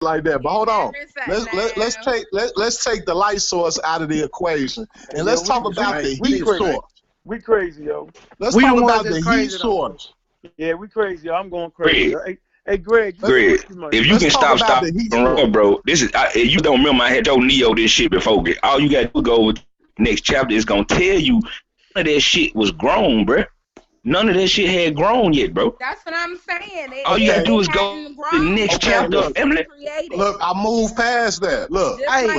like that. But hold on. Let's take the light source out of the equation, and let's talk about the heat source. We crazy, yo. Let's talk about the heat source. Yeah, we crazy, yo. I'm going crazy. Hey, Greg. If you can stop bro. This is you don't remember I had told Neo this shit before. All you got to do go over next chapter is gonna tell you none of that shit was grown, bro. None of that shit had grown yet, bro. That's what I'm saying. All you gotta do is go to the next chapter, family. Look, I moved past that. Look, I'm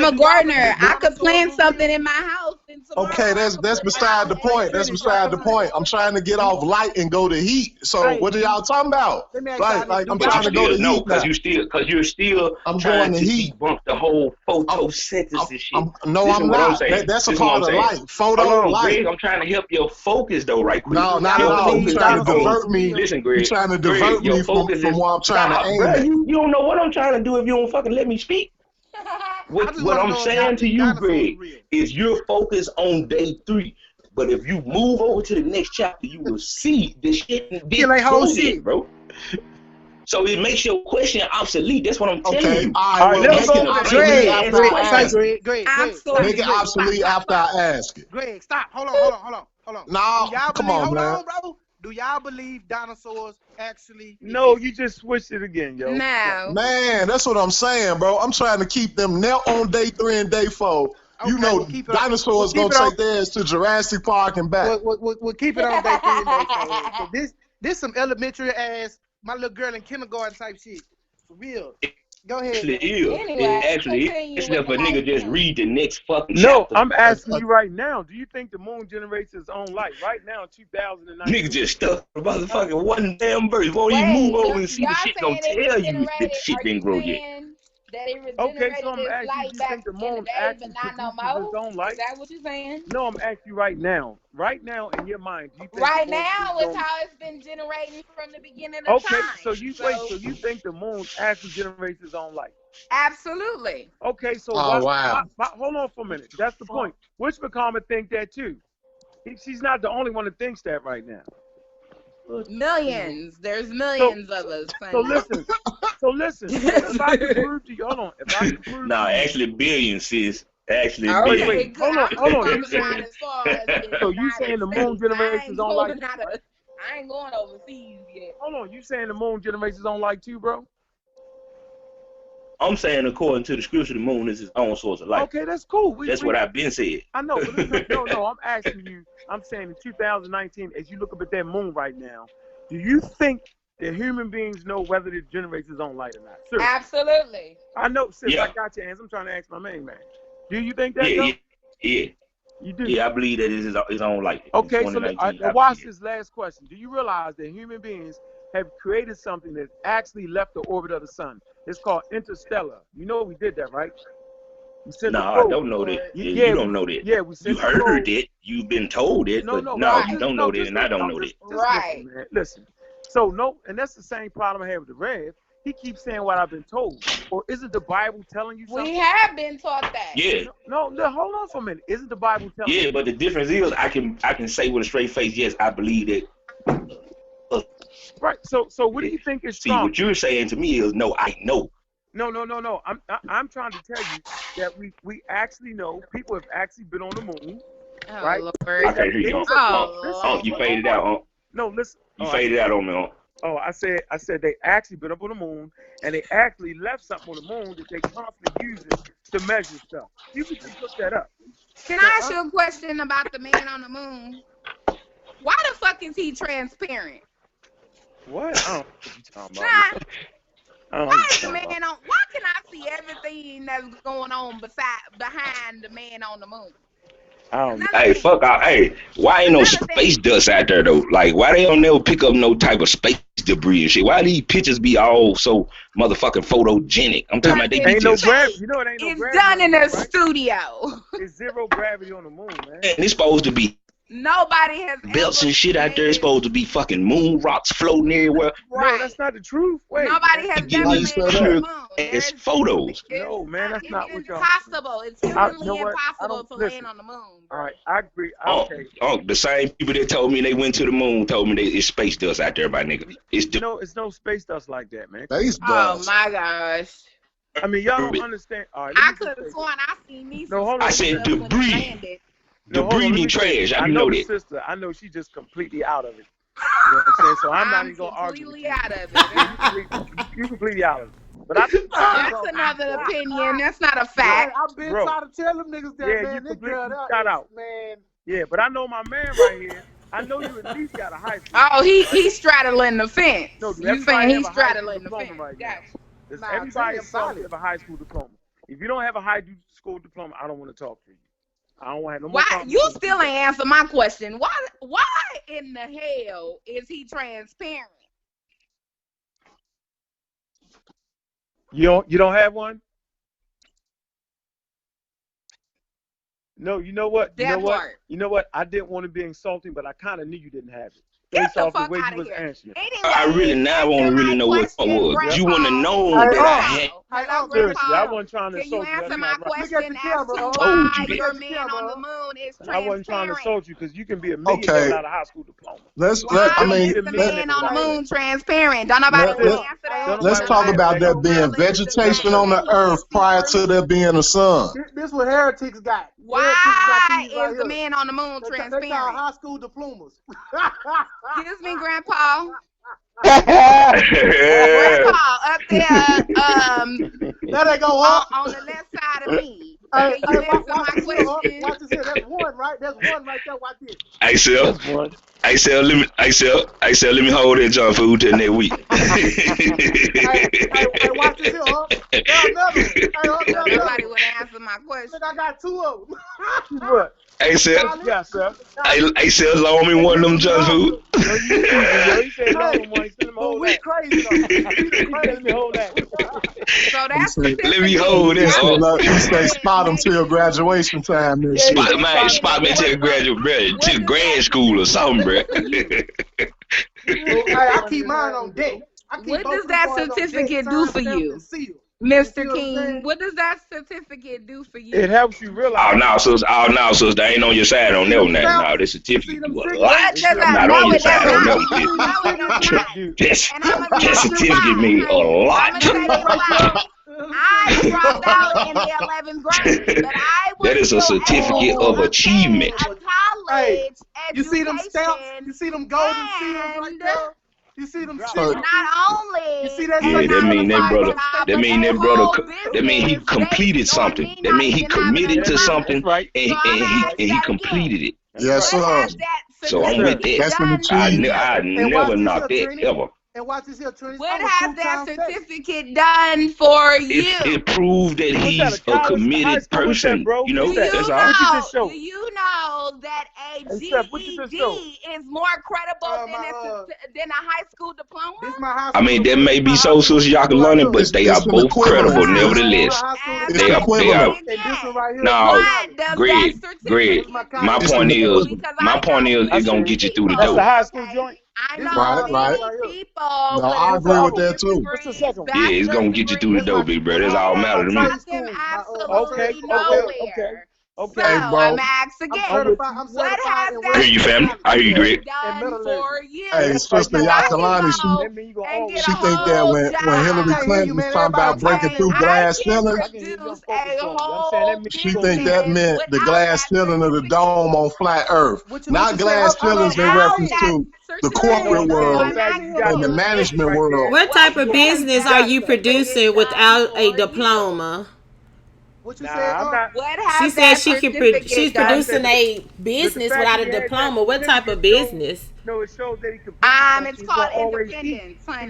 a gardener. I could plant something in my house. Okay, that's beside the point. That's beside the point. I'm trying to get off light and go to heat. So what are y'all talking about? Like I'm trying to go to heat. Because you're still I'm trying going to heat. debunk the whole photosynthesis shit. No, I'm not. That's a part of light. Photo light. I'm trying to help your focus though, right quick. No, not at all. You're trying to divert me. Listen, Greg. You're trying to divert me from what I'm trying to aim at. You don't know what I'm trying to do if you don't fucking let me speak. What I'm saying to you, Greg, is you're focused on day 3. But if you move over to the next chapter, you will see the shit be whole shit, bro. So it makes your question obsolete. That's what I'm telling you. All right, let's go. Greg. Make it obsolete after I ask it. Greg, stop. Hold on. No, come on, man. Bro. Do y'all believe dinosaurs actually? No, you just switched it again, yo. No. Man, that's what I'm saying, bro. I'm trying to keep them now on day 3 and day 4. You know, dinosaurs gonna take theirs to Jurassic Park and back. We'll keep it on day 3 and day 4. So this some elementary ass, my little girl in kindergarten type shit. For real. Go ahead. Anyway, it's if a nigga just read the next fucking chapter. No, I'm asking you right now. Do you think the moon generates its own light? Right now, 2009. Nigga just stuck for motherfucking one damn verse. Won't you move over and see the shit gonna tell you that the shit didn't grow yet? Okay, so I'm asking you think the moon actually produces its own light? Is that what you're saying? No, I'm asking you right now. Right now, in your mind, do you think right now is how it's been generating from the beginning of time. Okay, so you think the moon actually generates its own light? Absolutely. Okay, so wow. Hold on for a minute. That's the point. Which McCormick think that too? She's not the only one that thinks that right now. Millions. There's millions of us. So listen. If I can prove to you, hold on. If I can prove actually billions, sis. Actually, wait. Hold on. So you saying the moon generates its own light? I ain't going overseas yet. Hold on. You saying the moon generates its own light too, bro? I'm saying according to the scripture, the moon is its own source of light. Okay, that's cool. That's what I've been saying. I know, but no. I'm asking you. I'm saying in 2019, as you look up at that moon right now, do you think that human beings know whether it generates its own light or not? Seriously. Absolutely. I know, sis. I got your answer. I'm trying to ask my main man. Do you think that? Yeah. You do? Yeah, I believe that it is its own light. Okay, so watch this last question. Do you realize that human beings have created something that actually left the orbit of the sun? It's called interstellar. You know we did that, right? No, I don't know that. You don't know that. Yeah, we you heard it. You've been told it. No, you don't know that, and I don't know that. Right. Listen. So and that's the same problem I have with the Rev. He keeps saying what I've been told. Or isn't the Bible telling you something? We have been taught that. Yeah. No, hold on for a minute. Isn't the Bible telling you? Yeah, but the difference is I can say with a straight face, yes, I believe that. Right. So what do you think is strong? See, what you're saying to me is no, I know. No. I'm trying to tell you that we actually know people have actually been on the moon. Oh, right? Lord. I can't hear you. You faded out. No, listen. You faded out on me. Oh, I said they actually been up on the moon, and they actually left something on the moon that they constantly use to measure stuff. You can just look that up. Can I ask you a question about the man on the moon? Why the fuck is he transparent? What? I don't know what you're talking about. Why is the man on? Why can I see everything that's going on behind the man on the moon? Hey, fuck out. Hey, why ain't no space dust out there though? Like, why they don't never pick up no type of space debris and shit? Why these pictures be all so motherfucking photogenic? I'm talking about they ain't no gravity. You know it ain't no gravity. It's done in a studio. It's zero gravity on the moon, man. And it's supposed to be nobody has belts and shit out there. It's supposed to be fucking moon rocks floating everywhere. Right. No, that's not the truth. Wait. Nobody has ever been on the moon. It's photos. No, man, that's not what y'all. Impossible. It's humanly impossible to land on the moon. Bro. All right, I agree. Okay. The same people that told me they went to the moon told me it's space dust out there, my nigga. It's no space dust like that, man. Space dust. Oh my gosh. I mean, y'all don't understand. All right, I could have sworn I seen me. No, hold on. I said debris. Debris mean trash. I know that. Sister, I know she's just completely out of it. You know what I'm saying? So I'm not even gonna argue. Completely out of it. You completely out of it. But that's another opinion. That's not a fact. I've been trying to tell them niggas that, man. This girl got out, man. Yeah, but I know my man right here. I know you at least got a high school. Oh, he's straddling the fence. No, you saying he's straddling the fence? Right gotcha. Everybody have a high school diploma. If you don't have a high school diploma, I don't want to talk to you. I don't want to have no more. Why you still ain't answer my question? Why in the hell is he transparent? You don't have one? No, you know what? You know what? I didn't want to be insulting, but I kind of knew you didn't have it. Get the fuck out of here. Answering. I really now want to really know what it was. You want to know that I had. Seriously, I wasn't trying to insult you. Can you answer my question as to why your man on the moon is transparent? I wasn't trying to insult you because you can be a millionaire without a high school diploma. Why is the man on the moon transparent? Don't nobody answer that. Let's talk about there being vegetation on the earth prior to there being a sun. This is what heretics got. Why is the man on the moon transparent? They got high school diplomas. Excuse me, Grandpa. Grandpa, up there, that ain't go up on the left side of me. Can you answer my question? Watch this here. That's one, right? That's one right there. Watch this. Hey, Sel, let me hold that junk food till next week. Hey, watch this here, huh? Nobody would answer my question. I got two of them. What? Hey, Sel. Yeah, sir. Hey, Sel, loan me one of them junk food. He said loan one. We crazy though. Let me hold that. So that's let me hold this. You say spot them till graduation time. Spot me till grad school or something, bro. I keep mine on deck. What does that certificate do for you? Mr. King, what does that certificate do for you? It helps you realize. Oh, no, sis, they ain't on your side on that one. No, this certificate do a lot. I'm not on your side on that one. That certificate means a lot. I dropped out in the 11th grade, but I was that is a certificate of achievement. A college education. You see them stamps? You see them golden seals right there? You see them seals? Not only. You see that? Yeah, that mean that brother. That mean he completed something. That mean he committed to something, and he completed it. Yes, sir. So I'm with that. That's an achievement. I never knocked that ever. And watch this here, Trinity. What has that certificate done for you? It proved that he's a committed person. You know, that's all. Do you know that a GED is more credible than a high school diploma? I mean, that may be so, Sister Yakalani, but they are both credible, nevertheless. They are. No, Greg. My point is, it's gonna get you through the door. That's the high school joint. I know people. No, I agree with that too. Yeah, it's gonna get you through the door, big bro. That's all matter to me. Okay. So I'm asking again. What has that? I hear you, family. I hear you, Greg. Done for you? Hey, Sister Yakalani, she think that when Hillary Clinton was talking about breaking through glass ceilings, she think that meant the glass ceiling of the dome on flat Earth, not glass ceilings in reference to the corporate world and the management world. What type of business are you producing without a diploma? What you said? She said she's producing a business without a diploma. What type of business? No, it shows that he can. It's called independence, honey.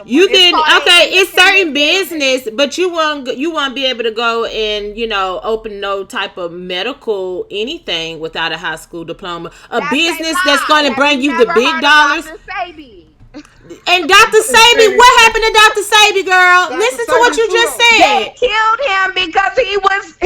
You can it's certain business, but you won't be able to go and open no type of medical anything without a high school diploma. Business that's going to bring you the big dollars. And Dr. Sabi, what happened to Dr. Sabi, girl? Listen to what you just said. They killed him because he was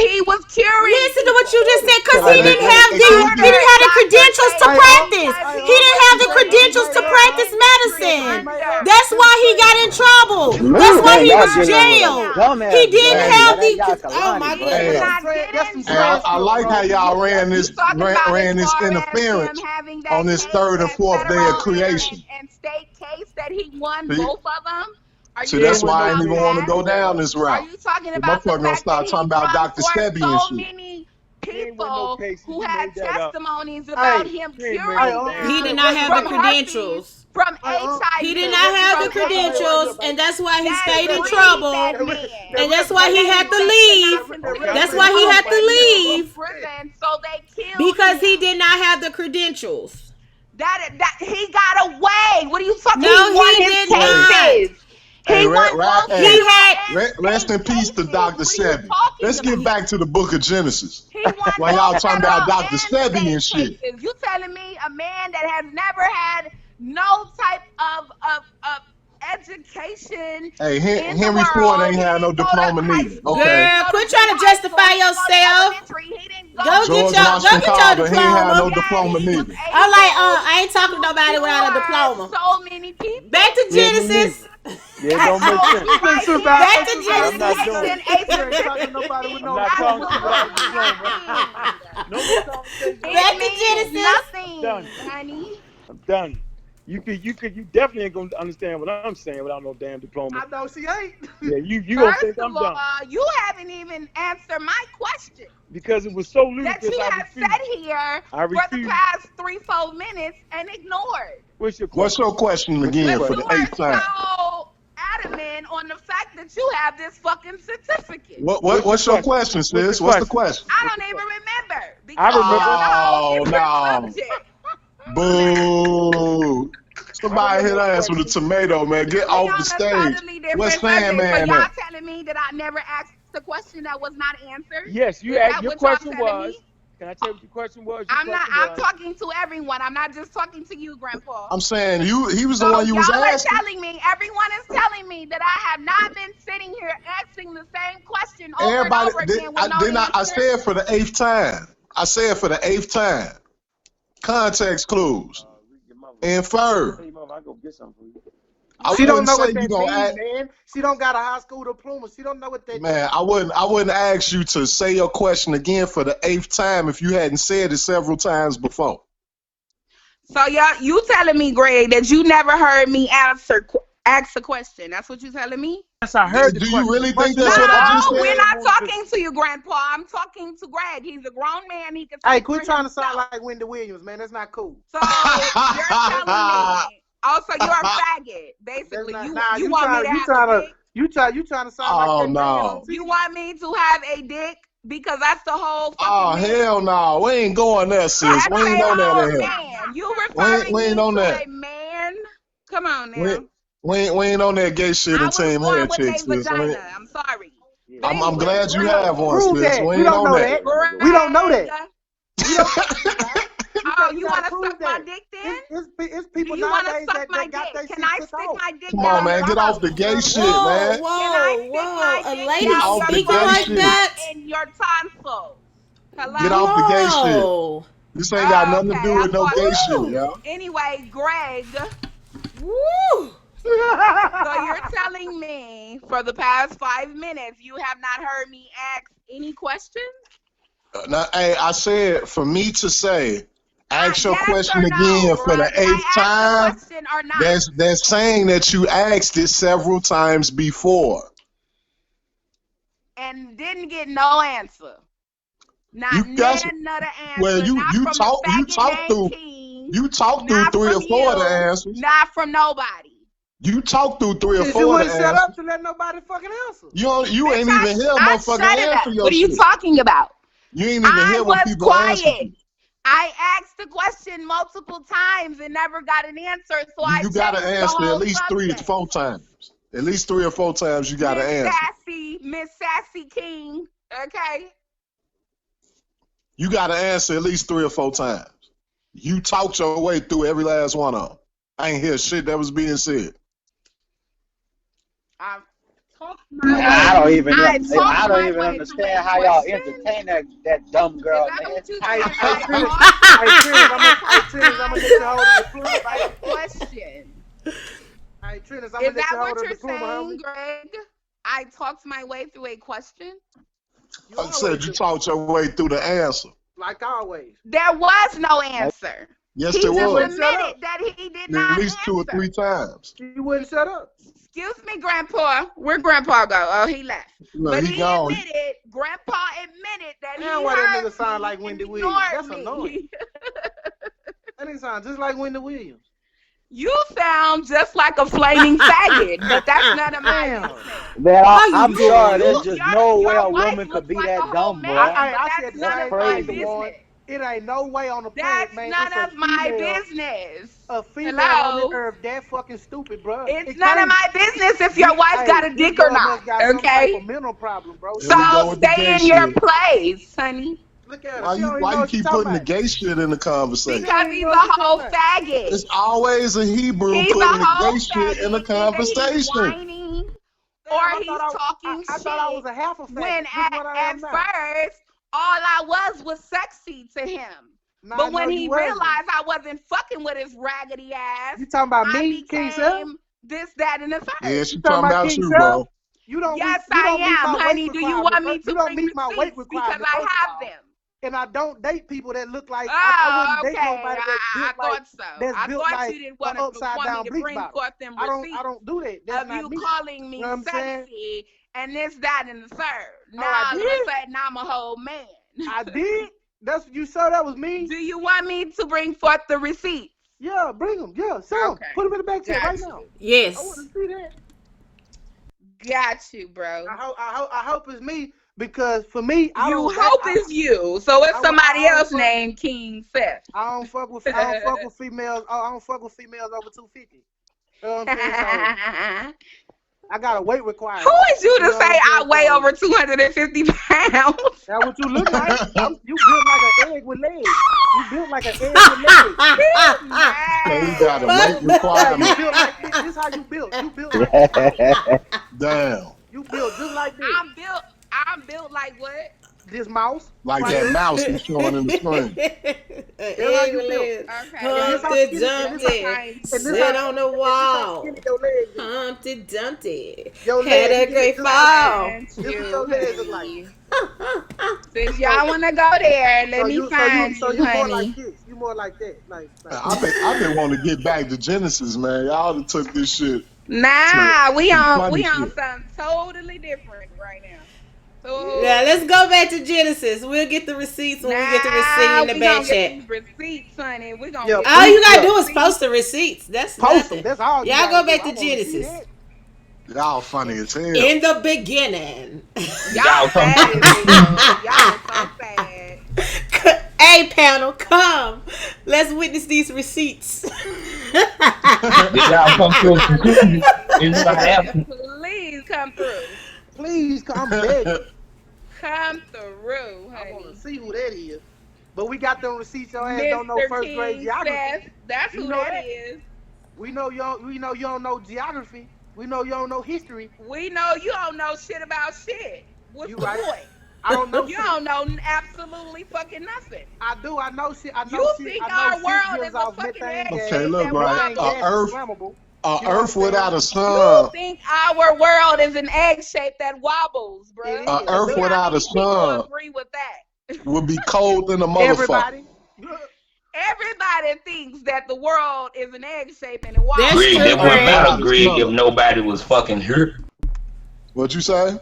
curious. Listen to what you just said, because he didn't have the credentials to practice. He didn't have the credentials to practice medicine. That's why he got in trouble. That's why he was jailed. He didn't have the. Oh my goodness. I like how y'all ran this interference on this third and fourth day of creation. And state case that he won both of them. See, that's why I didn't even want to go down this route. Are you talking about the fact that talking about Dr. Sebi and so many people who had testimonies about him curing? He did not have the credentials. From HIV. He did not have the credentials, and that's why he stayed in trouble. And that's why he had to leave. That's why he had to leave. So they killed because him. he did not have the credentials. That he got away. What are you talking about? No, he did not. Rest in peace to Dr. Sebi. Let's get back to the book of Genesis. While y'all talking about Dr. Sebi and shit. You telling me a man that has never had no type of education? Hey, Henry Ford ain't had no diploma neither. Okay. Girl, quit trying to justify yourself. Go get your diploma. He ain't had no diploma neither. I'm like, I ain't talking to nobody without a diploma. So many people. Back to Genesis. Yeah, don't make sense. Back to Genesis. I'm not talking to nobody with no diploma. Back to Genesis. Nothing, done. Honey. I'm done. You definitely ain't gonna understand what I'm saying without no damn diploma. I know she ain't. Yeah, you gonna think I'm done. You haven't even answered my question. Because it was so ludicrous. That you have sat here for the past 3-4 minutes and ignored. What's your question again for the 8th time? So adamant on the fact that you have this fucking certificate. What's your question, sis? What's the question? I don't even remember. I remember. Boo! Somebody hit our ass with a tomato, man. Get off the stage. What's saying, man? So y'all telling me that I never asked the question that was not answered? Yes, you asked. Your question was. Can I tell you what your question was? I'm talking to everyone. I'm not just talking to you, Grandpa. I'm saying he was the one you was asking. Telling me, everyone is telling me that I have not been sitting here asking the same question over and over again. I said for the 8th time. I said for the 8th time. Context clues. Infer. She don't know what that means, man. She don't got a high school diploma. She don't know what that means. Man, I wouldn't ask you to say your question again for the 8th time if you hadn't said it several times before. So you telling me, Greg, that you never heard me ask a question? That's what you telling me? Yes, I heard. Do you really think that's what I just said? We're not talking to you, Grandpa. I'm talking to Greg. He's a grown man. He can. Hey, quit trying to sound like Wendy Williams, man. That's not cool. So you're telling me. Also, you're a faggot. Basically, you want me to have a dick? You trying to sound like that no. You want me to have a dick? Because that's the whole fucking hell no. We ain't going there, sis. We ain't on that here. You referring me to a man? Come on now. We ain't on that gay shit and team hair chicks, sis. I'm sorry. I'm glad you have one, sis. We don't know that. We don't know that. You want to suck my dick then? It's people nowadays that got their shit. Can I stick my dick? Come on, man. Get off the gay shit, man. Whoa. A lady speaking like that? In your tonsil. Hello? Get off the gay shit. This ain't got nothing to do with no gay shit, yo. Anyway, Greg. Woo! So you're telling me for the past 5 minutes you have not heard me ask any questions? Now, hey, I said for me to say, ask your question again for the 8th time. That's saying that you asked it several times before. And didn't get no answer. Not another answer. Well, you talked through 3 or 4 of the answers. Not from nobody. You talked through 3 or 4 of the answers. You wouldn't shut up to let nobody fucking answer. You ain't even hear motherfucking answer your shit. What are you talking about? You ain't even hear what people answer. I asked the question multiple times and never got an answer, so you got to answer at least 3 or 4 times. At least 3 or 4 times you got to answer. Miss Sassy King, okay? You got to answer at least 3 or 4 times. You talked your way through every last one of them. I ain't hear shit that was being said. I don't even understand how y'all entertain that dumb girl, man. Hey, Trins, I'm gonna let you hold the floor. Question. Hey, Hey, Trinus, Is that what you're saying, Greg? I talked my way through a question? I said you talked your way through the answer. Like always. There was no answer. Yes, there was. He just admitted that he did not at least answer. 2 or 3 times. He wouldn't shut up. Excuse me, Grandpa. Where'd Grandpa go? Oh, he left. Look, but he gone. Grandpa admitted that he why that nigga sound like Wendy Williams? That's me. annoying. That nigga sound just like Wendy Williams. You sound just like a flaming faggot, but that's none of my business. Man, I'm sorry. There's just no way a woman could be that dumb, bro. I said that's crazy. It ain't no way on the planet, man. That's none of my business. A female on the earth that fucking stupid, bro. It's none of my business if your wife got a dick or not. Okay. Some mental problem, bro. So stay in your place, honey. Look at why you keep putting the gay shit in the conversation? Because he's a whole faggot. It's always a Hebrew putting the gay shit in the conversation. Or he's talking shit. I thought I was a half a faggot. When at first, all I was sexy to him. Nah, but when he realized I wasn't fucking with his raggedy ass, you talking about me, King Seth? This, that, and the third. Yeah, she talking about you, bro. Yes, I am, honey. Do you want me to bring receipts? Because I have them. And I don't date people that look like. I wouldn't date nobody I thought so. I thought you didn't want me to bring forth them receipts. I don't do that. That's of you me. calling me sexy and this, that, and the third. Now all of a sudden I'm a whole man. I did. That's you saw that was me. Do you want me to bring forth the receipts? Yeah, bring them. Yeah, sell them. Put them in the back check right now. Yes. I want to see that. Got you, bro. I hope it's me. Because for me, it's you. So it's somebody else named King Seth. I don't fuck with females. I don't fuck with females over 250. You know what I'm saying? So, I got a weight requirement. Who is you to say I weigh over 250 pounds? That's what you look like. You built like an egg with legs. You built like an egg with legs. So you got a weight requirement. You built like this. This is how you built. You built like that. Damn. You built just like this. I'm built like what? This mouse. Like that mouse you showing in the screen. Humpty Dumpty sit on the wall. Humpty Dumpty had a great fall. This is your legs look like. Since y'all want to go there, let me find you, honey. More like this. You more like that. Like I've been wanting to get back to Genesis, man. Y'all done took this shit. Nah, we on something totally different right now. So, yeah, let's go back to Genesis. We'll get the receipts when we get the receipt in the back check. Receipts, honey. We gonna get all you gotta do is post the receipts. That's nothing. That's all. Y'all go back to Genesis. Y'all funny as hell. In the beginning. Y'all sad. Y'all so sad. Hey, panel, come. Let's witness these receipts. Y'all come through. Please come through. Please come back. Come through, honey. I want to see who that is. But we got them receipts. Your ass don't know first grade geography. That's who that is. We know you don't know geography. We know you don't know history. We know you don't know shit about shit. What's the point? I don't know. You don't know absolutely fucking nothing. I do. I know shit. You think our world is a fucking egg? Okay, look, right. Earth without a sun. You think our world is an egg shape that wobbles, bro? Earth without a sun. Agree with that? Would be cold than a motherfucker. Everybody thinks that the world is an egg shape and it wobbles. Greg, that wouldn't matter, Greg, if nobody was fucking here. What you say?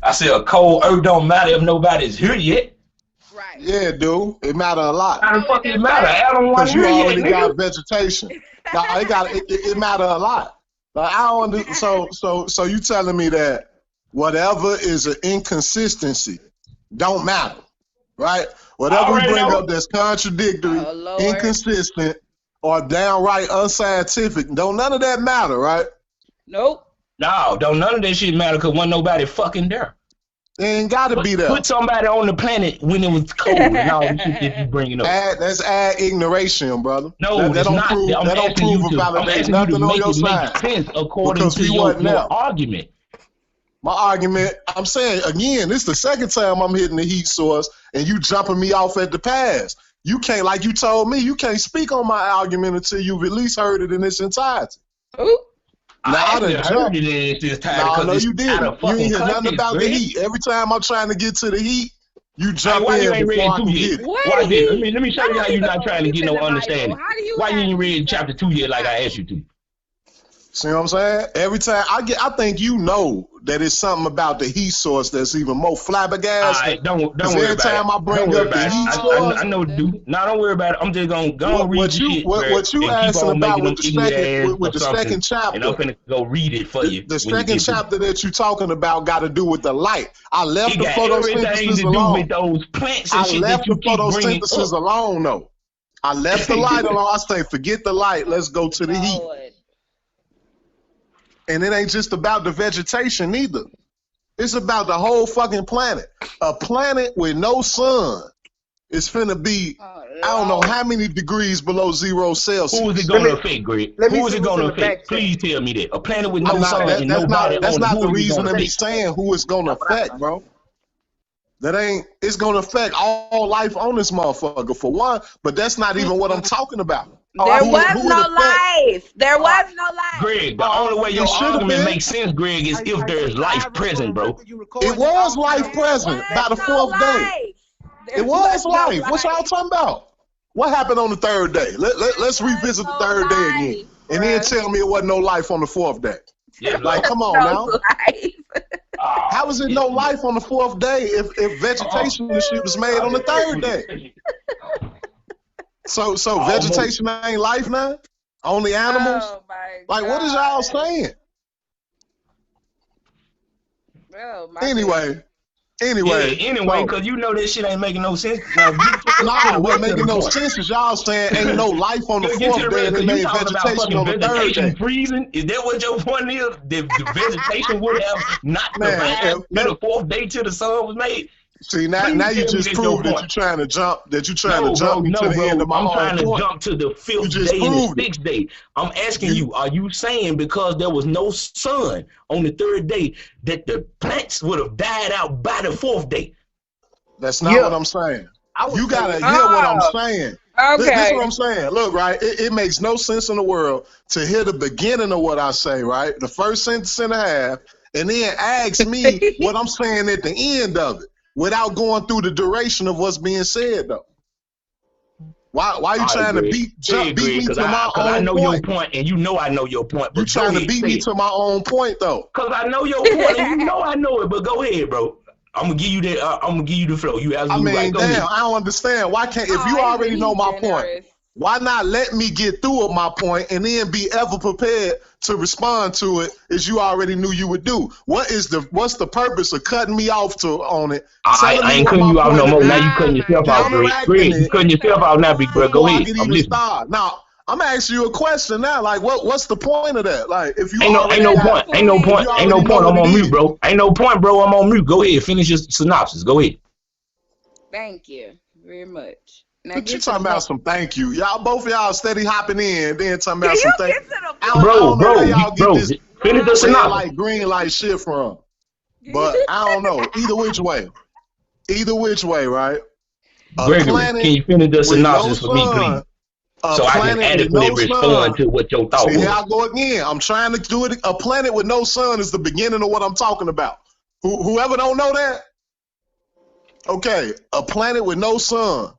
I said a cold earth don't matter if nobody's here yet. Right. Yeah, dude. It matter a lot. How the fuck it matter? Adam wasn't here yet. Because you already got vegetation. No, it matter a lot. Like, I don't. So you telling me that whatever is an inconsistency don't matter, right? Whatever we bring up that's contradictory, inconsistent, or downright unscientific, don't none of that matter, right? Nope. No, don't none of that shit matter because wasn't nobody fucking there. It ain't got to be there. Put somebody on the planet when it was cold and all the shit that you bringing up. That's ignoration, brother. No, that don't not. Prove, that don't prove or validate nothing on your side. Make sense according to your argument. My argument, I'm saying, again, this is the second time I'm hitting the heat source and you jumping me off at the pass. You can't, like you told me, you can't speak on my argument until you've at least heard it in its entirety. Ooh. I heard it in this time. No, you didn't. You ain't hear nothing about the heat. Every time I'm trying to get to the heat, you jump in before I can get it. Watch this. Let me show you how you're not trying to get no understanding. Why you ain't read chapter 2 yet like I asked you to? See what I'm saying? Every time I think you know that it's something about the heat source that's even more flabbergasted. Right, don't worry about it. Every time I bring up the heat source, I know, dude. No, don't worry about it. I'm just gonna read what the shit. What you asking about with the second chapter? And I'm gonna go read it for you. The second chapter that you're talking about got to do with the light. I left the photosynthesis alone. With those plants and I left the photosynthesis alone, though. I left the light alone. I say, forget the light. Let's go to the heat. And it ain't just about the vegetation either. It's about the whole fucking planet. A planet with no sun is finna be, I don't know how many degrees below 0 Celsius. Who is it going to affect, Greg? Who is it going to affect? Please tell me that. A planet with no sun and nobody on it. That's not the reason of me saying who it's going to affect, bro. It's going to affect all life on this motherfucker, for one, but that's not even what I'm talking about. There was no life. There was no life. Greg, the only way your argument makes sense, Greg, is if there's life present, bro. It was life present by the 4th day. It was life. What y'all talking about? What happened on the 3rd day? Let's revisit the 3rd day again. And then tell me it wasn't no life on the 4th day. Yeah, like, come on now. How is it no life on the 4th day if vegetation and shit was made on the 3rd day? So vegetation ain't life now? Only animals? Oh like, what is y'all saying? Anyway, because you know this shit ain't making no sense. What making no sense is y'all saying ain't no life on the 4th day and they made vegetation on the 3rd day. Freezing? Is that what your point is? The vegetation would have not survived to the 4th day till the sun was made? See, now you just proved that you're trying to jump me to the end of my whole point. I'm trying to jump to the 5th day and the 6th day. I'm asking you, are you saying because there was no sun on the 3rd day that the plants would have died out by the 4th day? That's not what I'm saying. You got to hear what I'm saying. Okay. This is what I'm saying. Look, right, it makes no sense in the world to hear the beginning of what I say, right? The first sentence and a half, and then ask me what I'm saying at the end of it, without going through the duration of what's being said, though. Why you trying to beat me to my own point? I know your point, and you know I know your point. You trying to beat me to my own point, though. Because I know your point, and you know I know it. But go ahead, bro. I'm gonna give you that. I'm gonna give you the flow. You absolutely right. Damn, I don't understand. Why can't if you already know my point? Why not let me get through with my point and then be ever prepared to respond to it as you already knew you would do? What's the purpose of cutting me off on it? I ain't cutting you off no more. Now you cutting yourself off, Greg. You cutting yourself off now, big bro. Go ahead. I'm listening. Now I'm asking you a question now. Like, what's the point of that? Like, if you ain't no point. I'm on mute, bro. Ain't no point, bro. I'm on mute. Go ahead. Finish your synopsis. Go ahead. Thank you very much. Now what you talking about some thank you? Both of y'all steady hopping in, then talking about some thank you. Bro, finish the synopsis. Like green light shit from. But I don't know. Either which way, right? Gregory, can you finish the synopsis for me, please? So I can adequately respond to what your thought was. Here I go again. I'm trying to do it. A planet with no sun is the beginning of what I'm talking about. Whoever don't know that? Okay, a planet with no sun.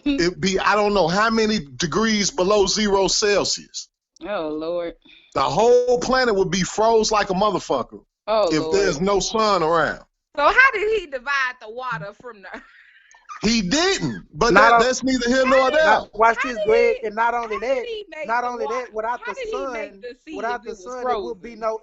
It'd be, I don't know how many degrees below 0 Celsius. Oh, Lord. The whole planet would be froze like a motherfucker if there's no sun around. So how did he divide the water from the... He didn't, but that's neither here nor there. Watch this, Greg, and not only that, without the sun,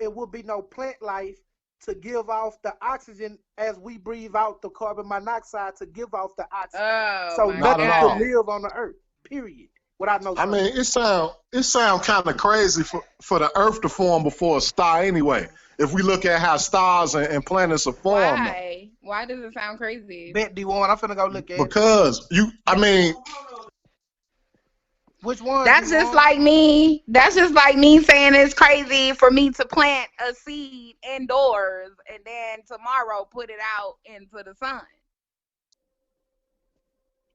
it would be no plant life to give off the oxygen as we breathe out the carbon monoxide to give off the oxygen. So nothing could live on the earth, period, without no sun. I mean, it sound kind of crazy for the earth to form before a star anyway. If we look at how stars and planets are formed. Why does it sound crazy? Bet D1, I'm finna go look at because which one? That's just like me. That's just like me saying it's crazy for me to plant a seed indoors and then tomorrow put it out into the sun.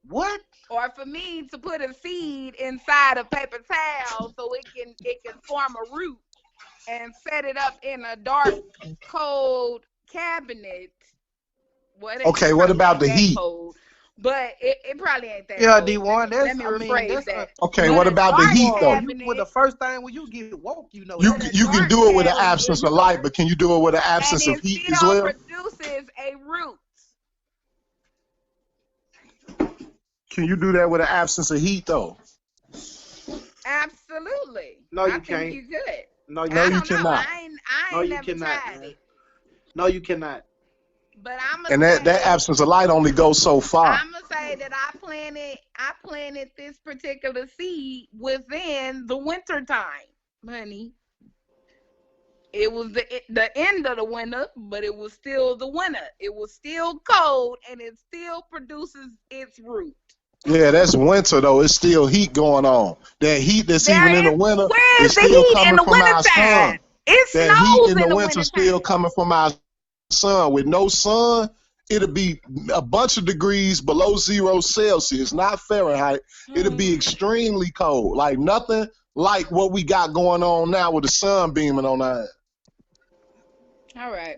What? Or for me to put a seed inside a paper towel so it can form a root and set it up in a dark, cold cabinet. Okay, what about the heat? Cold, but it probably ain't that. Yeah, cold. D1. Let me rephrase that. Okay, what about the heat though? With the first thing when you get woke, you can do it with the absence of light, but can you do it with the absence of heat as well? And it still produces a root. Can you do that with the absence of heat though? Absolutely. No, you I can't. think you could. No, you cannot. I ain't never tried it. No, you cannot. But that absence of light only goes so far. I'm gonna say that I planted this particular seed within the winter time, honey. It was the end of the winter, but it was still the winter. It was still cold, and it still produces its root. Yeah, that's winter though. It's still heat going on. That heat that's even in the winter is still coming from our sun. That heat in the winter still coming from our sun. With no sun, it'll be a bunch of degrees below 0 Celsius, not Fahrenheit. It'll be extremely cold, like nothing like what we got going on now with the sun beaming on our head. All right.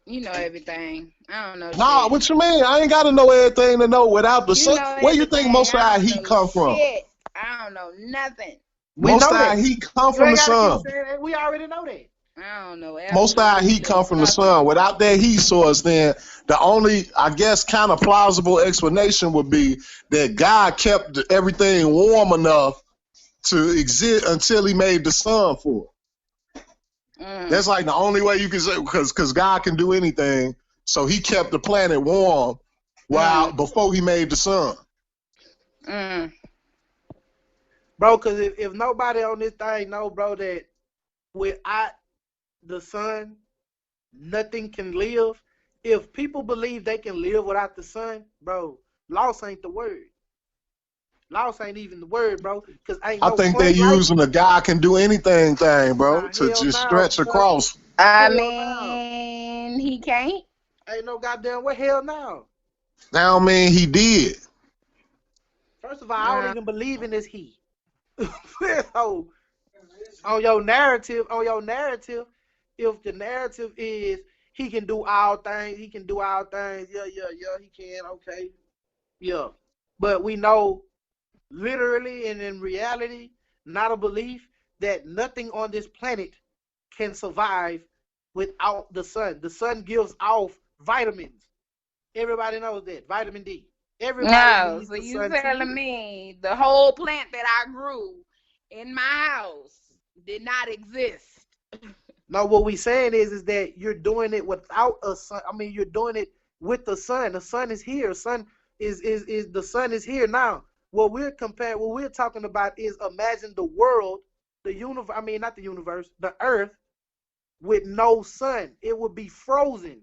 You know everything. I don't know. Nah, shit. What you mean? I ain't got to know everything to know without the sun. Where you think most of our heat come from? Shit. I don't know nothing. Most of our heat come from the sun. We already know that. I don't know. Most of our heat come from the sun. Without that heat source, then the only, I guess, kind of plausible explanation would be that God kept everything warm enough to exist until he made the sun for it. That's like the only way you can say, because God can do anything. So he kept the planet warm before he made the sun. Bro, because if nobody on this thing know, bro, that without the sun, nothing can live. If people believe they can live without the sun, bro, loss ain't the word. Loss ain't even the word, bro. I think they're using a God can do anything thing, bro, to just stretch across. I mean, he can't. Ain't no goddamn way. Hell no. That don't mean he did. First of all, I don't even believe in this he. So, on your narrative, if the narrative is he can do all things, yeah, he can, okay. Yeah. But we know literally and in reality, not a belief, that nothing on this planet can survive without the sun. The sun gives off vitamins. Everybody knows that. Vitamin D. Everybody needs so the you sun telling me the whole plant that I grew in my house did not exist? No, what we saying is that you're doing it without a sun. I mean, you're doing it with the sun. The sun is here. The sun is here now. What we're talking about is imagine the world, the universe. I mean, not the universe, the earth, with no sun. It would be frozen.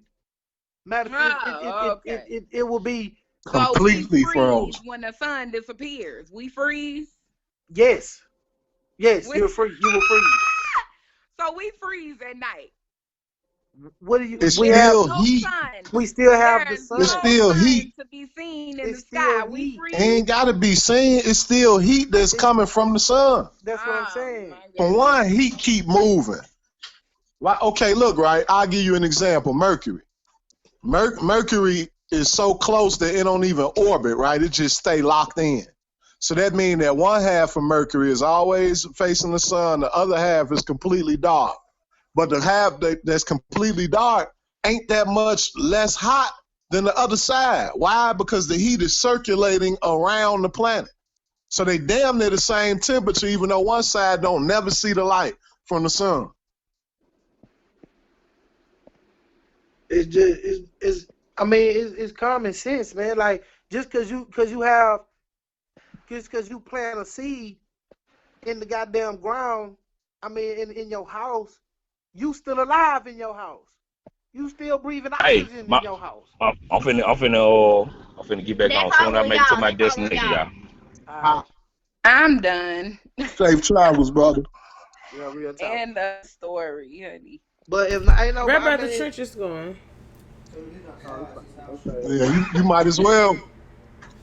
Matter of fact, it will be completely frozen when the sun disappears. We freeze. Yes, you're free. You will freeze. So we freeze at night. What do you? It's still heat. We still have the sun. It's still heat to be seen in the sky. We freeze. It ain't got to be seen. It's still heat that's coming from the sun. That's what I'm saying. For one, heat keep moving. Why? Okay, look, right. I'll give you an example. Mercury. Mercury is so close that it don't even orbit, right? It just stay locked in. So that means that one half of Mercury is always facing the sun. The other half is completely dark. But the half that's completely dark ain't that much less hot than the other side. Why? Because the heat is circulating around the planet. So they damn near the same temperature, even though one side don't never see the light from the sun. It's common sense, man. Like just cause you plant a seed in the goddamn ground, I mean in your house, you still alive in your house. You still breathing oxygen in your house. I'm finna get back on soon. I make it to my destination, y'all. I'm done. Safe travels, brother. Yeah, real talk. End of story, honey. But if ain't no brother Church is going. Yeah, you might as well.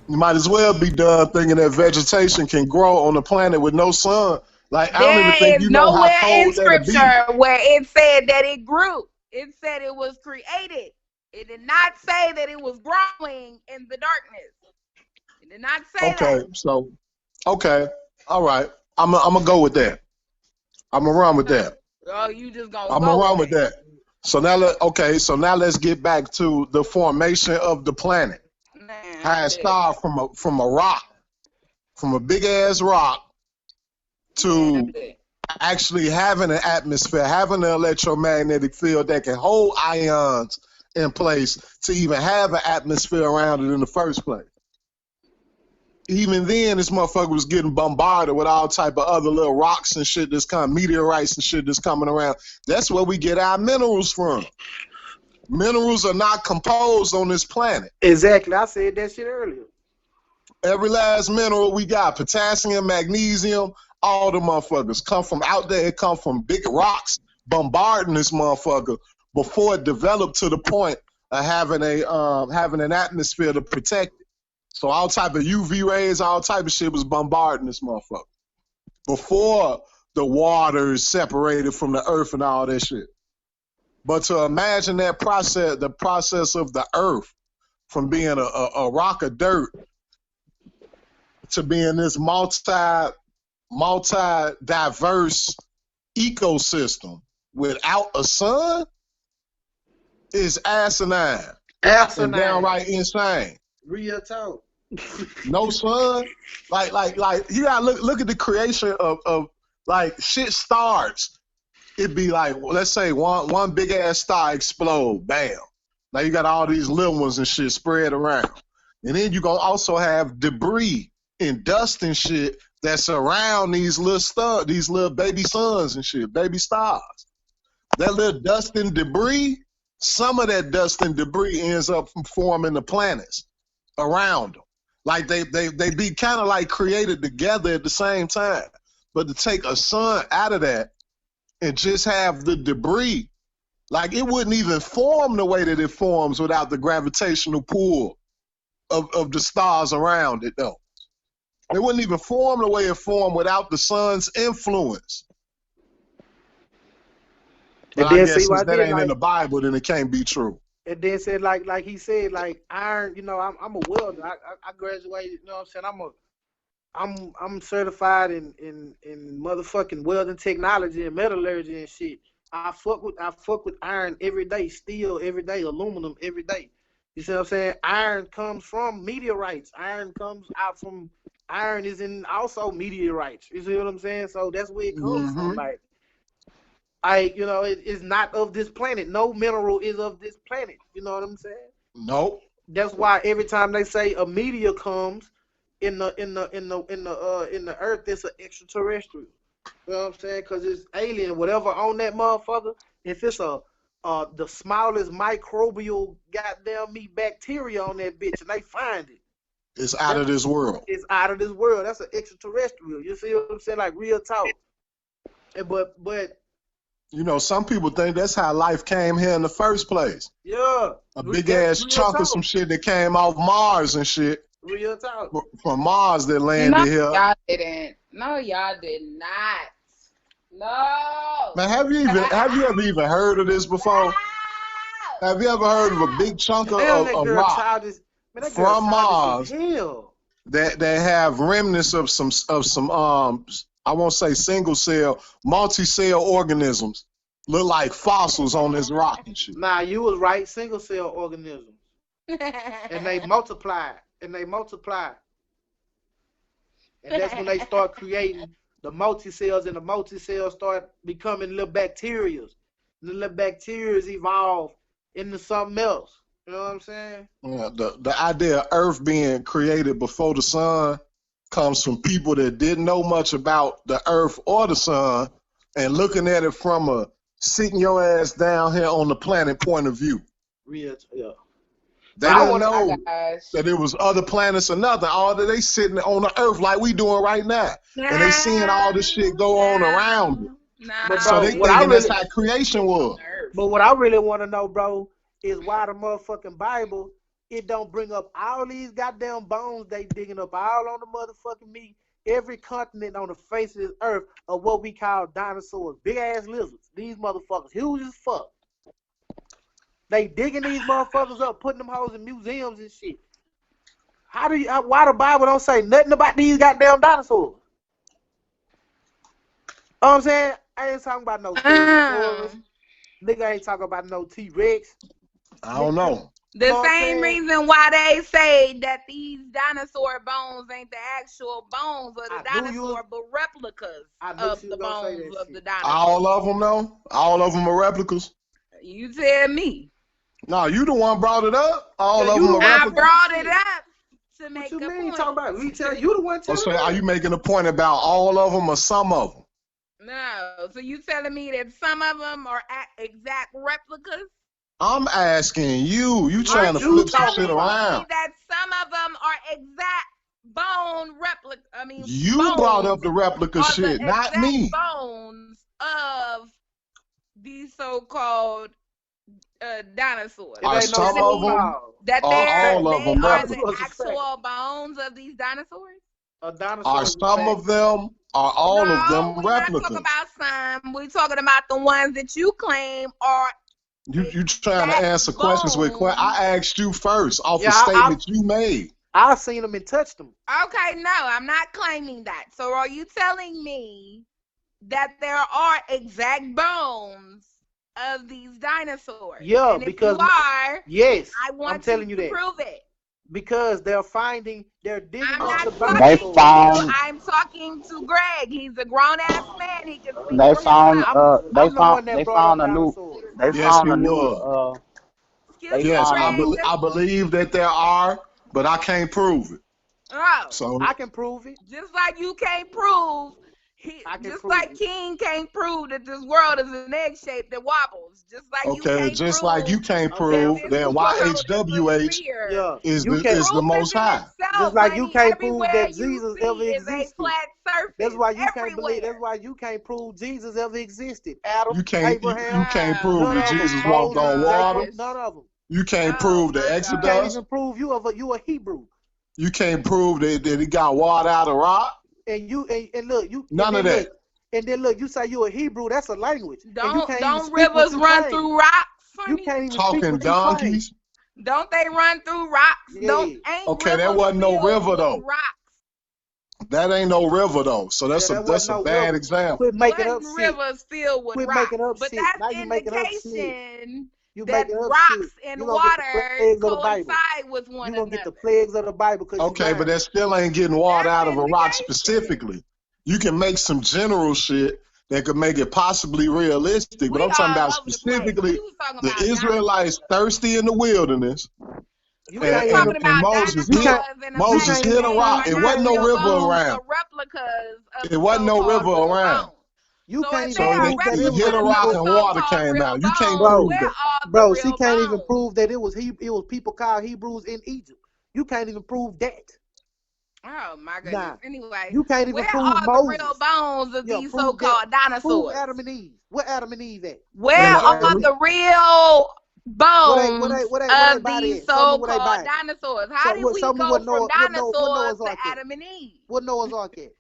You might as well be done thinking that vegetation can grow on a planet with no sun Like, I don't even think you know how cold that'll be. There is nowhere in scripture where it said that it grew. It said it was created. It did not say that it was growing in the darkness. It did not say that. Okay, so, okay, all right. I'm gonna go with that. I'm gonna run with that. Oh, you just gonna I'm gonna run with that. So now, let's get back to the formation of the planet. How it started from a rock, from a big ass rock, to actually having an atmosphere, having an electromagnetic field that can hold ions in place to even have an atmosphere around it in the first place. Even then, this motherfucker was getting bombarded with all type of other little rocks and shit that's coming, meteorites and shit that's coming around. That's where we get our minerals from. Minerals are not composed on this planet. Exactly. I said that shit earlier. Every last mineral we got, potassium, magnesium, all the motherfuckers come from out there. It come from big rocks bombarding this motherfucker before it developed to the point of having an atmosphere to protect it. So all type of UV rays, all type of shit was bombarding this motherfucker before the water is separated from the earth and all that shit. But to imagine that process, the process of the earth from being a rock of dirt to being this multi-diverse ecosystem without a sun is asinine. And downright insane. Real talk. No sun. Like you gotta look at the creation of like shit starts. It'd be like, let's say one big ass star explode, bam. Now you got all these little ones and shit spread around. And then you're gonna also have debris and dust and shit that's around these little baby suns and shit, baby stars. That little dust and debris, some of that dust and debris ends up forming the planets around them. Like they be kind of like created together at the same time. But to take a sun out of that and just have the debris, like it wouldn't even form the way that it forms without the gravitational pull of the stars around it, though. It wouldn't even form the way it formed without the sun's influence. But I guess since that ain't in the Bible, then it can't be true. And then said like he said, like iron, you know, I'm a welder. I graduated, you know what I'm saying? I'm certified in motherfucking welding technology and metallurgy and shit. I fuck with iron every day, steel every day, aluminum every day. You see what I'm saying? Iron comes from meteorites. Iron is in also meteorites. You see what I'm saying? So that's where it comes from. Like, you know, it is not of this planet. No mineral is of this planet. You know what I'm saying? Nope. That's why every time they say a meteor comes in the earth, it's an extraterrestrial. You know what I'm saying? Because it's alien, whatever on that motherfucker. If it's the smallest microbial goddamn bacteria on that bitch, and they find it, it's out of this world. It's out of this world. That's an extraterrestrial. You see what I'm saying? Like real talk. But you know, some people think that's how life came here in the first place. Yeah. A big ass chunk of some shit that came off Mars and shit. Real talk. From Mars that landed here. No, y'all didn't. No, y'all did not. No. Man, have you ever even heard of this before? No. Have you ever heard of a big chunk of rock from Mars that have remnants of some I won't say single cell, multi-cell organisms look like fossils on this rock and shit. Nah, you was right. Single cell organisms. And they multiply. And that's when they start creating the multi-cells, and the multi-cells start becoming little bacteria. The little bacteria evolve into something else. You know what I'm saying? Yeah, the idea of Earth being created before the sun comes from people that didn't know much about the earth or the sun and looking at it from a sitting your ass down here on the planet point of view. Real, yeah. They don't know that it was other planets or nothing. All that they sitting on the earth like we doing right now. And they seeing all this shit go on around them. So they thinking that's how creation was. But what I really want to know, bro, is why the motherfucking Bible, it don't bring up all these goddamn bones they digging up all on the motherfucking meat. every continent on the face of this earth of what we call dinosaurs, big ass lizards. These motherfuckers, huge as fuck. They digging these motherfuckers up, putting them hoes in museums and shit. Why the Bible don't say nothing about these goddamn dinosaurs? You know what I'm saying? I ain't talking about no dinosaurs. Nigga ain't talking about no T-Rex. I don't know. The same reason why they say that these dinosaur bones ain't the actual bones of the dinosaur, but replicas of the bones of the dinosaur. All of them, though? All of them are replicas? You tell me. No, you the one brought it up. All of them are replicas. I brought it up to make a point. What you mean talking about? You the one telling me. Are you making a point about all of them or some of them? No. So you telling me that some of them are exact replicas? I'm asking you. You trying to flip some shit around. That some of them are exact bone replica. I mean, you brought up the replica shit, not me. Bones of these so-called dinosaurs. Are some of them? That all of them are the actual bones of these dinosaurs? Are some of them? Are all of them replicas? We're not talking about some. We're talking about the ones that you claim are. You trying to answer questions with questions? I asked you first off the statement you made. I've seen them and touched them. Okay, no, I'm not claiming that. So are you telling me that there are exact bones of these dinosaurs? Yeah, and because if you are, yes, I want I'm telling you to that. prove it. Because they're digging up the bones. I'm talking to Greg. He's a grown ass man. He can speak. They found a new. I believe that there are, but I can't prove it. Oh, so I can prove it. Just like you can't prove. King can't prove that this world is an egg shape that wobbles. Just like you can't prove that YHWH is the most high. Just like you can't prove that Jesus ever existed. That's why you can't believe. That's why you can't prove Jesus ever existed. Adam, Abraham, you can't prove that Jesus walked on water. None of them. You can't prove the Exodus. You can't even prove you a Hebrew. You can't prove that he got water out of rock. And look, none of that. And then look, you say you're a Hebrew. That's a language. Don't rivers run through rocks? You can't even talking donkeys. Don't they run through rocks? Yeah. Okay, that wasn't no river though. Rocks. That ain't no river though. So that's a bad example. Quit making up rivers filled with rocks. But that's indication that rocks and water coincide with one another. You're going to get the plagues of the Bible. Okay, but that still ain't getting water out of a rock specifically. You can make some general shit that could make it possibly realistic, but I'm talking about specifically the Israelites thirsty in the wilderness. And Moses hit a rock. It wasn't no river around. It wasn't no river around. You can't even prove that hit a rock and water came out. You can't prove that. Bro, she can't even prove that it was people called Hebrews in Egypt. You can't even prove that. Oh my goodness. Nah, anyway, you can't even prove Moses. Where are the real bones of these so-called dinosaurs? Prove Adam and Eve. Where Adam and Eve at? Where are the real bones of these so-called dinosaurs? How did we go from dinosaurs to Adam and Eve? What Noah's Ark at?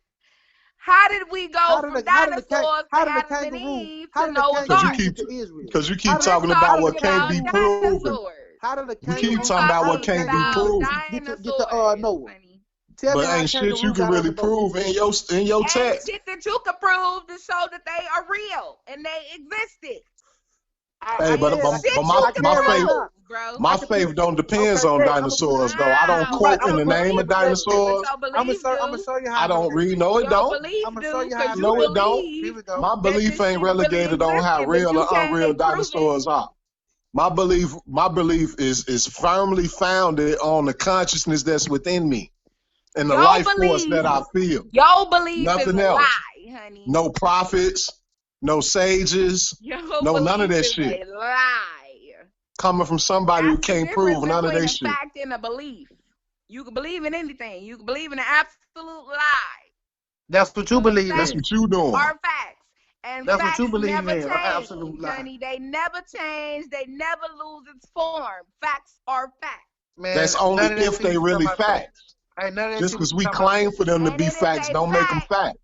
How did we go from dinosaurs to Adam and Eve to Noah's Ark? Because you keep talking about what can't be proven. How did the you keep talking about what can't be proven. Get the Noah. But ain't shit you can really prove in your text. Ain't shit that you can prove to show that they are real and they existed. Hey, but my faith don't depends on dinosaurs though. I don't quote in the name of dinosaurs. I'm gonna show you how. I don't read. No, it don't. I'm gonna show you how. No, it don't. My belief ain't relegated on how real or unreal dinosaurs are. My belief is firmly founded on the consciousness that's within me. And the life force that I feel. Your belief Nothing is a else. lie, honey. No prophets, no sages, none of that shit. A lie. Coming from somebody who can't prove none of that shit. Fact and a belief. You can believe in anything. You can believe in an absolute lie. That's what you believe in. That's what you doing. Are facts. And that's facts what you believe never in. Change, Absolute lie. Honey, they never change. They never lose its form. Facts are facts. Man, that's only if they really facts. Just because we claim for them to be facts, don't make them facts.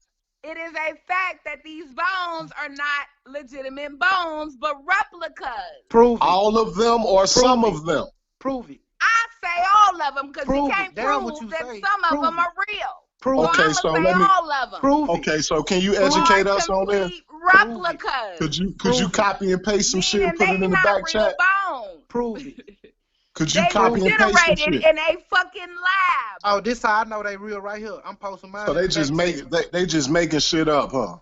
It is a fact that these bones are not legitimate bones, but replicas. Prove it. All of them or some of them? Prove it. I say all of them because you can't prove that some of them are real. Okay, so let me. All of them. Prove it. Okay, so can you educate us on this? Replicas. Could you copy and paste some shit and put it in the back chat? Prove it. Could you copy and paste some shit? In a fucking lab. Oh, this how I know they real right here. I'm posting mine. So they just making shit up, huh?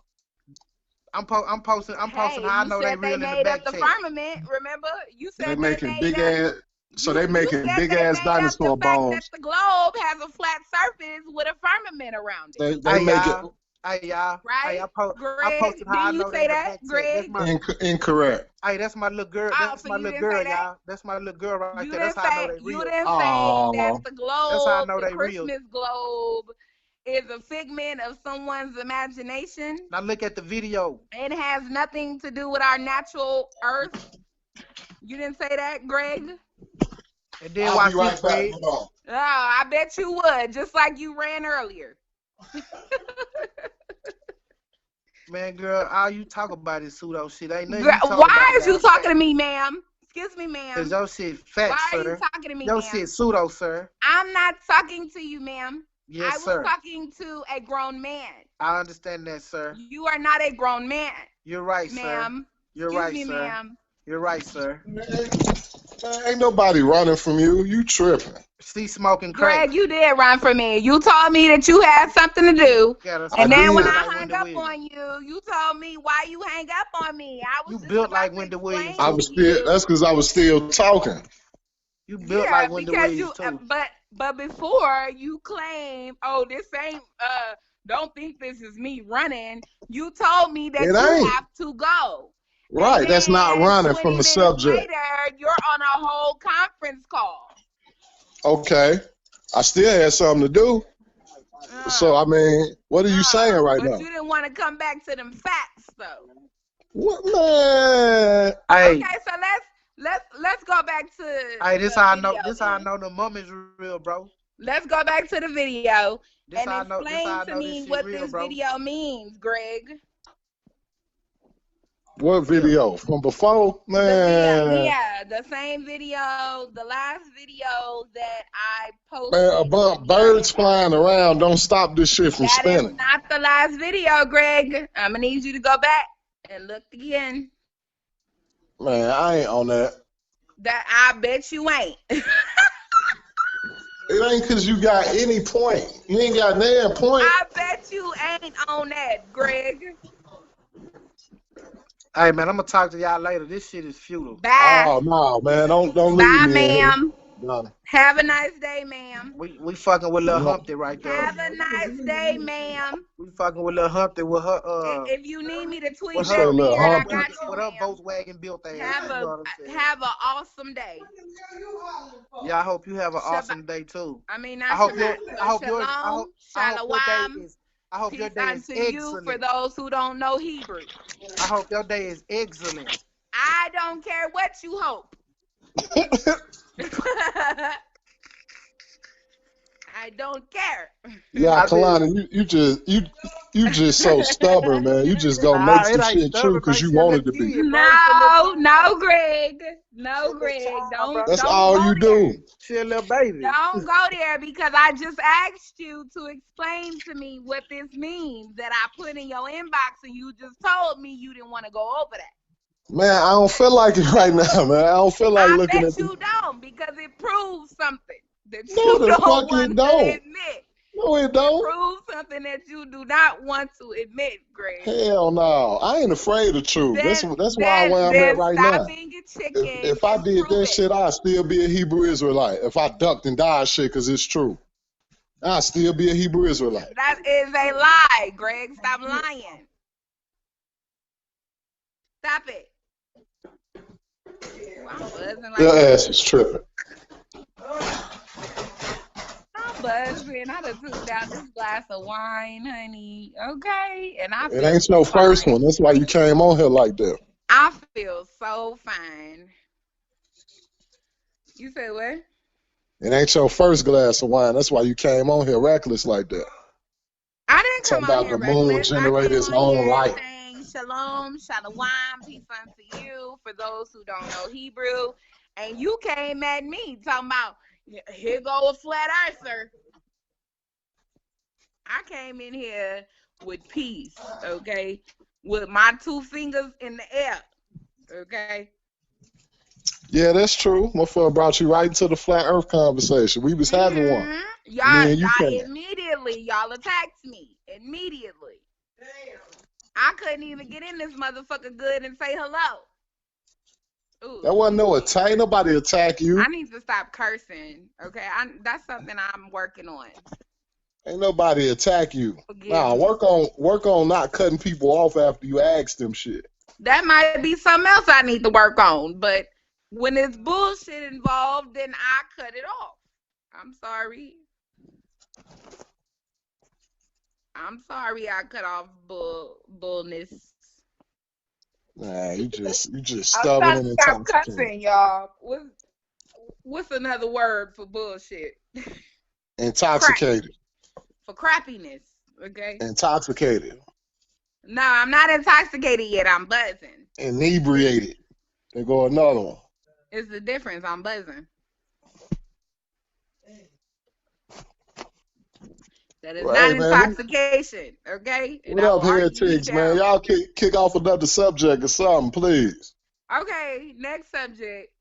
I'm posting how I know they real in the back chat. They made up the firmament. Remember, you said they making big ass. So they making big ass dinosaur bones. That the globe has a flat surface with a firmament around it. They make it. Hey, y'all. Right? Hey, I posted how I know say that, Greg? Incorrect. Hey, that's my little girl. That's my little girl, y'all. That's my little girl right there. That's how I know they real. You didn't say that the globe, that's how I know the they Christmas real. globe, is a figment of someone's imagination. Now look at the video. It has nothing to do with our natural Earth. You didn't say that, Greg? And then watch this, Greg. Oh, I bet you would, just like you ran earlier. Man, girl, all you talk about is pseudo shit. Ain't nothing. Why is you talking to me, ma'am? Excuse me, ma'am. Cause your shit fat, Why sir. Why are you talking to me, your shit pseudo, sir. I'm not talking to you, ma'am. Yes, sir. I was talking to a grown man. I understand that, sir. You are not a grown man. You're right, ma'am. You're right, Excuse me, sir. ma'am. You're right, sir. Man, ain't nobody running from you. You tripping. See, smoking crack. Greg, you did run from me. You told me that you had something to do. And then when I hung up on you, you told me why you hang up on me. I was you built like Wendy Williams. That's because I was still talking. You built like Wendy Williams too. But before you claim, oh, this ain't don't think this is me running. You told me that you have to go. Right, that's not running from the subject. Later, you're on a whole conference call. Okay, I still had something to do. So I mean, what are you saying right now? But you didn't want to come back to them facts, though. What, man? Okay, so let's go back to. Hey, this how I know. This how I know the mummy's real, bro. Let's go back to the video and explain to me what this video means, Greg. What video? From before? Man. The same video, the last video that I posted. Man, birds flying around don't stop this shit from spinning. That is not the last video, Greg. I'm going to need you to go back and look again. Man, I ain't on that. I bet you ain't. It ain't because you got any point. You ain't got no point. I bet you ain't on that, Greg. Hey, man, I'm going to talk to y'all later. This shit is futile. Bye. Oh, no, man. Don't leave me. Bye, ma'am. Have a nice day, ma'am. We fucking with Lil Humpty right there. Have a nice day, ma'am. We fucking with Lil Humpty with her. If you need me to tweet that beard, I got you. With her Volkswagen built ass. Have an awesome day. Yeah, I hope you have an awesome day too. I mean, I hope your day is excellent. You for those who don't know Hebrew. I hope your day is excellent. I don't care what you hope. I don't care. Yeah, Kalani, you just so stubborn, man. You just gonna make some shit true because you want it to be. No, Greg. That's all you do. She a little baby. Don't go there because I just asked you to explain to me what this means that I put in your inbox and you just told me you didn't want to go over that. Man, I don't feel like it right now, man. I don't feel like looking at you don't because it proves something that you don't want to admit. No, it don't. It proves something that you do not want to admit, Greg. Hell no. I ain't afraid of truth. That's why I'm at right now. Being a chicken. If I did that shit, I'd still be a Hebrew Israelite. If I ducked and died shit because it's true, I'd still be a Hebrew Israelite. That is a lie, Greg. Stop lying. Stop it. Your ass is tripping. I'm buzzing. I done took down this glass of wine, honey. Okay? And it ain't your first one. That's why you came on here like that. I feel so fine. You said what? It ain't your first glass of wine. That's why you came on here reckless like that. I didn't come on here reckless. Moon generate its own light. Saying shalom, shalom, peace unto you. For those who don't know Hebrew, and you came at me talking about here go a flat earther. I came in here with peace, okay, with my 2 fingers in the air, okay. Yeah, that's true. My friend brought you right into the flat earth conversation. We was having one. Y'all immediately, y'all attacked me. Immediately. Damn. I couldn't even get in this motherfucker good and say hello. Ooh. That wasn't no attack. Nobody attack you. I need to stop cursing, okay? That's something I'm working on. Ain't nobody attack you. Nah, work on not cutting people off after you ask them shit. That might be something else I need to work on, but when there's bullshit involved, then I cut it off. I'm sorry. I cut off bullness. Nah, you just stubborn and stop cussing, y'all. What's another word for bullshit? Intoxicated. For crappiness, okay? Intoxicated. No, I'm not intoxicated yet. I'm buzzing. Inebriated. There go another one. It's the difference. I'm buzzing. That is not intoxication, okay? What up, heretics, man? Y'all kick off another subject or something, please. Okay, next subject.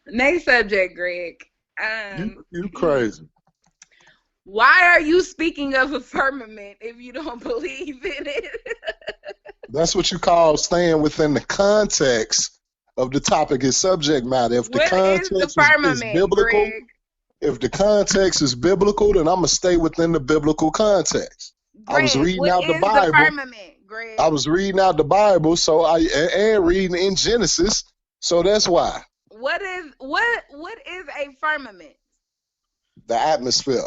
Next subject, Greg. You crazy. Why are you speaking of a firmament if you don't believe in it? That's what you call staying within the context of the topic and subject matter. If the context is biblical, Greg? If the context is biblical, then I'm gonna stay within the biblical context. Greg, I was reading out the Bible. The firmament, Greg? I was reading out the Bible, and reading in Genesis, so that's why. What is a firmament? The atmosphere.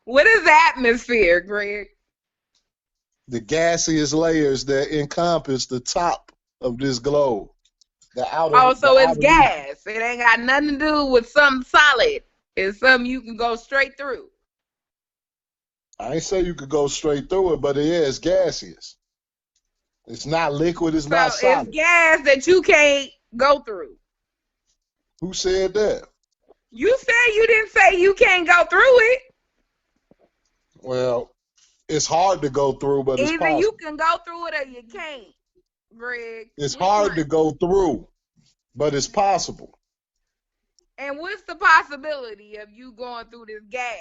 What is the atmosphere, Greg? The gaseous layers that encompass the top of this globe. The outer. Oh, so it's gas. It ain't got nothing to do with something solid. It's something you can go straight through. I ain't say you could go straight through it, but it is gaseous. It's not liquid. It's not solid. It's gas that you can't go through. Who said that? You said you didn't say you can't go through it. Well, it's hard to go through, but it's possible. Either you can go through it or you can't, Greg. It's hard to go through, but it's possible. And what's the possibility of you going through this gas,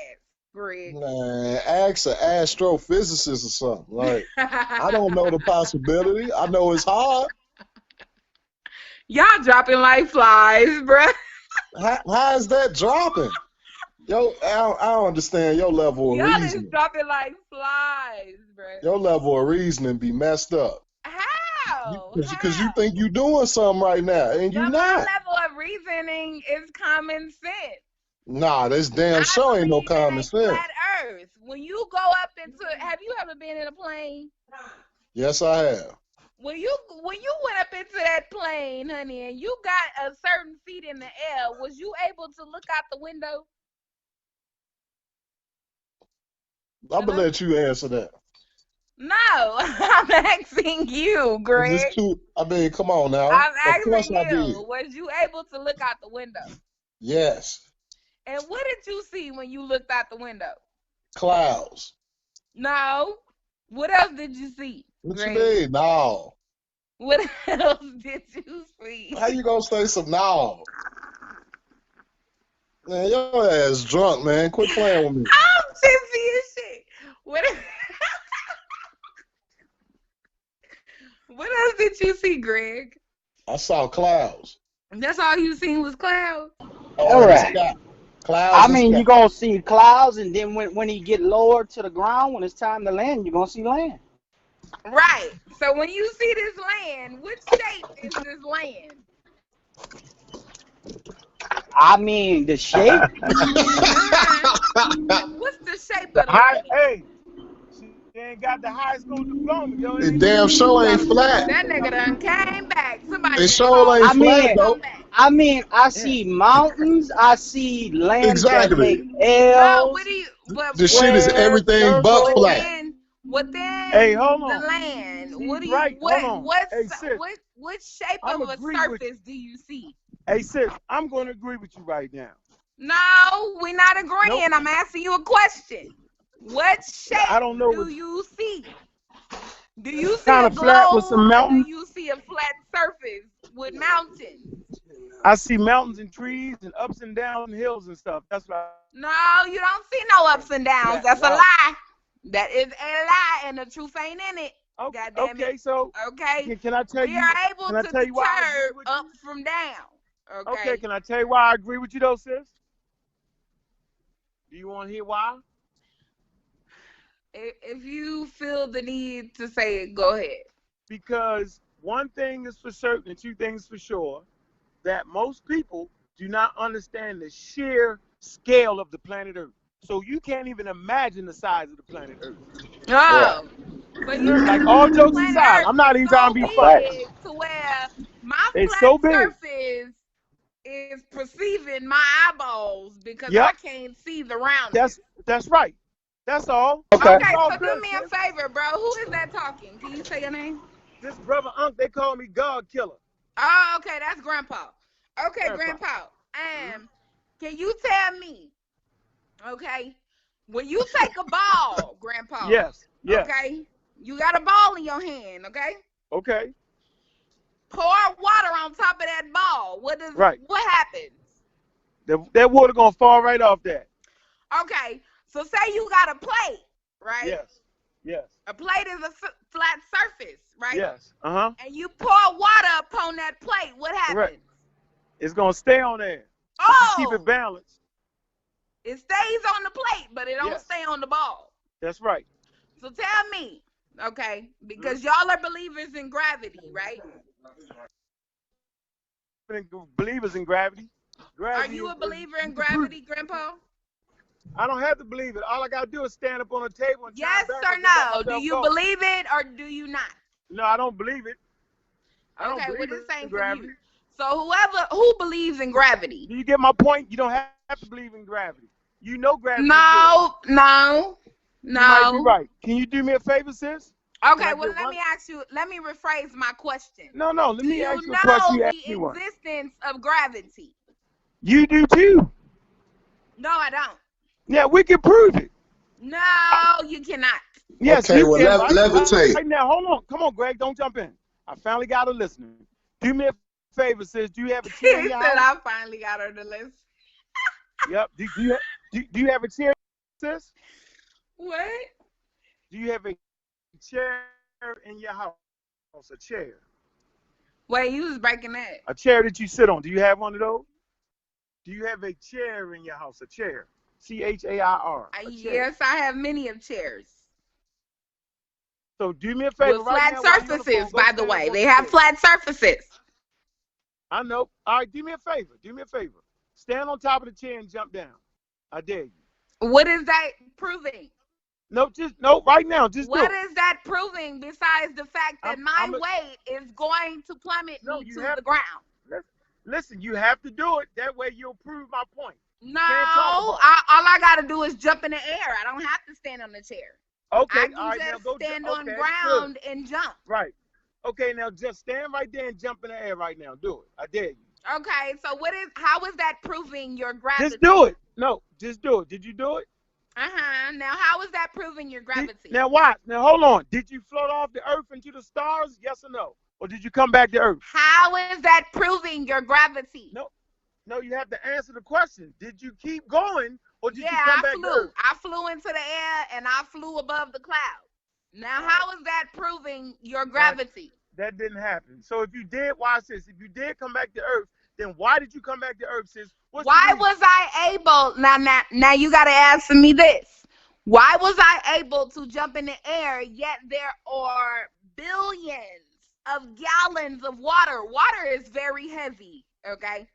Greg? Man, ask an astrophysicist or something. Like, I don't know the possibility. I know it's hard. Y'all dropping like flies, bruh. How is that dropping? Yo, I don't understand your level of reasoning. Y'all is dropping like flies, bruh. Your level of reasoning be messed up. How? Because you think you doing something right now, and you're not. My level of reasoning is common sense. Nah, this damn show ain't no common sense. Flat Earth. When you go up into, have you ever been in a plane? Yes, I have. When you went up into that plane, honey, and you got a certain feet in the air, was you able to look out the window? I'm gonna let you answer that. No, I'm asking you, Greg. Come on now. I'm asking you, was you able to look out the window? Yes. And what did you see when you looked out the window? Clouds. No. What else did you see? What you mean? No. What else did you see? How you gonna say some no? Man, your ass drunk, man. Quit playing with me. I'm tipsy as shit. What else did you see, Greg? I saw clouds. And that's all you seen was clouds? All right. Clouds. I mean, you're going to see clouds, and then when he get lowered to the ground, when it's time to land, you're going to see land. Right. So when you see this land, which shape is this land? I mean, the shape. What's the shape of the land? Hey, They ain't got the high school diploma, yo. The damn show ain't flat. That nigga done came back. Somebody The show ain't flat, though. I see mountains. I see land that Exactly. make L's. The shit is everything but flat. Within hey, hold on. the land, what do you Right, what hold on. what Hey, sis, what shape I'm of a agree with surface do you see? Hey, sis, I'm going to agree with you right now. No, we're not agreeing. Nope. I'm asking you a question. What shape I don't know do you see? Do you see kind a of flat with some globe, or mountains. do you see a flat surface with mountains? I see mountains and trees and ups and downs and hills and stuff. That's right. No, you don't see no ups and downs. That's a lie. That is a lie, and the truth ain't in it. Okay, God damn it. okay, so okay, can I tell we you? are able Can I to tell you why I agree deter with up you? from down. Okay, can I tell you why I agree with you though, sis? Do you want to hear why? If you feel the need to say it, go ahead. Because one thing is for certain and two things for sure, that most people do not understand the sheer scale of the planet Earth. So you can't even imagine the size of the planet Earth. Oh. But you like all jokes aside, I'm not even trying to be funny. To where my it's flat so big. surface is perceiving my eyeballs because I can't see the roundness. That's right. That's all. Okay, all so good, do me a favor, bro. Who is that talking? Can you say your name? This brother Unc, they call me God Killer. Oh, okay, that's Grandpa. Okay, Grandpa. Can you tell me, okay, when you take a ball, Grandpa? Yes. Okay, you got a ball in your hand, okay? Okay. Pour water on top of that ball. What happens? That water gonna fall right off that. Okay, so say you got a plate, right? Yes. A plate is a flat surface, right? Yes. And you pour water upon that plate. What happens? Right. It's gonna stay on there. Oh. Keep it balanced. It stays on the plate, but it don't stay on the ball. That's right. So tell me, okay, because y'all are believers in gravity, right? Believers in gravity. Are you a believer in gravity, Grandpa? I don't have to believe it. All I gotta do is stand up on a table and yes or no. Do you believe it or do you not? No, I don't believe it. Okay, well this ain't for you. So who believes in gravity? Do you get my point? You don't have to believe in gravity. You know gravity. No. You might be right. Can you do me a favor, sis? Okay, well let me rephrase my question. No, let me ask you a question. Do you know the existence of gravity? You do too. No, I don't. Yeah, we can prove it. No, you cannot. Yes, okay, you well, can. levitate. Right now, hold on. Come on, Greg, don't jump in. I finally got her listening. Do me a favor, sis. Do you have a chair in your house? He said I finally got her to listen. Yep. Do you have a chair, sis? What? Do you have a chair in your house? A chair. Wait, you was breaking that. A chair that you sit on. Do you have one of those? Do you have a chair in your house? A chair. CHAIR. Yes, I have many of chairs. So do me a favor. With flat surfaces, by the way. They have flat surfaces. I know. All right, do me a favor. Stand on top of the chair and jump down. I dare you. What is that proving? No, right now. What is that proving besides the fact that my weight is going to plummet me to the ground? Listen, you have to do it. That way you'll prove my point. No, all I got to do is jump in the air. I don't have to stand on the chair. Okay, I can just stand on ground and jump. Right. Okay, now just stand right there and jump in the air right now. Do it. I dare you. Okay, so how is that proving your gravity? Just do it. No, just do it. Did you do it? Now, how is that proving your gravity? Now, watch. Now, hold on. Did you float off the earth into the stars? Yes or no? Or did you come back to earth? How is that proving your gravity? No, you have to answer the question. Did you keep going or did you come back to earth? I flew into the air and I flew above the clouds. Now, how is that proving your gravity? That didn't happen. So if you did, watch this. If you did come back to earth, then why did you come back to earth, sis? Why was I able? Now you got to answer me this. Why was I able to jump in the air, yet there are billions of gallons of water? Water is very heavy, okay?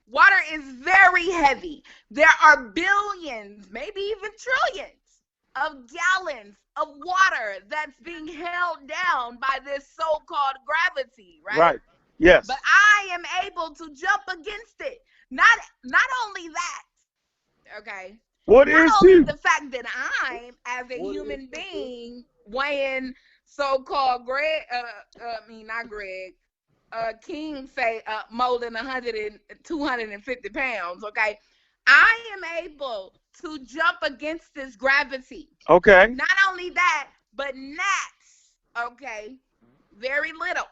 Water is very heavy. There are billions, maybe even trillions of gallons of water that's being held down by this so-called gravity, right? Right. Yes. But I am able to jump against it. Not only that, okay? Not only the fact that I'm, as a human being, weighing so-called King say more than 250 pounds, okay? I am able to jump against this gravity. Okay. Not only that, but gnats, okay, very little,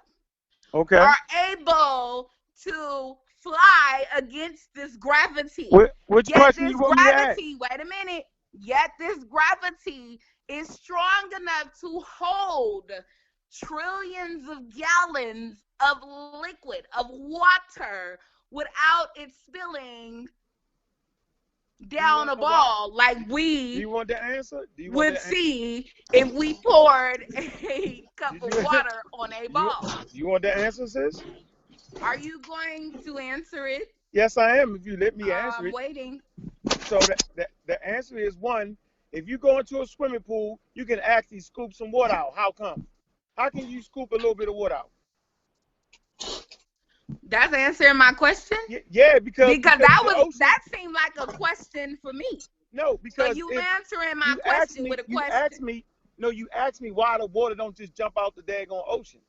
okay, are able to fly against this gravity. Which question you want me to ask? Wait a minute. Yet this gravity is strong enough to hold trillions of gallons of liquid, of water, without it spilling down a ball like we Do you want the answer? would see if we poured a cup of water on a ball. You want the answer, sis? Are you going to answer it? Yes, I am, if you let me answer it. I'm waiting. So the answer is, one, if you go into a swimming pool, you can actually scoop some water out. How come? How can you scoop a little bit of water out? That's answering my question? Yeah, because that seemed like a question for me. No, because so you answering my question with a question. You asked me why the water don't just jump out the daggone ocean.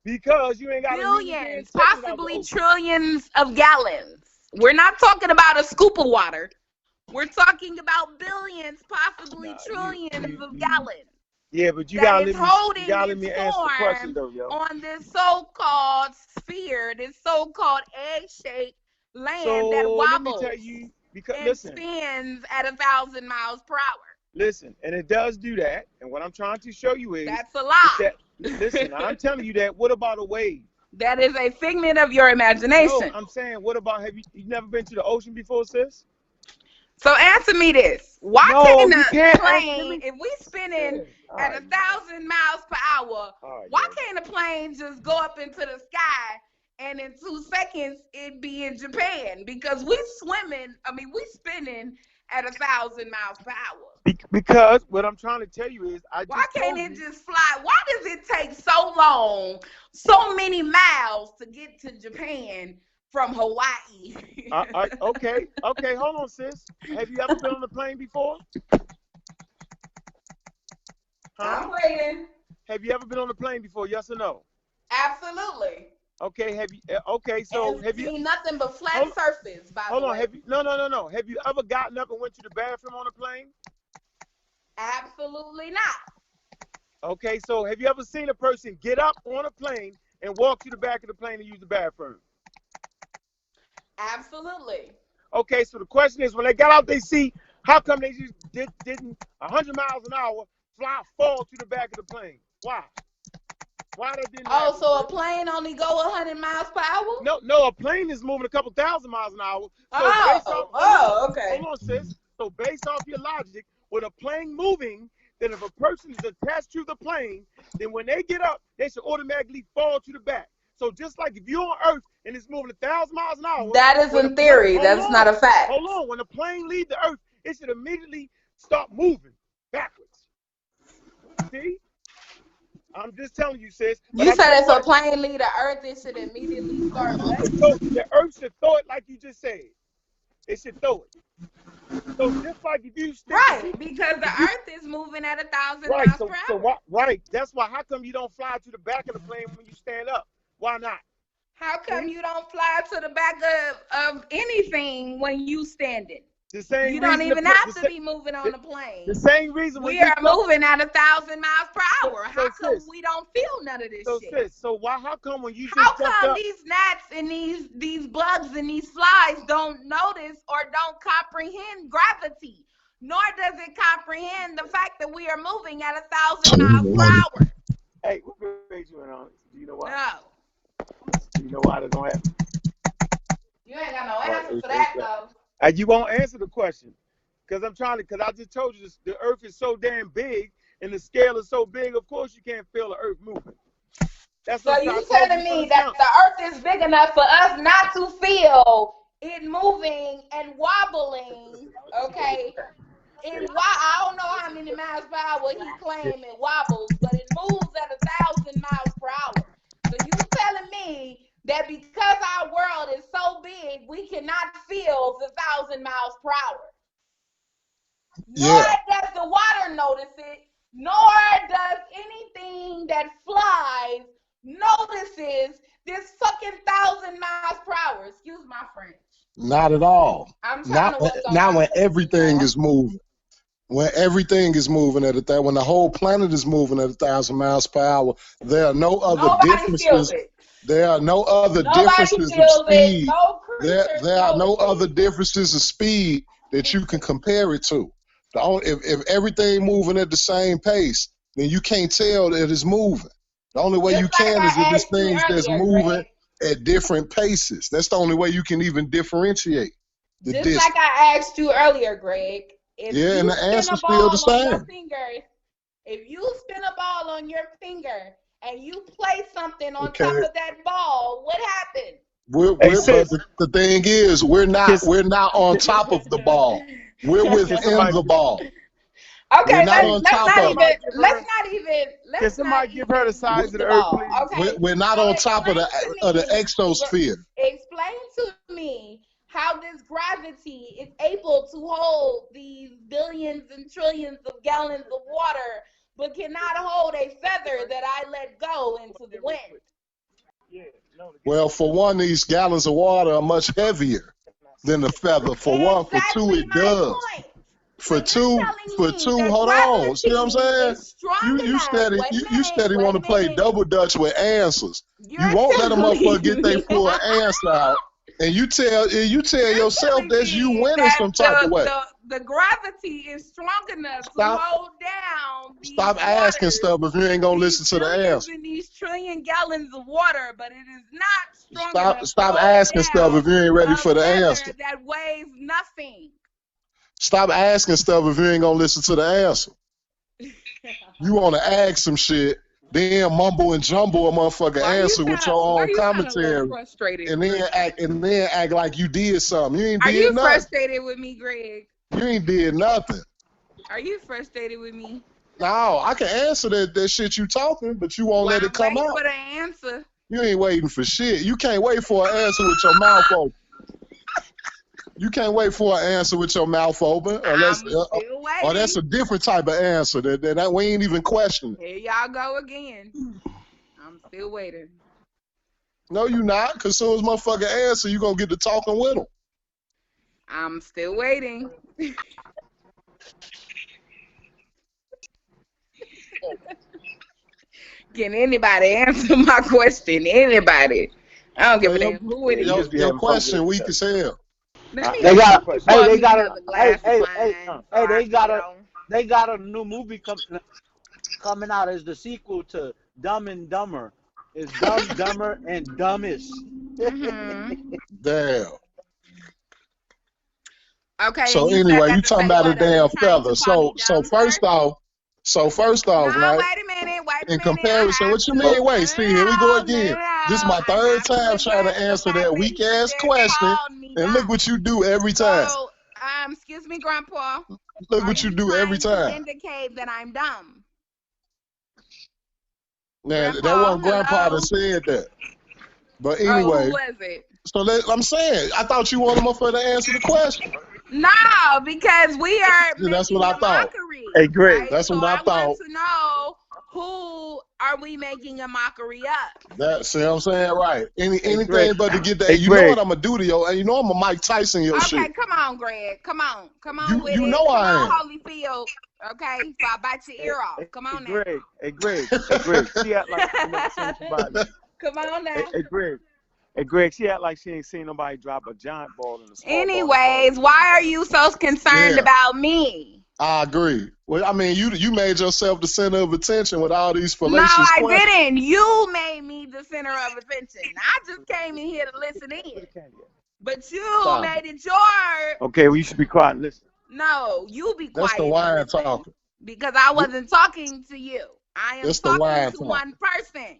Because you ain't got billions, possibly trillions of gallons. We're not talking about a scoop of water. We're talking about billions, possibly trillions of gallons. Yeah, but you gotta let me answer the question though, yo. On this so-called sphere, this so-called egg-shaped land that wobbles let me tell you, because and spins at 1,000 miles per hour. Listen, and it does do that. And what I'm trying to show you is that's a lie. Listen, I'm telling you that. What about a wave? That is a figment of your imagination. No, I'm saying, what about, have you never been to the ocean before, sis? So answer me this. Why can't a plane, if we spinning at 1,000 miles per hour, why can't a plane just go up into the sky and in 2 seconds it be in Japan? Because we spinning at 1,000 miles per hour. Because what I'm trying to tell you is, why can't it just fly? Why does it take so long, so many miles to get to Japan from Hawaii? Okay, hold on, sis. Have you ever been on a plane before? I'm waiting. Have you ever been on a plane before? Yes or no? Absolutely. Okay, have you? Okay, so have you seen nothing but flat surface? By the way. Hold on, have you? No. Have you ever gotten up and went to the bathroom on a plane? Absolutely not. Okay, so have you ever seen a person get up on a plane and walk to the back of the plane and use the bathroom? Absolutely. Okay, so the question is, when they got out they seat, how come they just didn't 100 miles an hour fall to the back of the plane? Why? Why that didn't happen? So a plane only go 100 miles per hour? No, a plane is moving a couple thousand miles an hour. So okay. Hold on, sis. So based off your logic, with a plane moving, then if a person is attached to the plane, then when they get up, they should automatically fall to the back. So just like if you're on Earth and it's moving 1,000 miles an hour. That is in theory. That's not a fact. Hold on. When a plane leaves the Earth, it should immediately start moving backwards. See? I'm just telling you, sis. You said if a plane leave the Earth, it should immediately start what? So the Earth should throw it like you just said. It should throw it. So just like if you because the Earth is moving at 1,000 miles per hour. Right. That's why. How come you don't fly to the back of the plane when you stand up? Why not? How come you don't fly to the back of anything when you standing? You don't even have to be moving on the plane. The same reason we are moving at 1,000 miles per hour. How come we don't feel none of this shit? So how come when you how come these gnats and these bugs and these flies don't notice or don't comprehend gravity, nor does it comprehend the fact that we are moving at 1,000 miles per hour? Hey, what grade you in on? Do you know why? No. Do you know why that don't happen? You ain't got no answer for that though. You won't answer the question because I just told you the Earth is so damn big and the scale is so big, of course you can't feel the Earth moving. So you telling me that the Earth is big enough for us not to feel it moving and wobbling, okay? And I don't know how how many miles per hour he claimed it wobbles, but it moves at 1,000 miles per hour. So you telling me that because our world is so big, we cannot feel the 1,000 miles per hour? Nor does the water notice it, nor does anything that flies notices this fucking 1,000 miles per hour. Excuse my French. Not at all. Now when everything is moving. When everything is moving at when the whole planet is moving at 1,000 miles per hour, there are no other differences. There are no other differences of speed. There are no other differences of speed that you can compare it to. If everything moving at the same pace, then you can't tell that it's moving. The only way you can is if there's things that's moving at different paces. That's the only way you can even differentiate the distance. Like I asked you earlier, Greg. And the answer's still the same. If you spin a ball on your finger and you play something on top of that ball, what happened? The thing is, we're not on top of the ball. We're within the ball. Okay, let's not even. Can somebody give her the size of the earth, please? Okay. We're not on top of the exosphere. Explain to me how this gravity is able to hold these billions and trillions of gallons of water, but cannot hold a feather that I let go into the wind. Well, for one, these gallons of water are much heavier than the feather. For one, for two, it does. For two, hold on. See what I'm saying? You steady want to play double dutch with answers. You won't let them motherfucker get their full answer out. And you tell yourself that you winning some type of way. The gravity is strong enough to hold down. Stop asking stuff if you ain't gonna listen to the answer. These trillion gallons of water, but it is not strong enough. Stop asking stuff if you ain't ready for the answer. That weighs nothing. Stop asking stuff if you ain't gonna listen to the answer. You want to ask some shit, then mumble and jumble a motherfucker answer with your own commentary, and then act like you did something. You ain't did nothing. Are you frustrated with me, Greg? You ain't did nothing. Are you frustrated with me? No, I can answer that shit you talking, but you won't let it come out. I'm waiting for the answer. You ain't waiting for shit. You can't wait for an answer with your mouth open. You can't wait for an answer with your mouth open, or that's a different type of answer that we ain't even questioning. Here y'all go again. I'm still waiting. No, you not, because as soon as motherfucker answer, you gonna get to talking with them. I'm still waiting. Can anybody answer my question? Anybody? I don't give a damn who it is. Your question weak as hell. They got a new movie coming out as the sequel to Dumb and Dumber. It's Dumb, Dumber, and Dumbest. Damn. Okay. So anyway, you talking about a damn feather. So first off, right? Wait a minute. In comparison, what you mean? Wait, see, here we go again. This is my third time trying to answer that weak ass question, and look what you do every time. So, excuse me, Grandpa. Look what you do every time. To indicate that I'm dumb. Now, that wasn't Grandpa that said that. But anyway, who was it? So I'm saying, I thought you wanted me for to answer the question. No, because we are. That's what I thought. Mockery, hey, Greg, right? that's what I thought. I want to know, who are we making a mockery of? That, see what I'm saying? Right. Anything but to get that. You know what I'm going to do to you. And you know I'm a Mike Tyson your shit. Okay, come on, Greg. Come on with you it. know I am. Holyfield. Okay, so I bite your ear off. Come on now. Greg. She act like she never seen somebody. Come on now. Hey, Greg, she act like she ain't seen nobody drop a giant ball in the small Anyways, why are you so concerned about me? I agree. Well, I mean, you made yourself the center of attention with all these fallacious questions. No, I didn't. You made me the center of attention. I just came in here to listen in. But you made it your... Okay, well, you should be quiet and listen. No, you be quiet. That's the wine talking. Because I wasn't talking to you. I am talking to one person.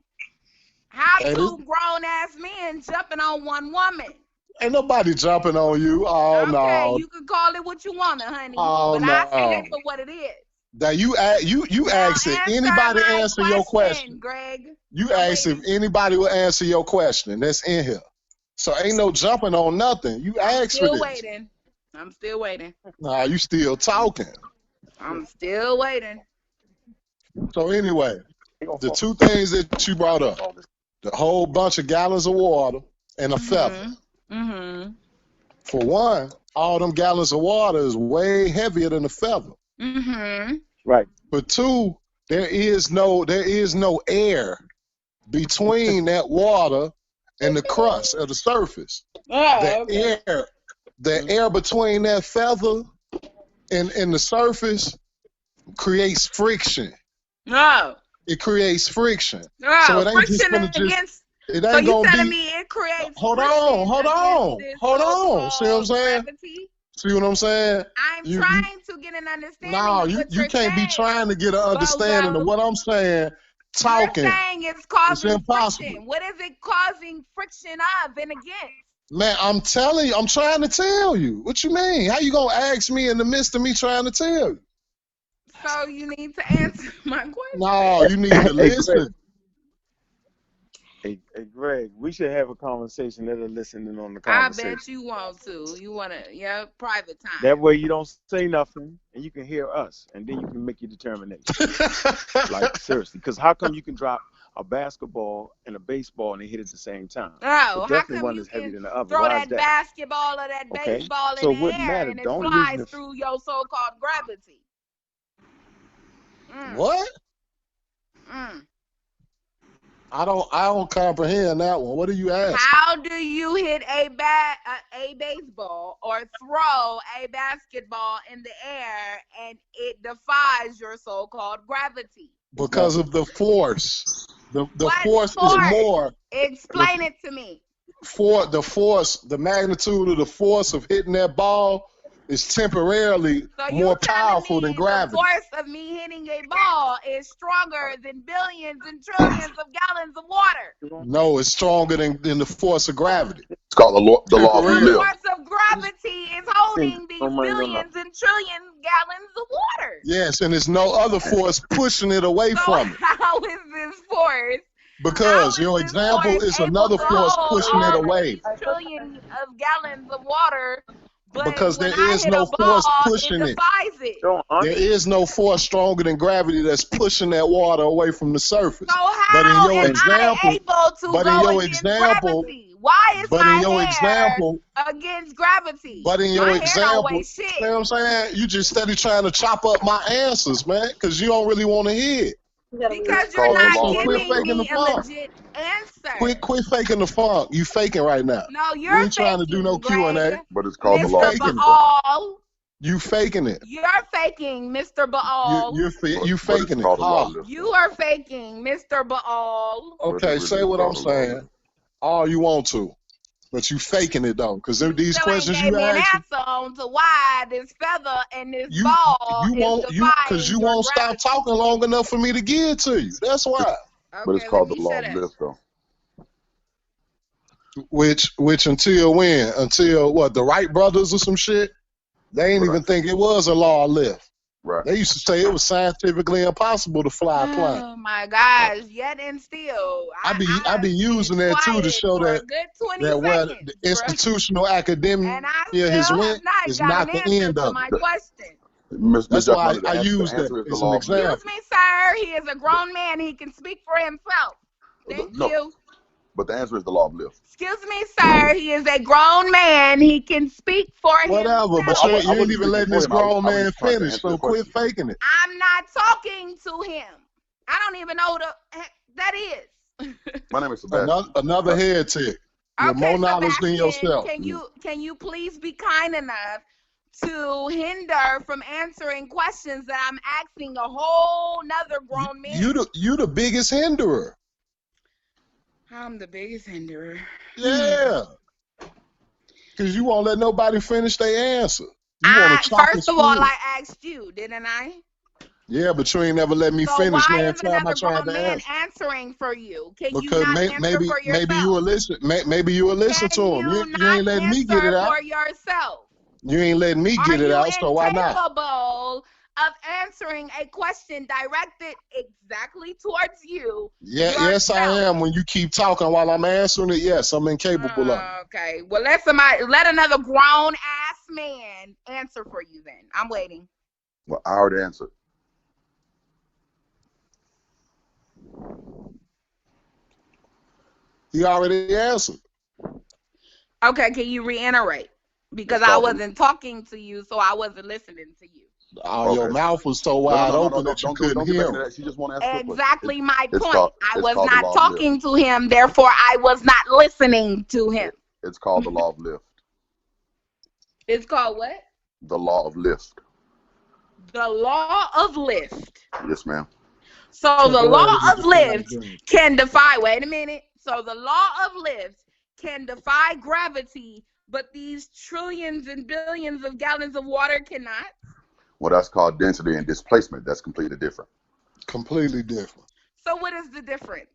How two grown-ass men jumping on one woman? Ain't nobody jumping on you. Oh, okay, no. You can call it what you want, honey. Oh, but no. I say that for what it is. That you asked if anybody answer your question. Greg. You asked if anybody will answer your question. That's in here. So ain't no jumping on nothing. You asked for this. I'm still waiting. Nah, you still talking. I'm still waiting. So anyway, the two things that you brought up, the whole bunch of gallons of water and a feather. Mm-hmm. For one, all them gallons of water is way heavier than a feather. Mm-hmm. Right. For two, there is no air between that water and the crust of the surface. Oh, The air between that feather and the surface creates friction. No. It creates friction. No, so it ain't friction just gonna against. It ain't so you gonna telling be. Me it creates. Hold on. See what I'm saying? Gravity? See what I'm saying? I'm trying to get an understanding. No, of what you can't be trying to get an understanding of what I'm saying. Talking. You're saying it's causing it's impossible. friction. What is it causing friction of and against? Man, I'm telling you. I'm trying to tell you. What you mean? How you gonna ask me in the midst of me trying to tell you? So you need to answer my question. No, you need to listen. Hey, Greg, we should have a conversation. Let her listen in on the conversation. I bet you want to. You want to, private time. That way you don't say nothing, and you can hear us, and then you can make your determination. Like, seriously. Because how come you can drop a basketball and a baseball and they hit at the same time? Oh, but definitely one is heavier than the other. Throw that basketball or that baseball in the air and it flies through your so-called gravity. What? I don't comprehend that one. What are you asking? How do you hit a baseball or throw a basketball in the air and it defies your so-called gravity? Because of the force. The force is more. Explain it to me. The magnitude of the force of hitting that ball is temporarily more powerful than gravity. The force of me hitting a ball is stronger than billions and trillions of gallons of water. No, it's stronger than the force of gravity. It's called the law of lift. The force of gravity is holding these billions and trillion gallons of water. Yes, and there's no other force pushing it away from it. How is this force? Because your example is another force pushing it away. Trillion of gallons of water. But because there is no force pushing it. There is no force stronger than gravity that's pushing that water away from the surface. So how am I able to go against gravity? Why is my hair against gravity? But in your example, you know what I'm saying? You just steady trying to chop up my answers, man, because you don't really want to hear it. Because you're not giving me a legit answer. Quit faking the funk. You faking right now. No, you're faking, trying to do no Q&A. But it's called the law of Baal. You faking it. You're faking, Mr. Baal. You faking it. You are faking, Mr. Baal. Okay, say what I'm saying. All you want to. But you faking it though, because these questions you ask. An answer on to why this feather and this ball because you won't stop talking long enough for me to give it to you. That's why. Okay, but it's called the law of lift though. Which until when? Until what? The Wright brothers or some shit? They ain't even think it was a law of lift. Right. They used to say it was scientifically impossible to fly a plane. Oh my gosh! Yet and still, I be using that too to show that what the institutional academia has went is not the end of it. That's why I use that as an example. Excuse me, sir. He is a grown man. He can speak for himself. Thank you. But the answer is the law of lift. Excuse me, sir. He is a grown man. He can speak for himself. Whatever, but you ain't even letting this grown man finish, so quit faking it. I'm not talking to him. I don't even know who the heck that is. My name is Sebastian. Another heretic. You're more knowledge than yourself. Can you please be kind enough to hinder from answering questions that I'm asking a whole nother grown man? You the biggest hinderer. I'm the biggest hinderer. Yeah. Because you won't let nobody finish their answer. First of all, I asked you, didn't I? Yeah, but you ain't never let me finish the time I tried to answer. Answering for you? Can you not answer for yourself? Maybe you will listen. Maybe you will listen to him. You ain't letting me get it out. For yourself. You ain't letting me get it out, so why not? Are you incapable of answering a question directed exactly towards you. Yes, I am. When you keep talking while I'm answering it, yes, I'm incapable of it. Okay. Well, let another grown ass man answer for you then. I'm waiting. Well, I already answered. He already answered. Okay, can you reiterate? Because I wasn't talking to you, so I wasn't listening to you. Oh, your mouth was so wide open that you couldn't hear him. She just want to answer exactly my point. I was not talking to him, therefore I was not listening to him. It's called the law of lift. It's called what? The law of lift. The law of lift. Yes, ma'am. So the law of lift can defy, wait a minute. So the law of lift can defy gravity, but these trillions and billions of gallons of water cannot? Well, that's called density and displacement. That's completely different. Completely different. So what is the difference?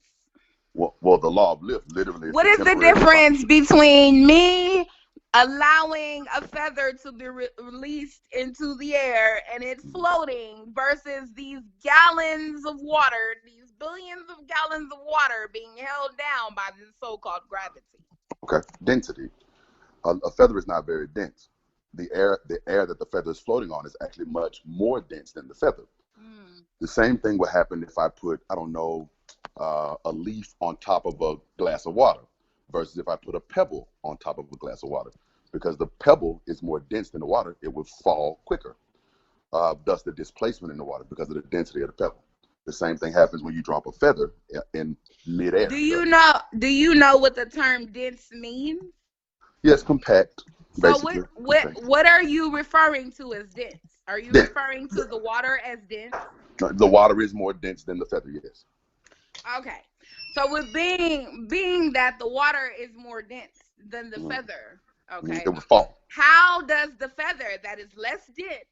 Well, the law of lift literally. What is the difference between me allowing a feather to be released into the air and it's floating versus these gallons of water, these billions of gallons of water being held down by this so-called gravity? Okay, density. A feather is not very dense. The air that the feather is floating on is actually much more dense than the feather. The same thing would happen if I put, I don't know, a leaf on top of a glass of water versus if I put a pebble on top of a glass of water. Because the pebble is more dense than the water, it would fall quicker. Thus the displacement in the water because of the density of the pebble. The same thing happens when you drop a feather in midair. Do you know what the term dense means? Yes, compact. So what are you referring to as dense? Are you referring to the water as dense? The water is more dense than the feather, yes. Okay. So with being that the water is more dense than the feather, okay. It would fall. How does the feather that is less dense,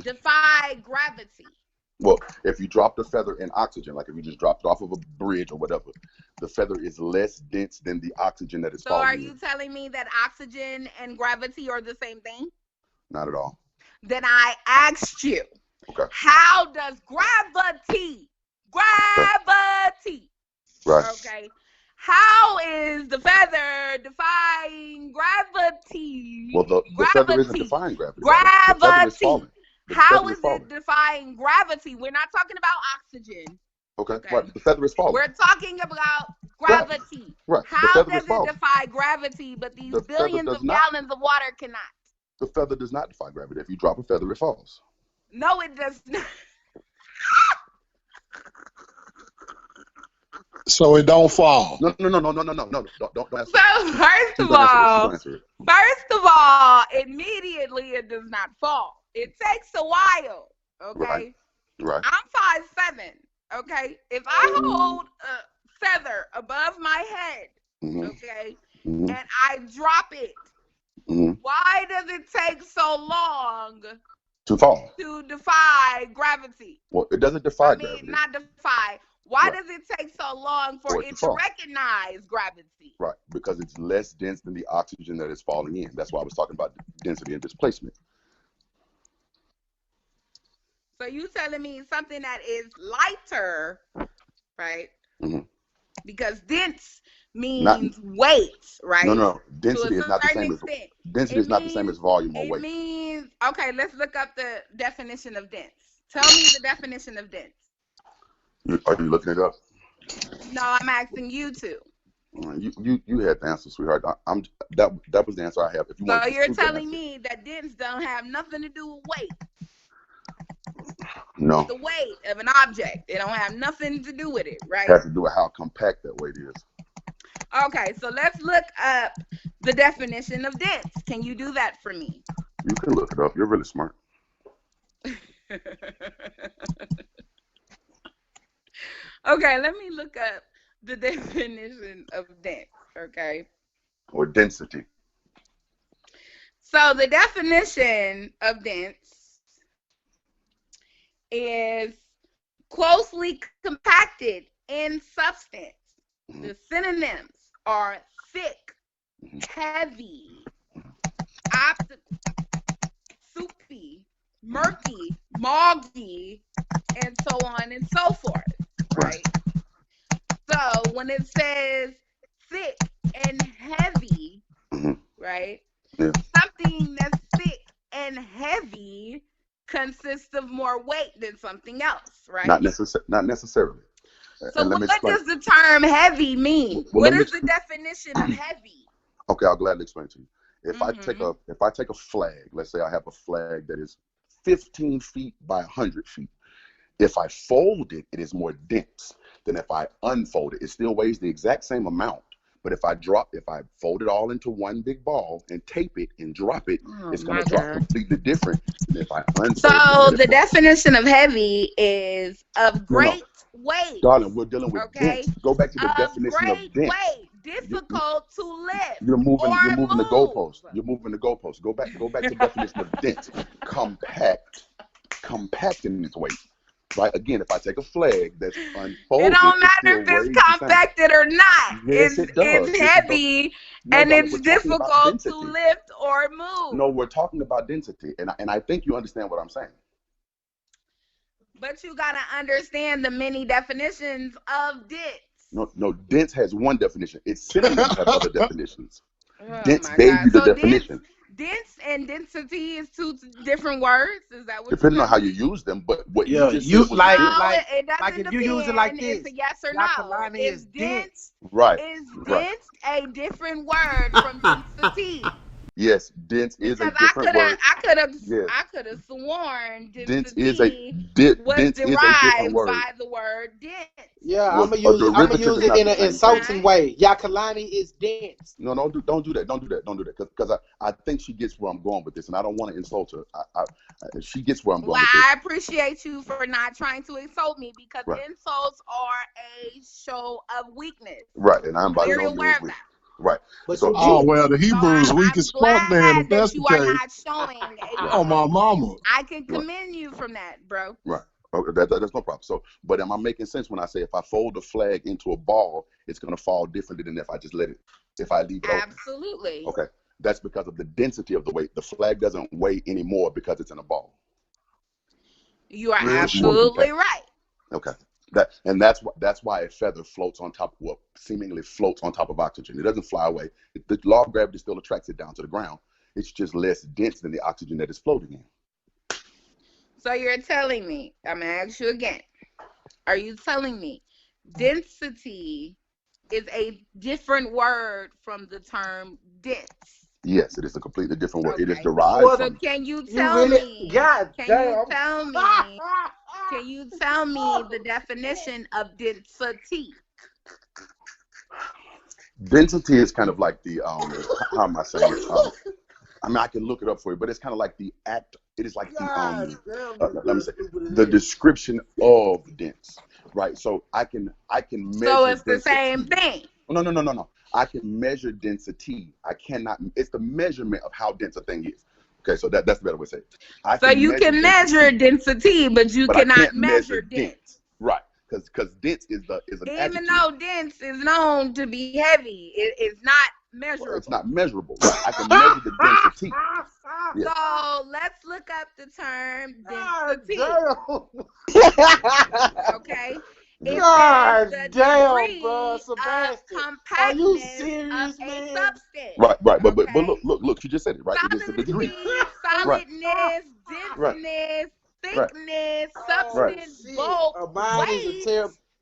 defy gravity? Well, if you drop the feather in oxygen, like if you just dropped it off of a bridge or whatever, the feather is less dense than the oxygen that is falling. So are you telling me that oxygen and gravity are the same thing? Not at all. Then I asked you, how does gravity, right? Okay, how is the feather defying gravity? Well, the feather isn't defying gravity. Gravity. How is it defying gravity? We're not talking about oxygen. Okay. Right. The feather is falling. We're talking about gravity. Right. How does it defy gravity, but these billions of gallons of water cannot? The feather does not defy gravity. If you drop a feather, it falls. No, it does not. So it don't fall. No. Don't answer. So first of all, immediately it does not fall. It takes a while. Okay. Right. I'm 5'7". Okay. If I hold a feather above my head, okay, and I drop it, why does it take so long to fall? To defy gravity. Well, it doesn't defy gravity. Not defy. Why does it take so long for it to recognize gravity? Right, because it's less dense than the oxygen that is falling in. That's why I was talking about density and displacement. So you telling me something that is lighter, right? Because dense means weight, right? No. Density is not the same as density is not the same as volume or weight. It means let's look up the definition of dense. Tell me the definition of dense. Are you looking it up? No, I'm asking you to. You had the answer, sweetheart. That was the answer I have. If you so you're telling me that dense don't have nothing to do with weight? No. With the weight of an object, it don't have nothing to do with it, right? It has to do with how compact that weight is. Okay, so let's look up the definition of dense. Can you do that for me? You can look it up. You're really smart. Okay, let me look up the definition of dense, okay? Or density. So the definition of dense is closely compacted in substance. The synonyms are thick, heavy, soupy, murky, moggy, and so on and so forth, right? So when it says thick and heavy, right? Yeah. Something that's thick and heavy consists of more weight than something else, right? Not necessarily. So what does the term heavy mean? Well, what is the definition of heavy? Okay, I'll gladly explain to you. If I take a flag, let's say I have a flag that is 15 feet by 100 feet. If I fold it, it is more dense than if I unfold it. It still weighs the exact same amount. But if I fold it all into one big ball and tape it and drop it, it's going to drop completely different than if I unfold it. So the definition of heavy is of great weight. Darling, we're dealing with dense. Go back to the definition of dense. Weight, difficult to lift. You're moving the goalpost. You're moving the goalpost. Go back to the definition of dense. Compact in its weight. Right, again, if I take a flag that's unfolded, it don't matter if it's compacted or not. Yes, it does. It's heavy and it's difficult to lift or move. No, we're talking about density, and I think you understand what I'm saying. But you gotta understand the many definitions of dense. No, dense has one definition. Its synonyms have other definitions. Dense gave you the definition. Dense and density is two different words. Is that what? Depending on how you use them, but what you if you use it like this, it's a yes or no. Is dense. Right. Is dense a different word from density? Yes, dense is a different word. I could have sworn density was derived by the word dense. Yeah, I'm gonna use it in an insulting way. Yakalani is dense. No, don't do that. Don't do that. Because I think she gets where I'm going with this, and I don't want to insult her. She gets where I'm going with this. I appreciate you for not trying to insult me, because insults are a show of weakness. Right, and I'm very aware of that. Right. But the Hebrews weak as fuck, man. If that's the case. You are not showing. Oh, my mama. I can commend you from that, bro. Right. Okay, that's no problem. So, but am I making sense when I say if I fold a flag into a ball, it's going to fall differently than if I just if I leave it open? Absolutely. Okay. That's because of the density of the weight. The flag doesn't weigh anymore because it's in a ball. You are absolutely right. Okay. That's why a feather seemingly floats on top of oxygen. It doesn't fly away. The law of gravity still attracts it down to the ground. It's just less dense than the oxygen that it's floating in. So you're telling me, I'm going to ask you again. Are you telling me density is a different word from the term dense? Yes, it is a completely different word. Okay. It is derived from... So can you tell me? Can you tell me the definition of density? Density is kind of like the how am I saying it? I mean, I can look it up for you, but it's kind of like the act. It is like the description of dense, right? So I can measure. So it's density. The same thing. No. I can measure density. I cannot. It's the measurement of how dense a thing is. Okay, so that's the better way to say it. So you can measure density, but you cannot measure dense. Right, because dense is an Even attitude. though dense is known to be heavy, it's not measurable. Well, it's not measurable. Right? I can measure the density. Yeah. So let's look up the term density. Okay. God damn, bro, Sebastian. Are you serious, man? Right. But look, you just said it, right? It is the degree. Solidness, denseness, thickness, substance, bulk, weight,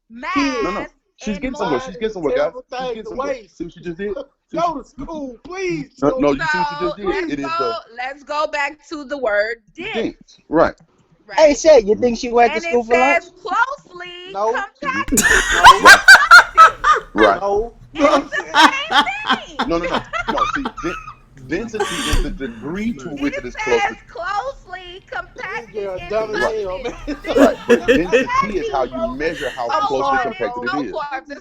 mass. No. She's getting somewhere. Guys. She's getting somewhere. See what she just did? Go to school, please. No, you see what you just did? Let's go back to the word dense. Right. Hey, Shay, you think she went to school for lunch? And it says closely compacted. Right. No. It's the same thing. No. See, density is the degree to which it is closely compacted. You're dumb as hell, man. Right, but density is how you measure how closely compacted it is. The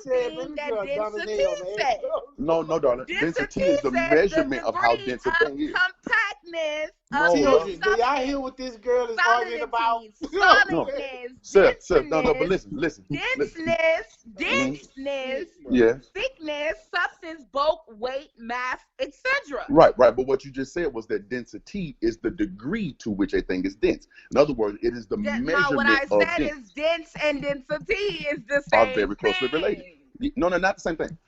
same thing that density says. No, darling. Density is the measurement of how dense a thing is. Compactness compactness of children. Do y'all hear what this girl is arguing about? Solidness, sir, no, but listen. denseness, yes, thickness, substance, bulk, weight, mass, etc. Right. But what you just said was that density is the degree to which a thing is dense. In other words, it is the measurement what I of said dense. is dense and density is the same Are very closely thing. related. No, not the same thing.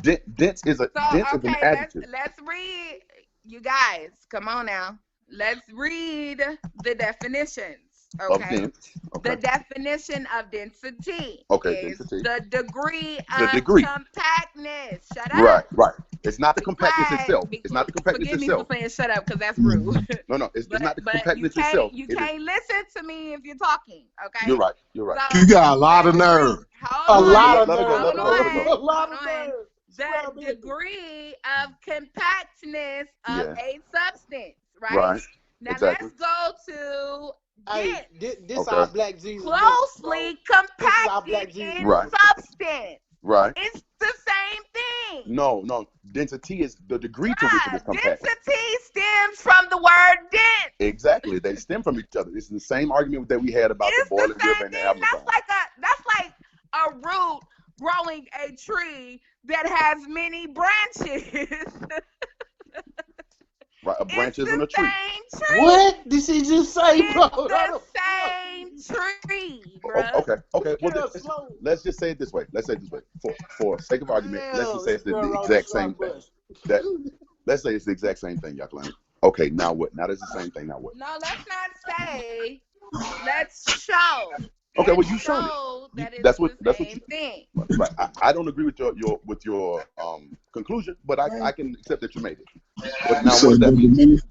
Dense is an adjective. Let's read. You guys, come on now. Let's read the definitions. Okay. Of dense. Okay. The definition of density. Okay, is density. The degree of compactness. Shut up. Right. It's not the compactness itself. It's not the compactness itself. itself. Forgive me for saying shut up because that's rude. No, it's not the compactness itself. You can't listen to me if you're talking, okay? You're right. So, you got a lot of nerve. A lot of nerve. The degree of compactness of a substance, right? Right. Now exactly. let's go to this our Black Jesus. Closely compacted in substance. Right. It's the same thing. No. Density is the degree to which it is compacted. Density stems from the word dense. Exactly. They stem from each other. It's the same argument that we had about the boiling river and the Amazon. That's like a root growing a tree that has many branches. Right, a branch isn't a tree. What did she just say, bro? It's the same tree, bro. Okay. Well, let's just say it this way. For sake of argument, let's just say it's the exact same thing. Let's say it's the exact same thing, y'all claim. Okay, now what? Now it's the same thing. Now what? No, let's not say. Let's show. Okay, well, you showed it. That's what you thing. Right. I don't agree with your conclusion, but I can accept that you made it. But now, what does that mean?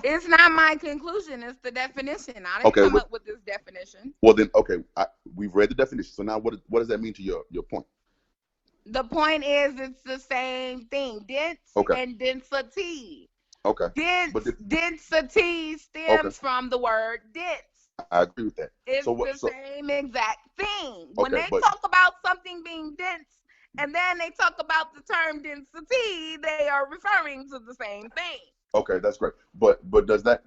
It's not my conclusion. It's the definition. I didn't come up with this definition. Well, then, okay, we've read the definition. So now, what does that mean to your point? The point is, it's the same thing. Dense and density. Okay. Density stems from the word dense. I agree with that. It's the same exact thing. When they talk about something being dense and then they talk about the term density, they are referring to the same thing. Okay, that's great. But does that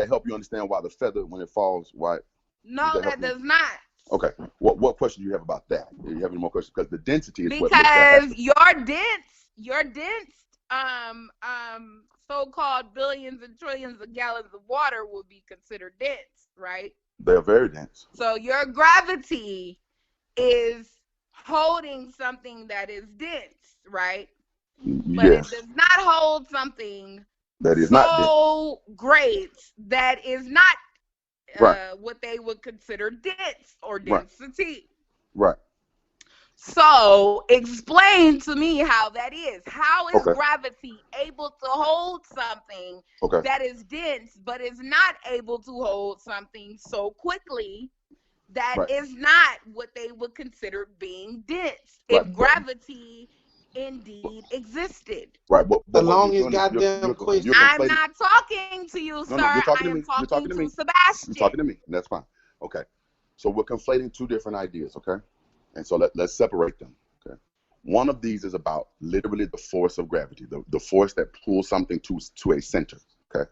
help you understand why the feather, when it falls, why? No, that does not. Okay. What question do you have about that? Do you have any more questions? Because the density is because your dense so-called billions and trillions of gallons of water will be considered dense, right? They're very dense. So your gravity is holding something that is dense, right? But it does not hold something that is not great that is not what they would consider dense or density. Right. So explain to me how that is. How is gravity able to hold something that is dense but is not able to hold something so quickly that is not what they would consider being dense if gravity indeed existed? Right. But the longest goddamn question. I'm not talking to you, sir. I am talking to Sebastian. You're talking to me. That's fine. Okay. So we're conflating two different ideas, okay? And so let's separate them. Okay, one of these is about literally the force of gravity, the force that pulls something to a center. Okay,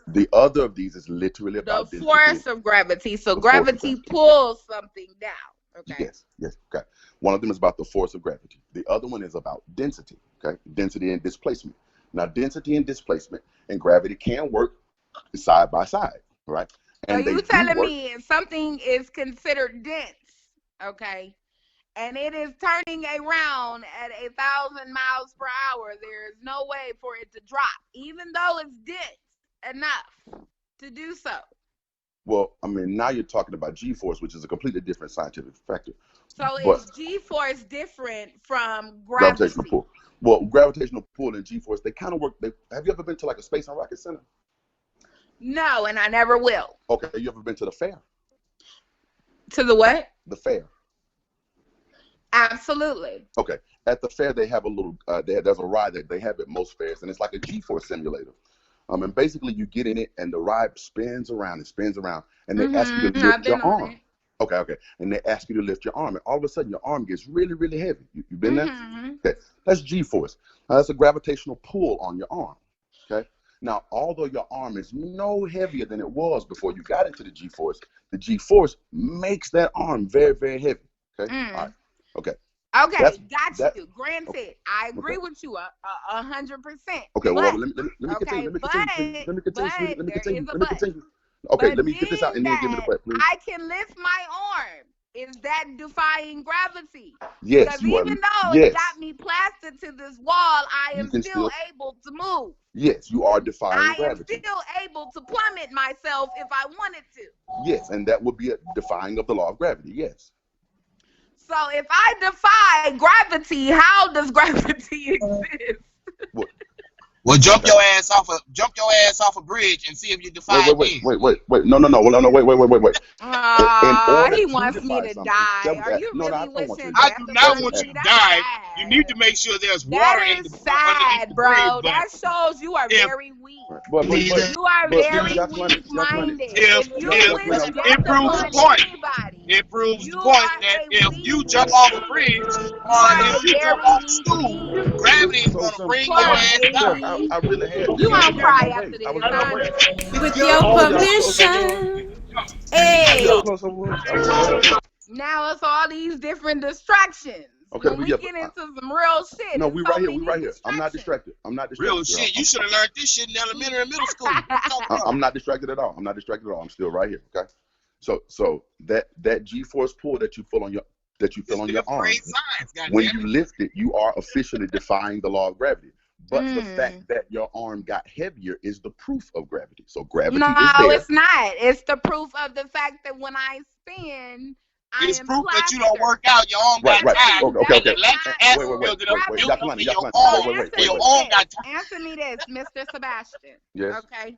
the other of these is literally about the force of gravity. So gravity pulls something down. Okay. Yes. Okay. One of them is about the force of gravity. The other one is about density. Okay, density and displacement. Now, density and displacement and gravity can work side by side, right? And so you telling me if something is considered dense, okay, and it is turning around at 1,000 miles per hour, there is no way for it to drop, even though it's dense enough to do so. Well, I mean, now you're talking about G-force, which is a completely different scientific factor. So is G-force different from gravity? Gravitational pull. Well, gravitational pull and G-force, they kind of work. Have you ever been to like a space and rocket center? No, and I never will. Okay, you ever been to the fair? To the what? The fair. Absolutely. Okay. At the fair, they have a little, there's a ride that they have at most fairs, and it's like a G-force simulator. And basically, you get in it, and the ride spins around, and they ask you to lift your arm. Okay. And they ask you to lift your arm, and all of a sudden, your arm gets really, really heavy. You've been there? Okay. That's G-force. Now, that's a gravitational pull on your arm. Okay. Now, although your arm is no heavier than it was before you got into the G-force, the G-force makes that arm very, very heavy. Okay? All right. Okay. Okay, got you. Granted, I agree with you 100%. Okay, well, let me continue. Let me continue. Okay, let me get this out and then give me the point, please. I can lift my arm. Is that defying gravity? Yes, because even though it got me plastered to this wall, I am still able to move. Yes, you are defying gravity. I am still able to plummet myself if I wanted to. Yes, and that would be a defying of the law of gravity. Yes. So if I defy gravity, how does gravity exist? Well, jump your ass off a bridge and see if you defy it. Wait. No, wait. He wants me to die. Are you really wishing? I do not want you to die. You need to make sure there's water in the sad, bro. That shows you are very weak. You are very weak-minded. It proves the point. It proves the point that if you jump off a bridge or if you jump off a stool, gravity is going to bring your ass down. I really had. You won't cry after this. With your permission. Hey. Now it's all these different distractions. Okay, when we get into some real shit. No, we right here. I'm not distracted. Real shit. You should have learned this shit in elementary and middle school. I'm not distracted at all. I'm still right here. Okay. So that G-force pull that you feel on your arm, when you lift it, you are officially defying the law of gravity. But the fact that your arm got heavier is the proof of gravity. So gravity is there. No, it's not. It's the proof of the fact that when I spin, it's proof that you don't work out. Your arm got tired. Okay. Answer me this, Mr. Sebastian. Yes. Okay.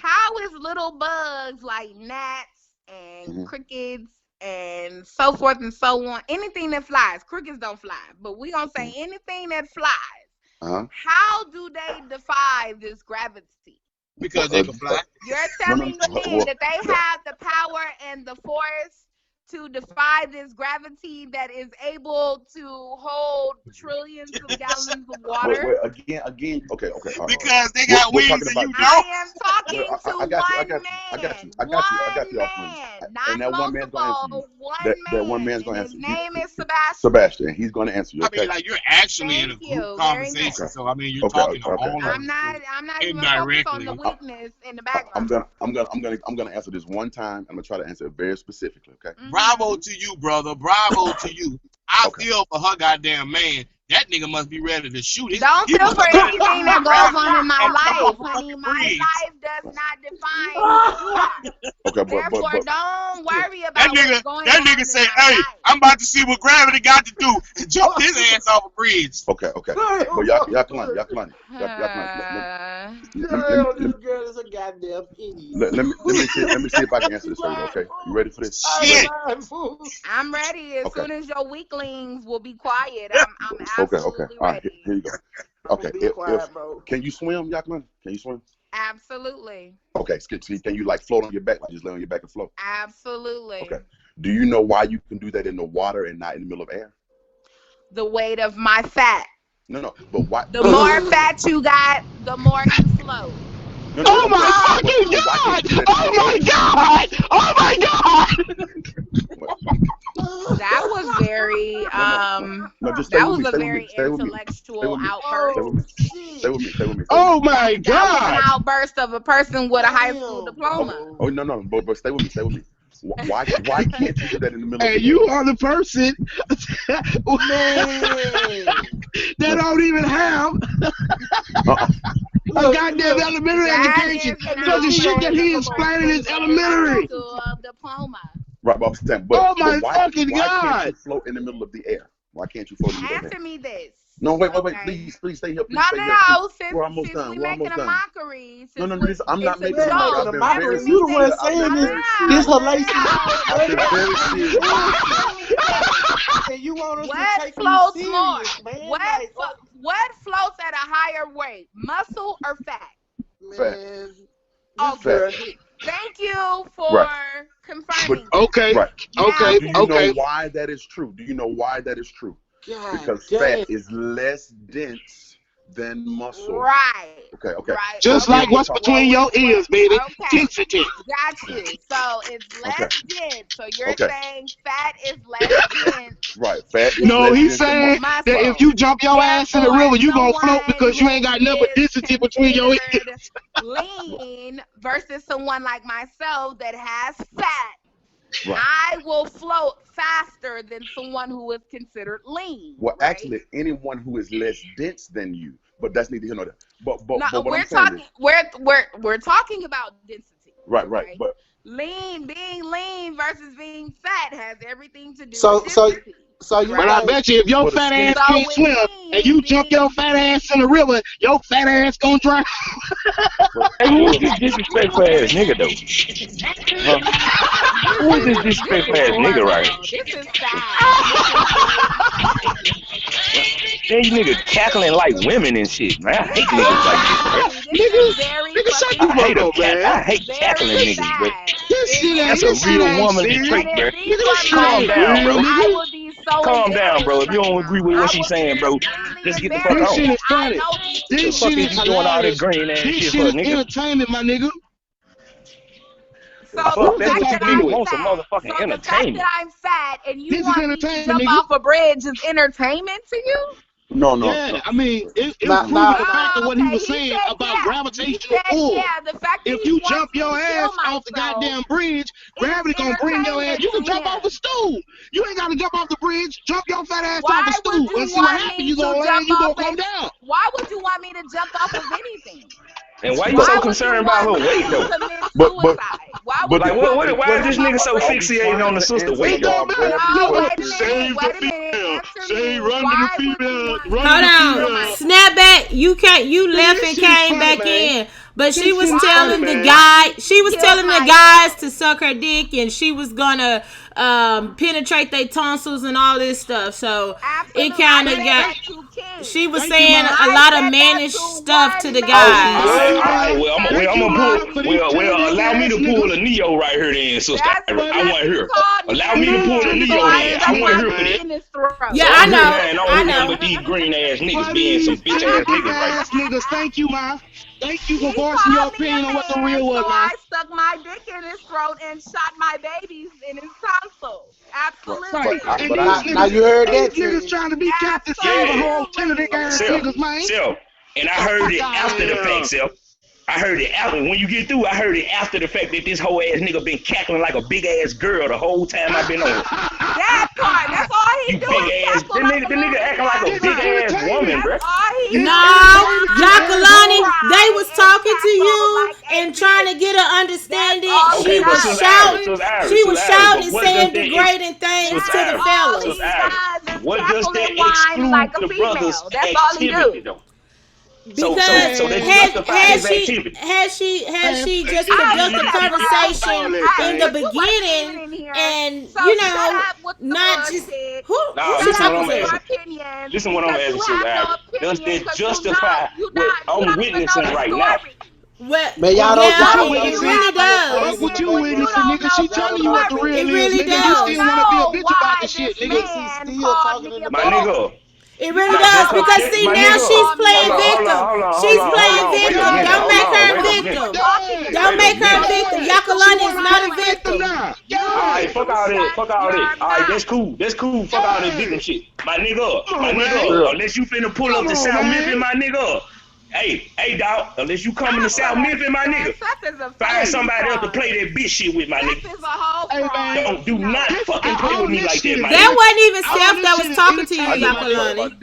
How is little bugs like gnats and crickets and so forth and so on, anything that flies, crickets don't fly, but we gonna say anything that flies, how do they defy this gravity? Because they can fly. You're telling me that they have the power and the force to defy this gravity that is able to hold trillions of gallons of water? Again. Okay. Because they got wings and you don't. I am talking to one man. I got you. And that one man's going to answer you. That one man's going to answer you. His name is Sebastian. Sebastian, he's going to answer you. I mean, like, you're actually in a group conversation. So I mean, you're talking to all. I'm not even focused on the weakness in the background. I'm gonna answer this one time. I'm gonna try to answer it very specifically. Okay. Bravo to you, brother. Bravo to you. I feel for her goddamn man. That nigga must be ready to shoot it. Don't feel for anything that goes on in my life, honey. My life does not define who you are. Okay, therefore, don't worry about what's going on. That nigga say, "Hey, I'm about to see what gravity got to do and jump his ass off a bridge." Okay. Well, y'all climb. This girl is a goddamn idiot. Let me see if I can answer this for you. Okay, you ready for this? Shit. I'm ready. As soon as your weaklings will be quiet, I'm Okay. absolutely All right, ready. here you go. Okay. Can you swim, Jacqueline? Can you swim? Absolutely. Okay. Can you like float on your back, like just lay on your back and float? Absolutely. Okay. Do you know why you can do that in the water and not in the middle of air? The weight of my fat. No. But why? The more fat you got, the more you float. Oh my fucking God! Oh my God! Oh my God! That was very that was a very intellectual outburst. Stay with me. Oh my God! That was an outburst of a person with a high school diploma. Oh no, but stay with me. Why can't you do that in the middle of the you are the person that don't even have a goddamn elementary education. Because the shit that he explaining is elementary. Diploma. Right, but I'm saying, oh my fucking God! Why can't you float in the middle of the air? Why can't you float in the middle of the air? Answer me this. No, wait, please stay here. No, since we're making a mockery. No, I'm not making a mockery. You the one saying this hellacious. And you want us to take you serious, man. What floats at a higher weight, muscle or fat? Man. Okay. Thank you for confirming. Okay. Right. Okay. Do you know why that is true? God, because fat is less dense than muscle. Right. Okay. Right. Just like what's between your ears, baby. Density. Got you. So it's less dense. So you're saying fat is less dense. Right. Fat is No, less he's saying that if you jump your ass in the river, you gonna float because you ain't got nothing but density between your ears. Lean versus someone like myself that has fat. Right. I will float faster than someone who is considered lean. Well, actually, anyone who is less dense than you, but that's neither here nor there. But what we're I'm saying talking we're talking about density. Right. But being lean versus being fat has everything to do with density. But I bet you if your fat ass can't swim and you jump your fat ass in the river, your fat ass gonna drown. Hey, who is this disrespectful ass nigga though? Who is this disrespectful ass nigga right? This is sad. Then you niggas cackling like women and shit, man. I hate niggas like this, bro. I hate cackling niggas, bro. That's a real woman to trick, bro. Calm down, bro. Calm down, bro. If you don't agree with what she's saying, bro, just get the fuck on. This shit is funny. This shit is doing all that green ass this shit shit for is nigga. entertainment, my nigga. So Fuck the that, fact that nigga I'm want some fat, motherfucking so entertainment. the fact that I'm fat and you This is want me to entertainment, jump nigga. off a bridge is entertainment to you? no. Yeah, I mean, it proves the fact of what he was saying about gravitational pull. The fact that If you jump your ass off the goddamn bridge, gravity gonna bring your ass. You can jump off a stool. You ain't gotta jump off the bridge. Jump your fat ass off the stool and see what happens. You gonna land, you gonna come down. Why would you want me to jump off of anything? And why you so concerned about her weight though? But Why is this nigga so fixated on the sister weight though? Wait a minute. Hold on. Snap back. You left and came back in. But she was telling the guys to suck her dick, and she was gonna penetrate their tonsils and all this stuff. So it kind of got. She was saying a lot of mannish stuff to the guys. Allow me to pull a Neo right here then, sister. I want her. Allow me to pull a Neo then. I want her for this. Yeah, I know. I know. With these green ass niggas being some bitch ass niggas right now. Niggas, thank you, ma. Thank you for voicing your opinion on what the real was, ma. I stuck my dick in his throat and shot my babies in his tonsils. Absolutely. Now you heard that? Niggas trying to be Captain Silver, whole tenant ass niggas, man. And I heard it after the fact, Self. I heard it after. When you get through, I heard it after the fact that this whole ass nigga been cackling like a big ass girl the whole time I've been on. That part. That's all he You doing. big ass. The nigga acting like a big ass woman, bro. No, Yakalani, they was talking to you and trying to get an understanding. She was shouting and saying degrading things to the fellas. What does that exclude the brothers' activity though? Because so they justify his activity. Has she just conducted conversation in the beginning and not just listen what I'm asking you, does that justify what I'm witnessing right now? Well, man, y'all don't it really does. What you witnessing, nigga? She telling you what the real is, nigga. You still wanna be a bitch about the shit, nigga. My nigga. It really does, because see, now she's playing victim. She's playing victim. Don't make her a victim. Don't make her a victim. Yakalani is not a victim. Alright, fuck all that. Alright, that's cool. Fuck all that victim shit. My nigga. Unless you finna pull up to South Memphis, my nigga. Hey, dog, unless you coming to South Memphis, my nigga, find somebody else to play that bitch shit with, my nigga. Do not fucking play with me like that, my nigga. That wasn't even Steph that was talking to you, Yakalani.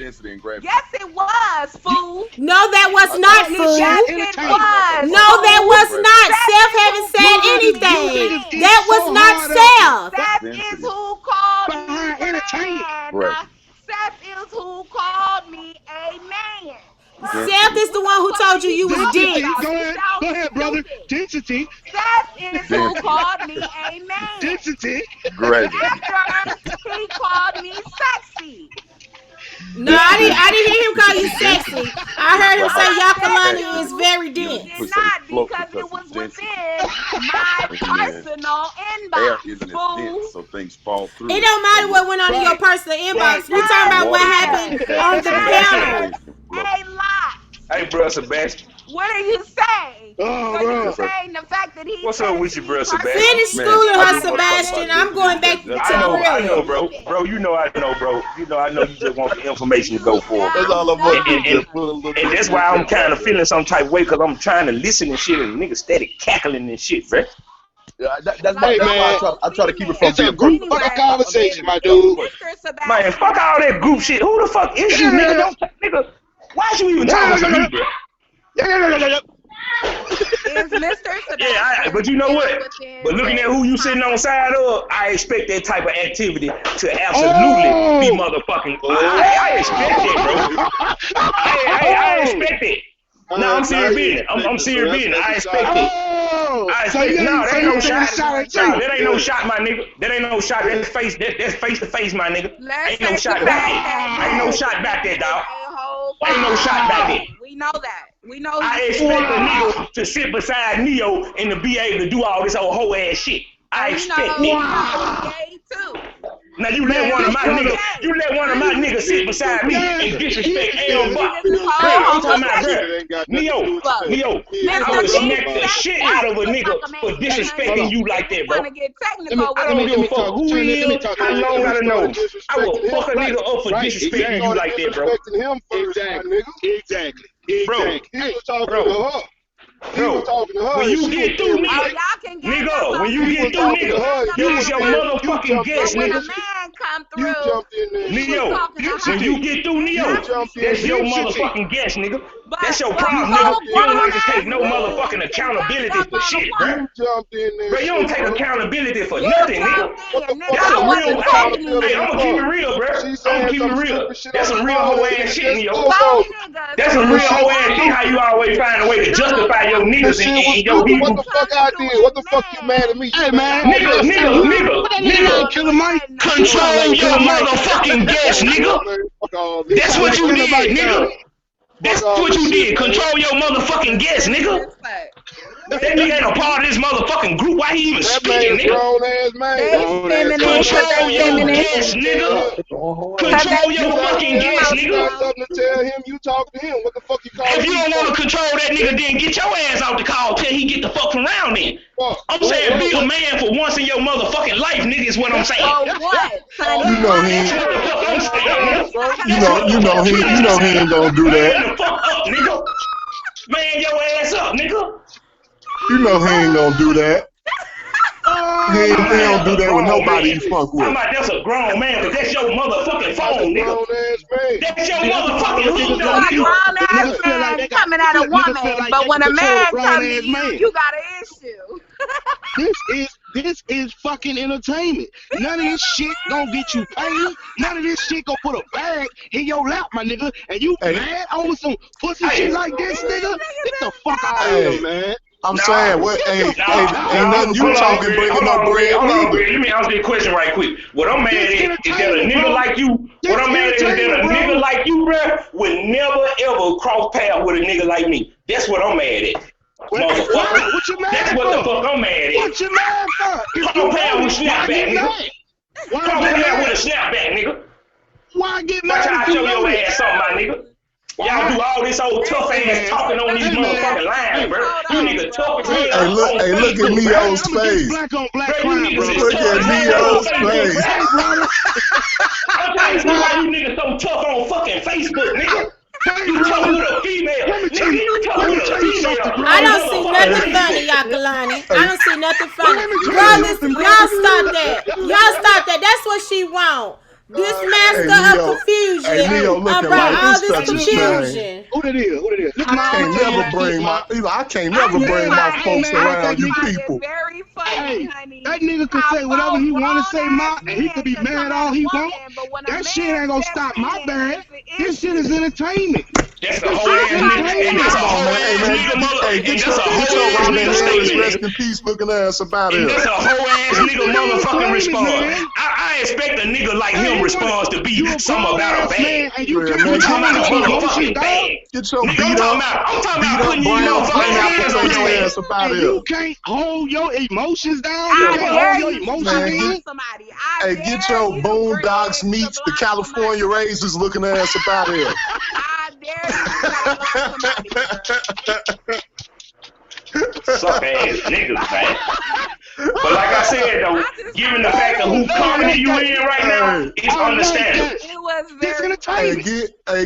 Yes, it was, fool. No, that was not, fool. Yes, it was. No, that was not. Steph haven't said anything. That was not Steph. That is who called me man. Steph is who called me a man. Steph is the one who told you was dick. Go ahead, brother. Density. Steph is who called me a man. Density. Great. After he called me sexy. No, I didn't hear him call you sexy. I heard him say Yakalani is very dense. He did not, because it was within my personal inbox. So things fall through. It don't matter what went on in your personal inbox. We talking about what happened on the panel. A lot. Hey, bro, Sebastian. What are you saying? Oh, so bro. you saying the fact that he What's up with you, bro, Sebastian? Finish schooling her, Sebastian. I'm going back to I know, bro. Bro, you know I know, bro. I know you just want the information to go forward. That's all I'm going to do. And that's why I'm kind of feeling some type of way, because I'm trying to listen and shit, and niggas steady cackling and shit, bro. That's why I try to keep it from It's a group conversation, my dude. Man, fuck all that group shit. Who the fuck is you, nigga? Nigga, why you even talking to me, bro? Is Mr. Sebastian? Yeah, but you know what? But looking at who you sitting on side of, I expect that type of activity to absolutely be motherfucking. I expect that, bro. I expect it. No, I'm serious business. I'm serious business. I expect it. No, that ain't no shot. That ain't no shot, my nigga. That ain't no shot. That's face to face, my nigga. Ain't no shot back there. Ain't no shot back there, dog. Ain't no shot back there. We know that. We know. I expect a nigga to sit beside Neo and to be able to do all this old hoe ass shit. I expect it. Now you let one of my niggas sit beside me and disrespect L. Buck. I'm talking about her. Neo, I would smack the shit out of a nigga for disrespecting you like that, bro. I don't give a fuck who he is, how long I don't know. I will fuck a nigga up for disrespecting you like that, bro. Exactly. Bro, he was talking to her. When you get through, nigga, when you get through, nigga, you was your motherfucking guest, nigga. When a man come through, Neo, when you get through, Neo, that's your motherfucking guest, nigga. That's your problem, nigga. You don't like to take no motherfucking accountability for shit, bro. Bro, you don't take accountability for nothing, nigga. That's a real. Hey, I'm gonna keep it real, bro. I'm gonna keep it real. That's some real hoe ass shit, Neo. That's some real hoe ass shit. How you always find a way to justify your niggas and your people. What the fuck I did? What the fuck you mad at me? Hey, man. Nigga. Control your motherfucking guest, nigga. That's what you did, nigga. That's what you did. Control your motherfucking guest, nigga. That nigga ain't a part of this motherfucking group. Why he even speaking, nigga? Control your guest, nigga. Control your fucking guest, nigga. Something to tell him, you talk to him. What the fuck you call him? If you don't want to control that nigga, then get your ass out the call till he get the fuck from around then. I'm saying be a man for once in your motherfucking life, nigga, is what I'm saying. What? You know he ain't gonna do that. Man, the fuck up, nigga. Man, your ass up, nigga. You know he ain't gonna do that. He don't do that with nobody he fuck with. I'm like, that's a grown man, but that's your motherfucking phone, nigga. That's your motherfucking hook, a grown ass man coming at a woman, but when a man comes to you got an issue. This is fucking entertainment. None of this shit gonna get you paid. None of this shit gonna put a bag in your lap, my nigga. And you mad over some pussy shit like this, nigga? Get the fuck out of here, man. I'm saying, what? Ain't nothing you talking bringing no bread. Let me answer this question right quick. What I'm mad at is that a nigga like you. What I'm mad at is that a nigga like you, bruh, would never ever cross paths with a nigga like me. That's what I'm mad at. Motherfucker. What you mad That's for? what the fuck I'm mad at. What you mad for? Cross paths with snapback, nigga. Cross paths with a snapback, nigga. Why get mad? Watch how I show your ass something, my nigga. Y'all do all this old tough ass talking on these motherfucking lines, bro. You niggas tough as hell. Hey, look at Neo's face. Look at Neo's face. I'm trying to see why you niggas so tough on fucking Facebook, nigga. You tough with a female. Nigga, you tough with a female. I don't see nothing funny, Yakalani. I don't see nothing funny. Brothers, y'all stop that. That's what she want. This master of confusion. Hey, Neo, looking like all this confusion. Who that is? I can't never bring my folks around you people. Very funny, honey. That nigga can say whatever he want to say, and he can be mad all he want. That shit ain't gonna stop my bag. This shit is entertainment. That's the whole ass nigga. That's a whole ass nigga. Hey, get your rest in peace looking ass about it. That's a whole ass nigga motherfucking response. I expect a nigga like him response to be something about a bag. You talking about a motherfucking bag. Get your beat up. I'm talking about putting you motherfucking hands on your ass about it. You can't hold your emotions down. You can't hold your emotions in. Hey, get your Boondocks meets the California Raisins looking ass about it. dare you try to love somebody? Suck ass niggas, man. But like I said though, given the fact of who comedy you in right now, it's understandable. It was very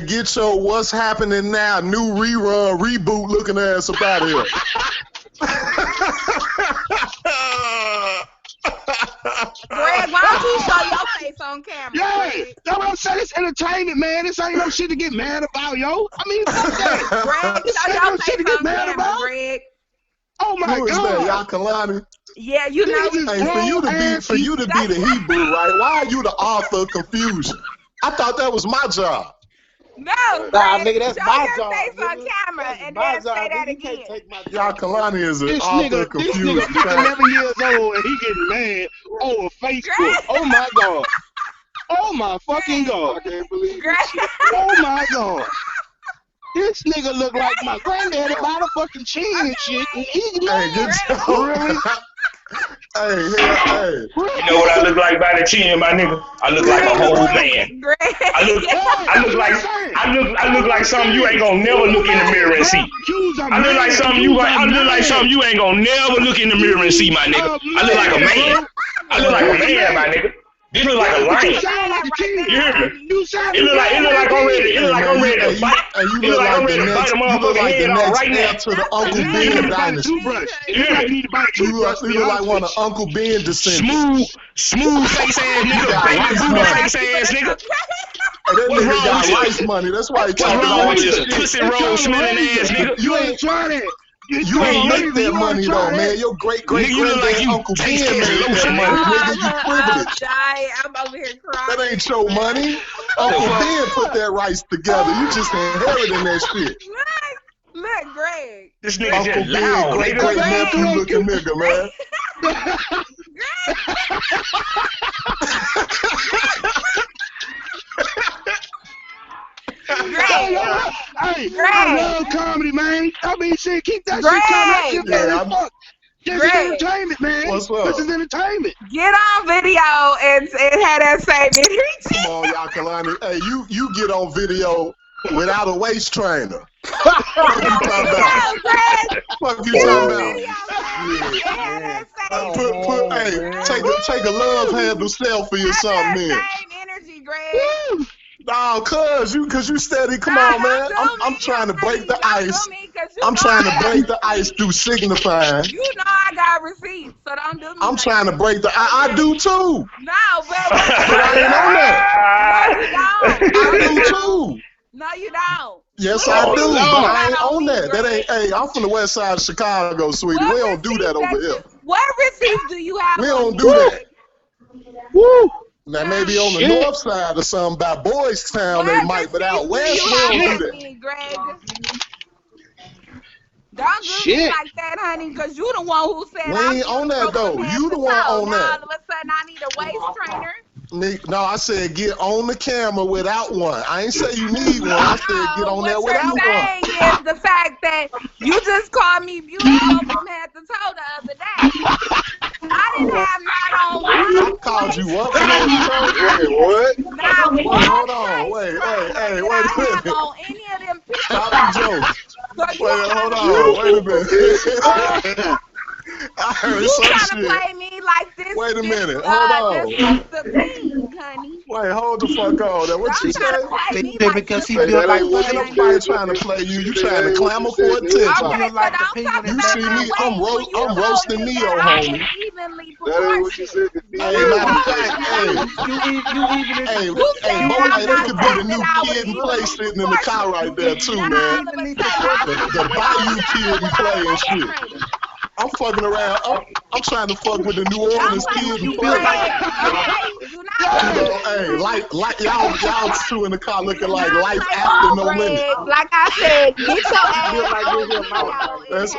get your what's happening now, new rerun, reboot looking ass up out of here. Greg, why don't you show your face on camera? Yeah, Greg? that's what I'm saying. It's entertainment, man. This ain't no shit to get mad about, yo. I mean, fuck that. Greg, show your face on camera, Greg. Oh my Who is God. that, Yakalani? Yeah, you know. Hey, for you to be the Hebrew, right? Why are you the author of confusion? I thought that was my job. No, nah, Greg, nigga, that's show my your job. face on camera and then say that again. Yakalani is an This author of nigga confusion. 11 years old and he getting mad over Facebook. Oh my God. Oh my fucking God. I can't believe this. Oh my God. This nigga look like my granddaddy by the fucking chin and shit. And he's really? Hey. You know what I look like by the chin, my nigga? I look like a whole man. I look like something you ain't gonna never look in the mirror and see. I look like something you ain't gonna never look in the mirror and see, my nigga. I look like a man. I look like a man, my nigga. This look like a lion. You hear me? It look like I'm ready to fight. You look like the next heir to the Uncle Ben dynasty. You look like one of Uncle Ben descendants. Smooth face ass nigga, baby booty face ass nigga. That nigga got rice money. That's why he talking all this shit. Pussy roll smelling ass nigga. You ain't trying it. You ain't make that money though, man. Your great granddad Uncle Ben made that money, nigga. You privileged. I'm over here crying. That ain't your money. Uncle Ben put that rice together. You just inheriting that shit. Look, Greg. This nigga Uncle just loud, Ben, great nephew looking nigga, man. Hey, I love comedy, man. I mean, shit, keep that shit coming. This is entertainment, man. What's up? This is entertainment. Get on video and have that same energy. Come on, Yakalani. Hey, you get on video without a waist trainer. What you talking about? What you talking about? Hey, take a love handle selfie or something, man. Same energy, Greg. No, cause you steady. Come on, man. I'm trying to break the ice. I'm trying to break the ice through signifying. You know I got receipts, so don't do me. I'm trying to break the. I do too. No, but I ain't on that. No, you don't. I do too. No, you don't. Yes, I do. But I ain't on that. That ain't. Hey, I'm from the west side of Chicago, sweetie. We don't do that over here. What receipts do you have? We don't do that. Woo. Now maybe on the north side or something by Boys Town they might, but out west we don't do that. Greg. Don't do me like that, honey, because you the one who said we ain't on that though. You the one on that. All of a sudden I need a waist trainer. No, I said get on the camera without one. I ain't say you need one. I said get on there without one. What you're saying is the fact that you just called me beautiful from head to toe the other day. I didn't have not on one. I called you up. Wait, what? Hold on. Wait a minute. On any of them pictures. Stop the jokes. Hold on. Wait a minute. I heard some shit. You trying to play me like this? Wait a minute. Hold on. The pink, honey. Wait, hold the fuck on. What you say? Because he feel like nobody trying to play you. You trying to clamor for attention. You see me? I'm roasting Neo, homie. That ain't what you said. Hey, matter of fact, hey, that could be the new Kid and Play sitting in the car right there too, man. The Bayou Kid and Play and shit. I'm fucking around. I'm trying to fuck with the New Orleans Kid and Play. Hey, like y'all two in the car looking like life after no limit. Like I said, get your ass.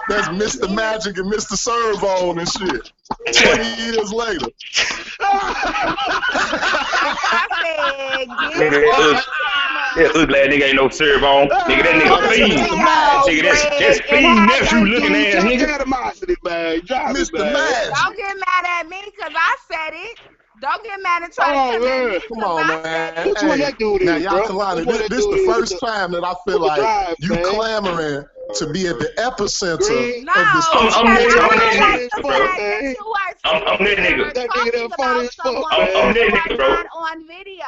That's Mr. Magic and Mr. Servo and shit. 20 years later. I said, get your That ugly ass nigga ain't no serve on. Nigga, that nigga fiend. Nigga, that's fiend nephew looking ass nigga. Animosity, man. Mr. Magic. Don't get mad at me because I said it. Don't get mad and try to come at me. Come on, man. Which one that dude now, is, y'all Kalani, this the first bro. time that I feel like you clamoring to be at the epicenter of this I'm that nigga. That nigga that funny as fuck. I'm that nigga, bro. Not on video.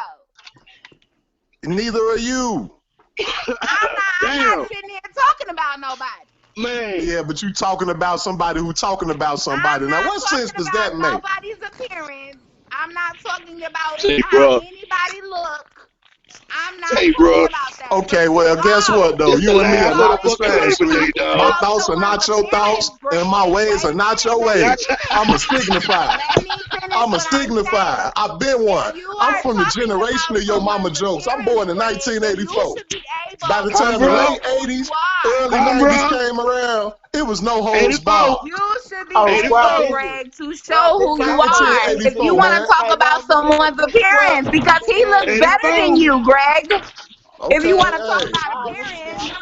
Neither are you. I'm not sitting here talking about nobody. Man. Yeah, but you talking about somebody who talking about somebody. Now, what sense does that make? Nobody's appearance. I'm not talking about how anybody look. I'm not talking about that. Okay, well, guess what, though? You and me are not the same. My thoughts are not your thoughts, and my ways are not your ways. I'm a signify. I'm a signify. I've been one. I'm from the generation of your mama jokes. I'm born in 1984. By the time the late 80s, early 90s came around, it was no holds barred. You should be able, Greg, to show who you are. If you want to talk about someone's appearance, because he looks better than you, Greg. Okay, if you want to talk about appearance.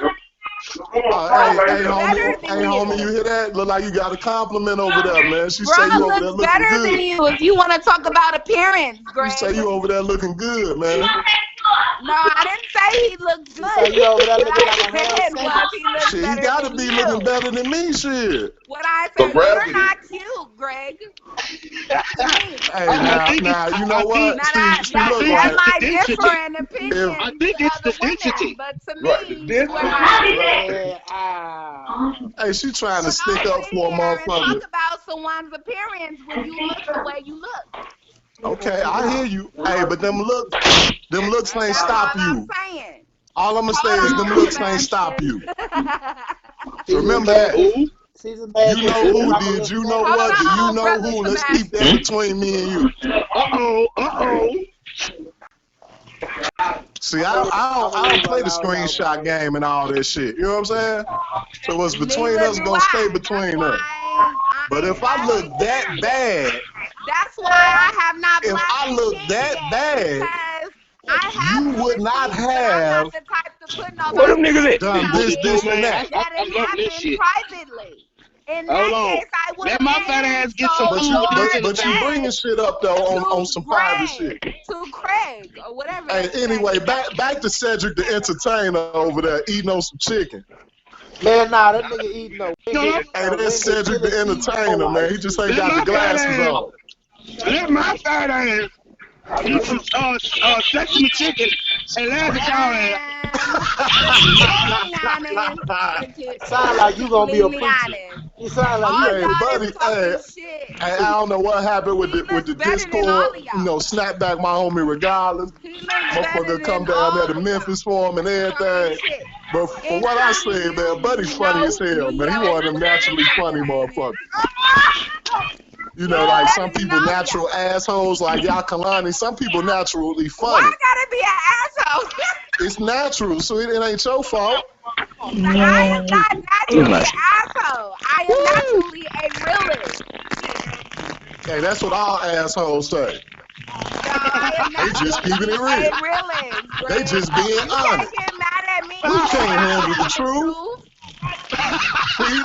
Hey, homie, you hear that? Look like you got a compliment over there, man. She say you over there looking better good. Than you if you want to talk about appearance, Greg. You say you over there looking good, man. No, I didn't say he looked good. You over there looking Shit, he gotta be looking better than me, shit. What I said, you're not cute, Greg. Hey, now, you know what? Steve, look, that's my different opinion. I think it's the density. But to me, hey, she trying to stick up for a motherfucker. Talk about someone's appearance when you look the way you look. Okay, I hear you. Hey, but them looks ain't stop you. All I'm gonna say is them looks ain't stop you. Remember that. You know who did you know what? Do you know who? Let's keep that between me and you. See, I don't play the screenshot game and all that shit. You know what I'm saying? So what's between us gonna stay between us. But if I look that bad, that's why I have not. If I look that bad, you would not have what them niggas at? Done this, and that. I love this shit. Privately. In that case, I would let my fat ass get some food. But you bringing shit up though on some private shit. To Craig or whatever. Hey, anyway, back to Cedric the entertainer over there eating on some chicken. Man, nah, that nigga eating no. Hey, that's Cedric the entertainer, man. He just ain't got the glasses on. Let my fat ass eat some sesame chicken and laugh at y'all ass. Sound like you gonna be a preacher. You sound like hey, buddy. Hey, I don't know what happened with the Discord. You know, snap back my homie regardless. Motherfucker come down there to Memphis for him and everything. But for what I said, man, Buddy's funny as hell, man. He one of them naturally funny motherfuckers. You know, like some people natural assholes, like y'all Kalani. Some people naturally funny. Why gotta be an asshole? It's natural, so it ain't your fault. I am not naturally an asshole. I am naturally a realist. Hey, that's what all assholes say. No, they just keeping it real. They just being honest. You can't get mad at me. We can't handle the truth. See,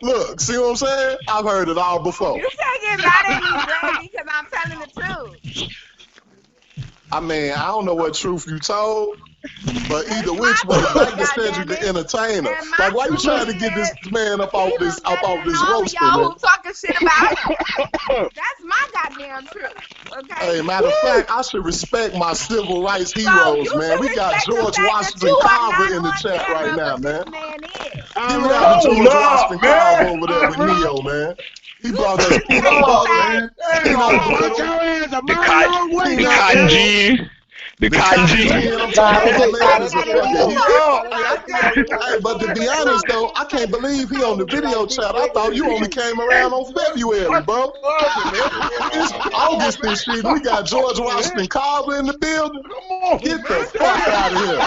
look, see what I'm saying? I've heard it all before. You can't get mad at me, Greg, because I'm telling the truth. I mean, I don't know what truth you told, but either which way, back to Cedric the entertainer. Like, why you trying to get this man up off this roaster, man? Y'all who talking shit about him. That's my goddamn truth. Okay. Hey, matter of fact, I should respect my civil rights heroes, man. We got George Washington Carver in the chat right now, man. Give it out to George Washington Carver over there with Neo, man. He brought us man. The kanji. Hey, but to be honest though, I can't believe he on the video chat. I thought you only came around on February, bro. It's August and shit. We got George Washington Carver in the building. Get the fuck out of here.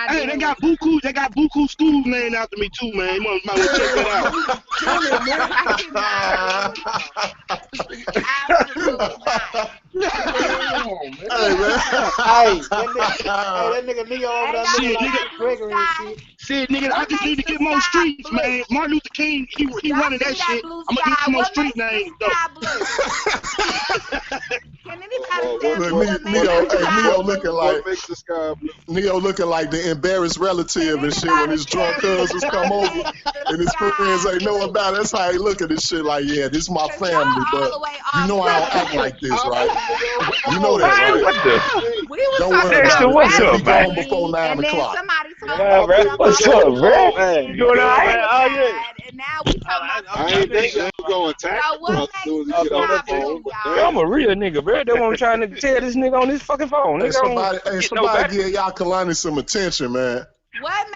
Hey, they got Buku schools named after me too, man. You might want to check that out. man. That nigga Neo over there looking like Gregory and shit. Shit, nigga, I just need to get more streets, man. Martin Luther King, he running that shit. I'm gonna get some more street names, though. Can anybody Neo looking like Neo looking like the embarrassed relative and shit when his drunk cousins come over and his friends ain't know about it. That's how he look at this shit like, yeah, this is my family, but you know I don't act like this, right? You know that, right? Don't worry about it. What's up, man? Before 9 o'clock. What's up, bro? You doing all right? Oh, yeah. And now we talking about I ain't think I'm going to tackle as soon as you get on the phone. I'm a real nigga, bro. They won't try to tell this nigga on this fucking phone. Hey, somebody give y'all Kalani some attention, man.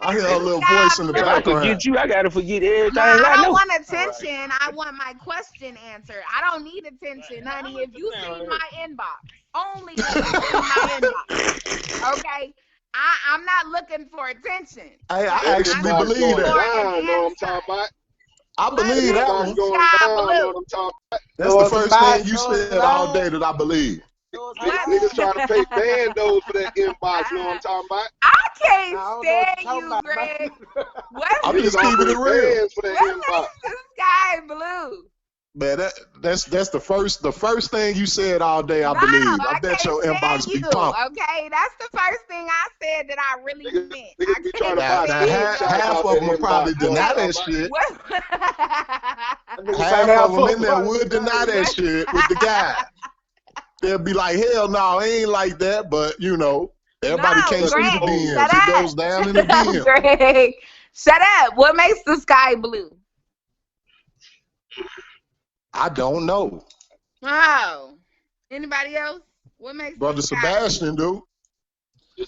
I hear a little voice in the background. I gotta forget everything I I know. don't want attention. Right. I want my question answered. I don't need attention, honey. If you see my inbox, only if you see my inbox. Okay? I'm not looking for attention. I actually believe that. I believe that one. That's the first thing you said all day that I believe. Niggas trying to pay bandos for that inbox, you know what I'm talking about? I can't stand you, Greg. I'm just keeping it real. For that inbox. The sky blue. Man, that's the first thing you said all day, I believe. I bet your inbox be pumped. Okay, that's the first thing I said that I really meant. Half of them will probably deny that shit. Half of them in there would deny that shit with the guy. They'll be like, hell no, it ain't like that, but you know, everybody can't see the DMs. It goes down in the DM. Greg, shut up. What makes the sky blue? I don't know. Oh. Anybody else? What makes Brother Sebastian do?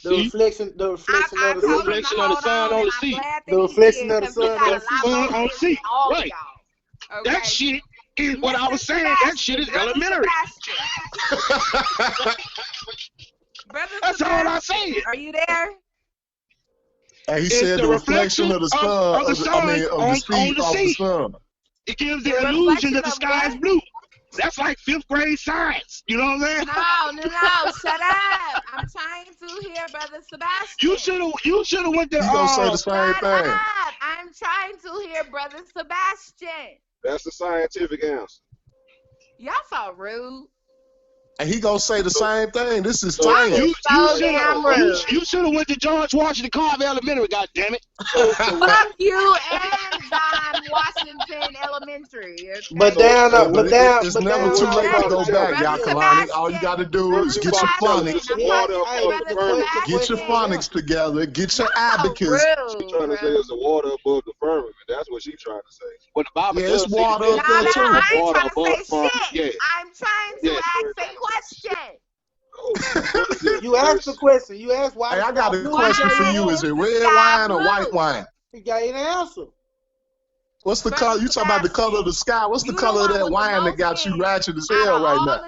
The reflection of the sun on the sea. The reflection of the sun on the sea. Right. Okay. That shit is what I was saying. That shit is elementary. That's all I said. Are you there? And he said the reflection of the sun, of the sun. It gives the illusion that the sky is blue. That's like 5th grade science. You know what I'm saying? No. Shut up. I'm trying to hear Brother Sebastian. You should have went to. You gonna say the same thing? I'm trying to hear Brother Sebastian. That's the scientific answer. Y'all so rude. And he gonna say the same thing. This is science. You should have went to George Washington Carver Elementary. God damn it! Fuck you and John Washington Elementary. Okay? It's never too late to go back, y'all. Kalani. All you gotta do is get your phonics. Get your phonics together. Get your abacus. She's trying to say it's the water above the firmament. That's what she's trying to say. But the Bible it's water up there too. I ain't trying to say shit. I'm trying to ask a question. You asked the question. You asked why. Hey, I got a question for you. Is it red wine or white wine? You got an answer. What's the color? You talking about the color of the sky? What's the color of that wine that got you ratchet as hell right now?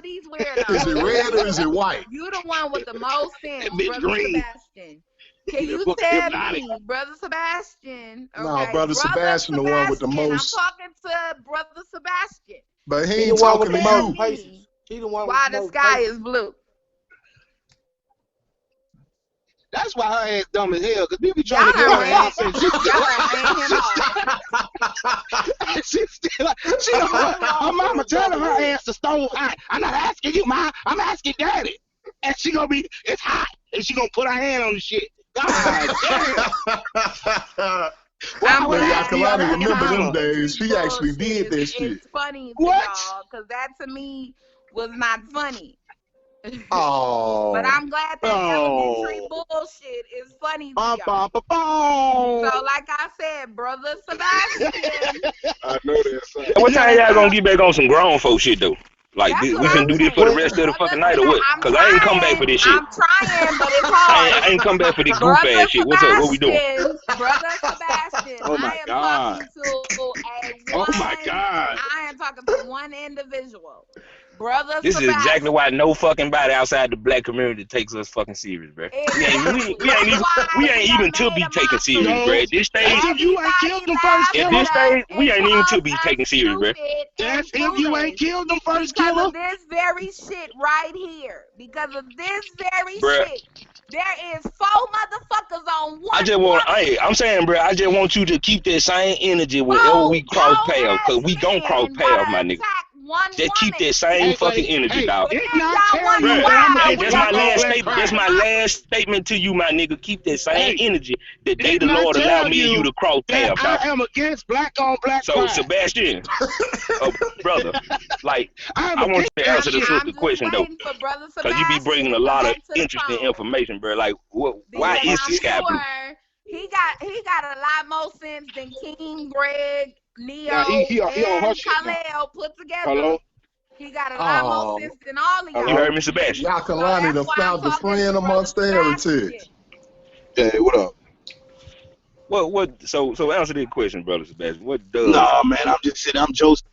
Is it red or is it white? You the one with the most sense, Brother Sebastian. Can you tell me, Brother Sebastian? Okay, no, Brother Sebastian, the one with the most. I'm talking to Brother Sebastian. But he ain't talking to you. He the one why the sky is blue. That's why her ass dumb as hell, because we be trying to get her ass and she's still like, her mama telling her ass to stove hot. I'm not asking you, Ma, I'm asking Daddy. And she gonna be, it's hot. And she gonna put her hand on the shit. God damn. Kalani remember them days. He actually did that shit. It's funny to y'all, because that to me was not funny. Oh. But I'm glad that elementary bullshit is funny to y'all. So like I said, Brother Sebastian. I know that. What time y'all gonna get back on some grown folk shit though? Like we can do this for the rest of the fucking night or what? Cause I ain't come back for this shit. I'm trying, but it's hard. I ain't come back for this goof ass shit. What's up? What we doing? Brother Sebastian, oh my God. I am talking to one individual. Brother this Sebastian. is exactly why no fucking body outside the black community takes us fucking serious, bro. We ain't even to be taken serious, bro. At this stage, you ain't killed them first. At this stage, we ain't even to be taken serious, bro. That's if you ain't killed them first. because of this very shit right here. Because of this very shit. There is 4 motherfuckers on one. I'm saying, bro, I just want you to keep that same energy whenever we cross paths, because we gon' cross paths, my nigga. Just keep that same fucking energy, dog. That's my last statement to you, my nigga. Keep that same energy the day the Lord allowed me and you to cross paths, dog. I am against black on black. So, Sebastian, brother, like, I want you to answer the sister question, though, because you be bringing a lot of interesting information, bro. Like, why is the sky blue? He got a lot more sense than King, Greg, Neo, and Khalil put together. Hello? He got a lot more sense than all of y'all. You heard me, Sebastian? Yakalani done found the friend amongst the heritage. Hey, what up? So answer this question, brother Sebastian. What does? Nah, man, I'm just sitting. I'm Joseph.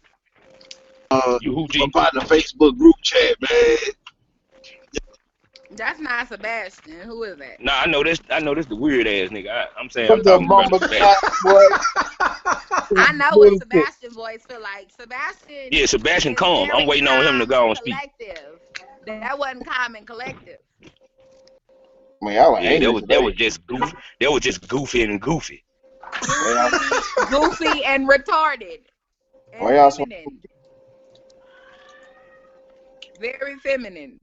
You who, G? About the Facebook group chat, man. That's not Sebastian. Who is that? Nah, I know this the weird ass nigga. I'm saying I'm talking about Sebastian. I know what Sebastian's voice feel like. Sebastian. Yeah, Sebastian calm. I'm waiting on him to go and speak. That wasn't Common Collective. Man, I was that was just goofy. That was just goofy and goofy. Goofy and retarded. And feminine. Very feminine.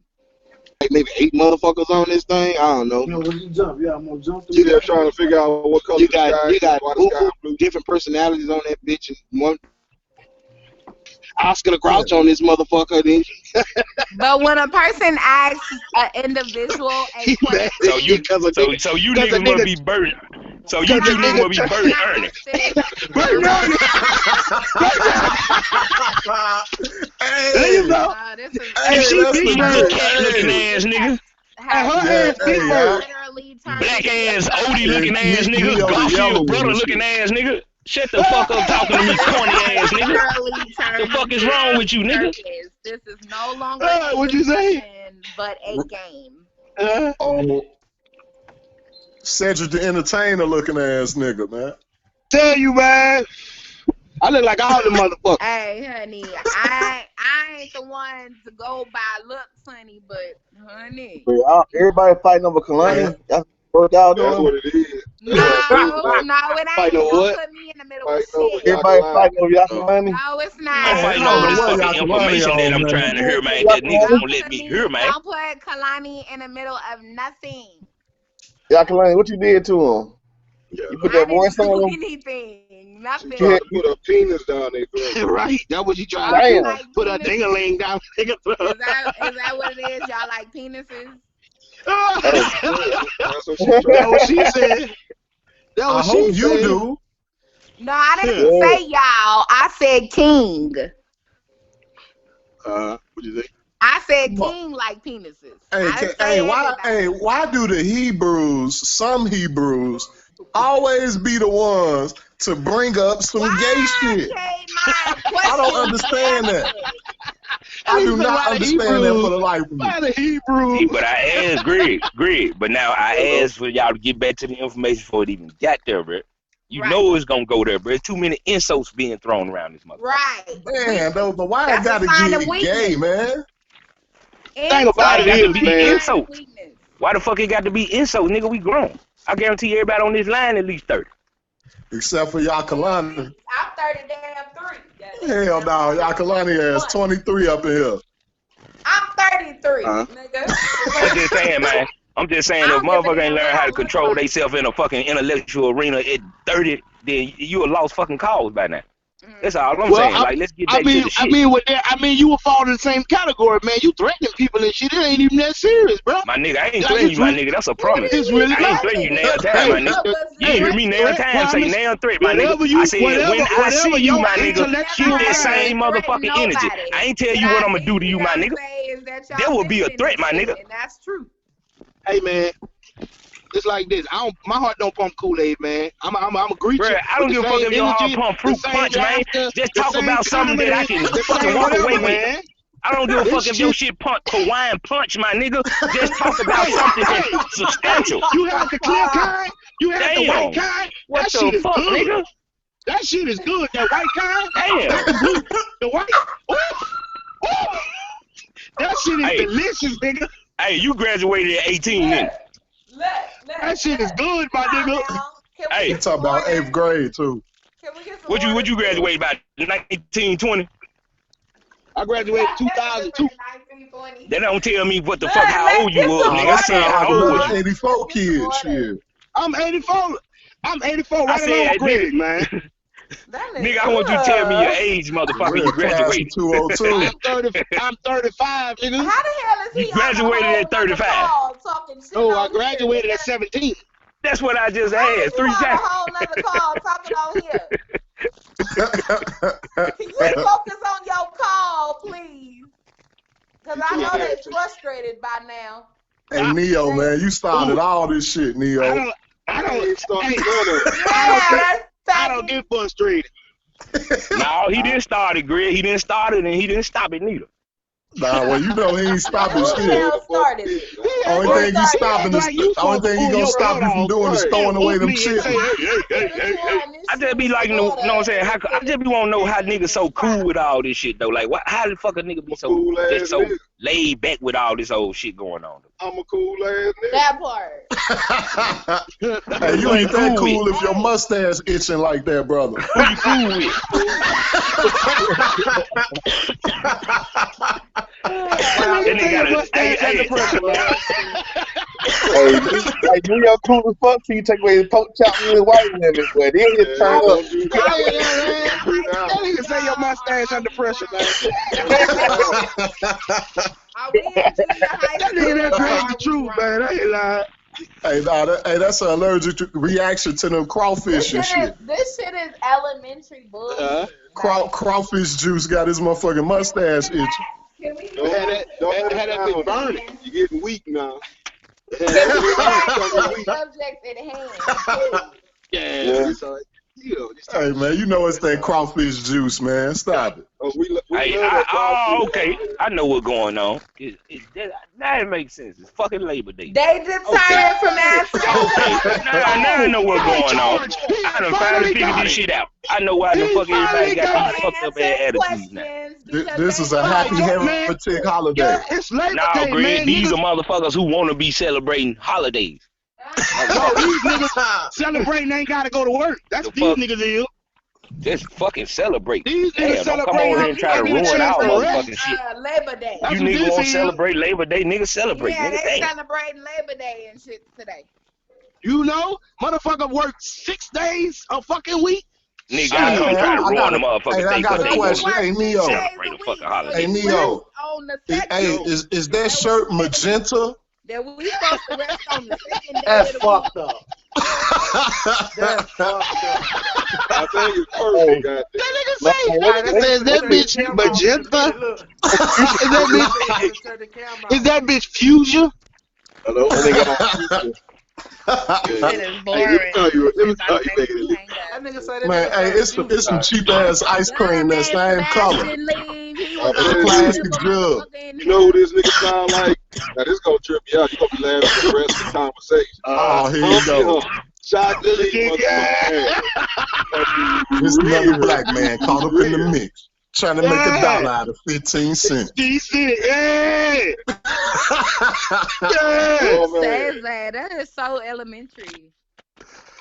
Maybe 8 motherfuckers on this thing. I don't know. When you jump, I'm gonna jump. You there trying to figure out what color you got different personalities on that bitch, and one Oscar the Grouch on this motherfucker. Then. But when a person asks an individual a question, so you niggas must be burnt. So you two niggas must be burnt earning. Burnt earning. There you go. She big cat looking ass nigga. Black ass Odie looking ass nigga. Garfield brother looking ass nigga. Shut the fuck up talking to me, corny ass nigga. The fuck is wrong with you, nigga? This is no longer what'd you say? But a game. Cedric the Entertainer looking ass nigga, man. Tell you, man. I look like all the motherfuckers. Hey, honey, I ain't the one to go by looks, honey, but honey. Everybody fighting over Kalani. That's what y'all doing. That's what it is. No, it ain't. Don't put me in the middle of shit. Everybody fighting over y'all Kalani. No, it's not. I'm fighting over this fucking information that I'm trying to hear, man. That niggas won't let me hear, man. Don't put Kalani in the middle of nothing. Y'all Kalani, what you did to him? Yeah. You put that voice on him? Anything. Nothing. You put a penis down there. Right. That's what you trying to do. Like put a ding-a-ling down there. Is that what it is? Y'all like penises? That's what she said. I hope you do. No, I didn't say y'all. I said king. What'd you say? I said king like penises. Why do the Hebrews, some Hebrews, always be the ones to bring up some gay shit? I don't understand that. I do not understand that for the life of me. But I asked Greg, but now I asked for y'all to get back to the information before it even got there, bro. You know it's gonna go there, bro. There's too many insults being thrown around this motherfucker. Right. Man, though, but why I gotta get gay, man? Think about it, man. Why the fuck it got to be insult, nigga? We grown. I guarantee everybody on this line at least 30. Except for Yakalani. I'm 30 damn 3. Hell no, Yakalani has 23 up in here. I'm 33, nigga. I'm just saying, man. I'm just saying, if motherfucker ain't learn how to control themselves in a fucking intellectual arena at 30, then you a lost fucking cause by now. That's all I'm saying. Like, let's get back to the shit. I mean, you will fall in the same category, man. You threatening people and shit. It ain't even that serious, bro. My nigga, I ain't threatening you, my nigga. That's a promise. It's really I ain't threatening you now time, my nigga. You hear me now time say now threat, my nigga. I said when I see you, my nigga, keep that same motherfucking energy. I ain't tell you what I'm gonna do to you, my nigga. That will be a threat, my nigga. And that's true. Hey, man. It's like this. My heart don't pump Kool-Aid, man. I'm a greet you. I don't give a fuck if your heart pump fruit punch, man. Just talk about something that I can fucking walk away with. I don't give a fuck if your shit punch Hawaiian punch, my nigga. Just talk about something that's substantial. You have the clear kind. You have the white kind. What the fuck, nigga? That shit is good. That white kind. Damn. The white. shit is delicious, nigga. Hey, you graduated at 18, then. That shit is good, my nigga. Hey, you talking about 8th grade too? Can we get some What you graduated by 1920? I graduated 2002. They don't tell me what the fuck how old you was, nigga. I said how old was you? 84 kids, shit. I'm 84. I'm 84 right along grade, man. Nigga, I want you to tell me your age, motherfucker. You graduated. 202. I'm 35, nigga. How the hell is he? You graduated at 35. No, I graduated at 17. That's what I just asked 3 times. A whole nother call talking on here. Can you focus on your call, please? Because I know they're frustrated by now. Hey, Neo, man, you started all this shit, Neo. I don't get frustrated. No, he didn't start it, Greg. He didn't start it, and he didn't stop it neither. Nah, well, you know he ain't stopping shit. Only thing he stopping is only thing he gonna stop you from doing is throwing away them chips. I just be like, you know what I'm saying? I just be want to know how niggas so cool with all this shit though. Like, how the fuck a nigga be so just so laid back with all this old shit going on? I'm a cool ass nigga. That part. Hey, you ain't that cool if your mustache itching like that, brother. Who you cool with? That nigga got a hey, New York cool as fuck till you take away the pork chop with white women, but then it turn up. That nigga say your mustache under pressure, man. That nigga that drags the truth, man. I ain't lying. Hey, that's an allergic reaction to them crawfish and shit. This shit is elementary bullshit. Crawfish juice got his motherfucking mustache itching. Don't have that thing burning. You're getting weak now. Subject at hand. Yeah. Hey man, you know it's that crawfish juice, man. Stop it. Okay. I know what's going on. Now it makes sense. It's fucking Labor Day. They just tired from asking. Okay. Now I know what's going on. I done finally figured this shit out. I know why the fuck everybody got these fucked up ass attitudes now. This is a happy heretic holiday. It's Labor Day, Day, Greg, man. These are motherfuckers who want to be celebrating holidays. No, these niggas celebrating ain't gotta go to work. That's what these niggas is. Just fucking celebrate. These niggas don't come over here and try to ruin our motherfucking shit. Labor Day. You niggas won't celebrate Labor Day, niggas celebrate. Yeah, nigga, they celebrating Labor Day and shit today. You know, motherfucker work 6 days a fucking week. Nigga, I come try to ruin the motherfucking day. I got a question. Hey, Neo. Celebrate a fucking holiday. Hey, Neo. Hey, is that shirt magenta? That we supposed to rest on the second day. That's fucked up. That's fucked up. I think it's perfect. That nigga say, is that bitch magenta? Is that bitch fuchsia? Hello? Shit is boring. Man, hey, it's some cheap ass ice cream that same color. Plastic jug. You know who this nigga sound like? Now this gonna trip you out. You gonna be laughing for the rest of the conversation. Oh, here you go. Shot This another black man caught up in the mix, trying to make $1 out of 15 cents. Yeah. Who says that? That is so elementary.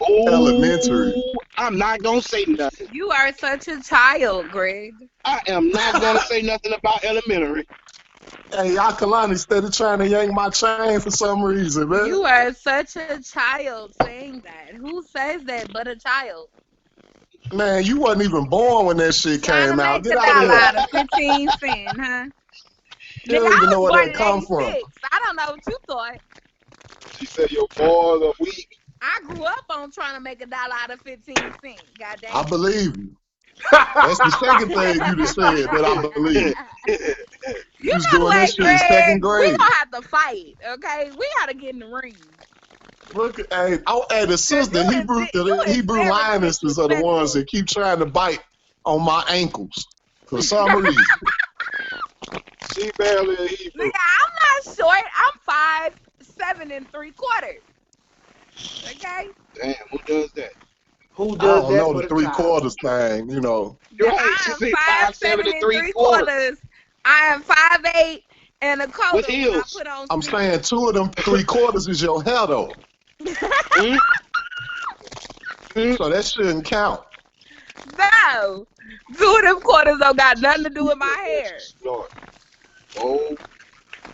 Elementary. I'm not gonna say nothing. You are such a child, Greg. I am not gonna say nothing about elementary. Hey, Akalani instead trying to yank my chain for some reason, man. You are such a child saying that. Who says that but a child? Man, you wasn't even born when that shit came out. Get out of here. Out of 15 cents, huh? You don't even know where that come from. I don't know what you thought. She said your boys are weak. I grew up on trying to make $1 out of 15 cents. Goddamn. I believe you. That's the second thing you just said that I believe. You was doing that shit in second grade. We don't have to fight, okay? We gotta get in the ring. Look, hey, the sister, Hebrew lionesses are the ones that keep trying to bite on my ankles for some reason. She barely a Hebrew. Nigga, I'm not short. I'm 5'7" and 3/4. Okay? Damn, who does that? Who does I don't know the 3/4 thing, you know. I am 5'7" and 3/4. I am 5'8" And a coat with when I heels. put on. I'm saying 2 of them 3/4 is your hair though. So that shouldn't count. No. 2 of them quarters don't got nothing to do with my hair. Snort. Oh.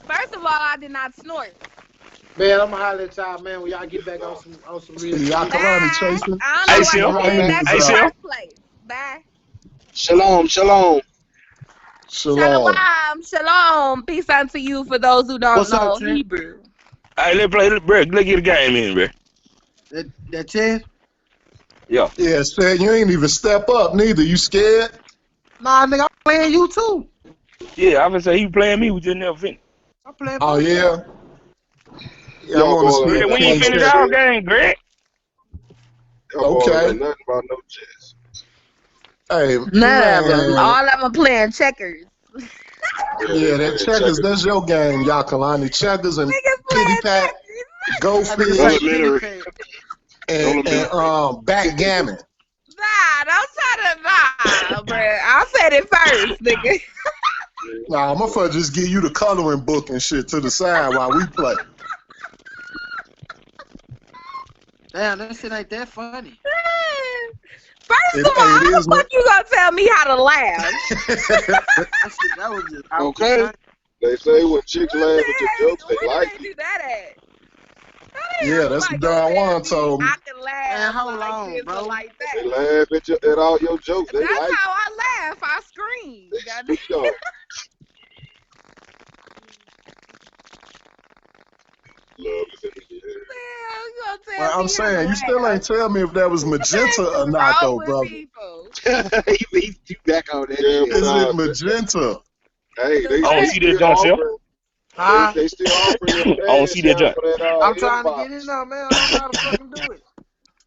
First of all, I did not snort. Man, I'm gonna holler at y'all, man, when y'all get back on some real shit. Y'all come on and chasing. I don't know why you did that in the Sil. first place. Bye. Shalom. Shalom. Shalom. Peace unto you for those who don't know Hebrew. Hey, let's play. Let's get a game in, bro. That's it? Yeah. Yeah, said you ain't even step up neither. You scared? Nah, nigga, I'm playing you too. Yeah, I was say he playing me. We just never finished. I'm playing. Oh yeah. Yeah, I Y'all want to going see like We if ain't King finished check. our game, Greg. Okay. Nothing about no chess. Hey, None of them. man. All of them are playing checkers. Yeah, that checkers, that's your game, Yakalani. Checkers and Niggas pity playing pat, checkers. go That nigga fish, say pity pat. and backgammon. Nah, don't try to bro. I said it first, nigga. Nah, I'm gonna just give you the coloring book and shit to the side while we play. Damn, that shit ain't that funny. First of all, how the fuck you gonna tell me how to laugh? That was just Okay. They say when chicks laugh at your jokes, they Where like did they it. do that at? Yeah, that's what Don Juan told me. I can laugh. Man, hold like on, this or bro. like that. They laugh at all your jokes. They That's like how I laugh. I scream. it. Goddamn. They speak on. Love is in the air. Well, I'm saying, you still ain't tell me if that was magenta or not, though, brother. He's back on that. Is it magenta? Hey, they I don't see that, John Sil. Huh? They still offering I don't see that, John. I'm trying to get in there, man. I don't know how to fucking do it.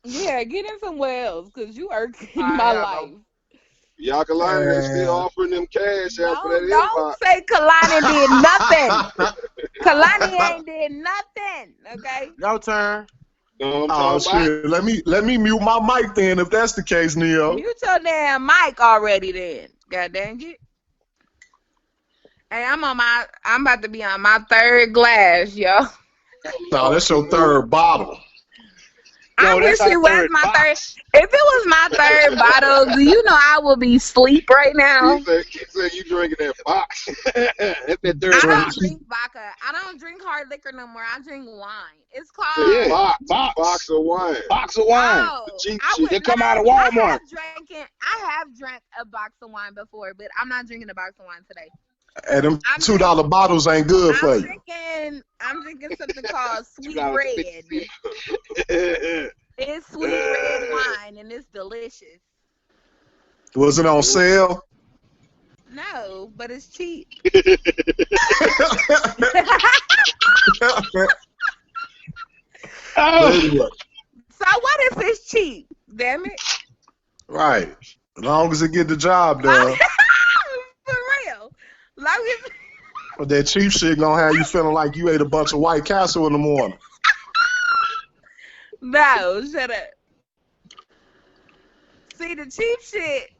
Yeah, get in somewhere else, because you are in my life. Yakalani, they still offering them cash out for that inbox. Don't say Kalani did nothing. Kalani ain't did nothing, okay? Your turn. Oh shit! Let me mute my mic then, if that's the case, Neo. Mute your damn mic already, then. God dang it! Hey, I'm about to be on my 3rd glass, yo. No, that's your 3rd bottle. I wish it was my 3rd. If it was my 3rd bottle, do you know I would be asleep right now? He said you drinking that box. That's that 3rd I don't drink vodka. I don't drink hard liquor no more. I drink wine. It's called box of wine. Box of wine. Oh, The cheap I shit. would They come not- out of Walmart. I have drank a box of wine before, but I'm not drinking a box of wine today. And them $2 bottles ain't good for you. I'm drinking something called Sweet Red. It's sweet red wine and it's delicious. Was it on sale? No, but it's cheap. Anyway. So what if it's cheap? Damn it. Right. As long as it get the job done. For real. Long as But that cheap shit gonna have you feeling like you ate a bunch of White Castle in the morning. No, shut up. See, the cheap shit.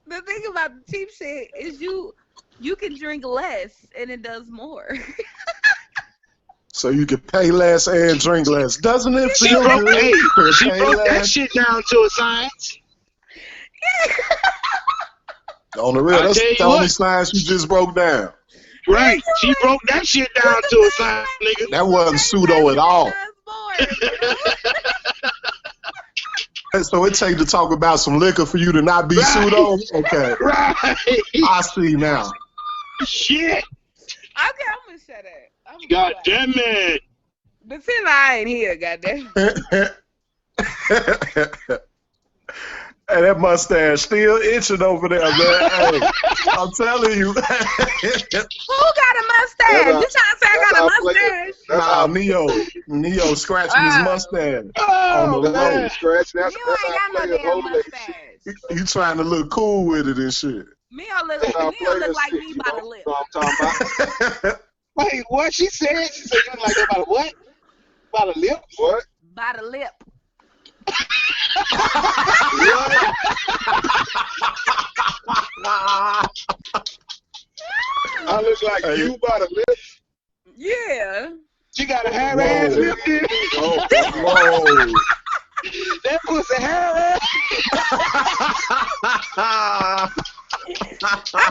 The thing about the cheap shit is you can drink less and it does more. So you can pay less and drink less. Doesn't it She feel broke, good? she broke that shit down to a science. On the real, that's the only science you just broke down. Right. She broke that shit down to a science, nigga. That wasn't pseudo at all. So it take to talk about some liquor for you to not be pseudo? Okay. Right. I see now. Shit. Okay, I'm gonna shut up. God damn it. But till I ain't here, goddamn. Hey, that mustache still itching over there, man. Hey, I'm telling you. Who got a mustache? You trying to say I got a mustache? Nah, Neo scratching his mustache on the low. Scratching that. You ain't got no damn mustache. You trying to look cool with it and shit. Mio look like me by the lip. I'm talking about. Wait, what she said? She said you look like about what? By the lip? What? By the lip. I look like you by the lips. Yeah. She got a hair ass lip in. Whoa. That pussy hair ass. I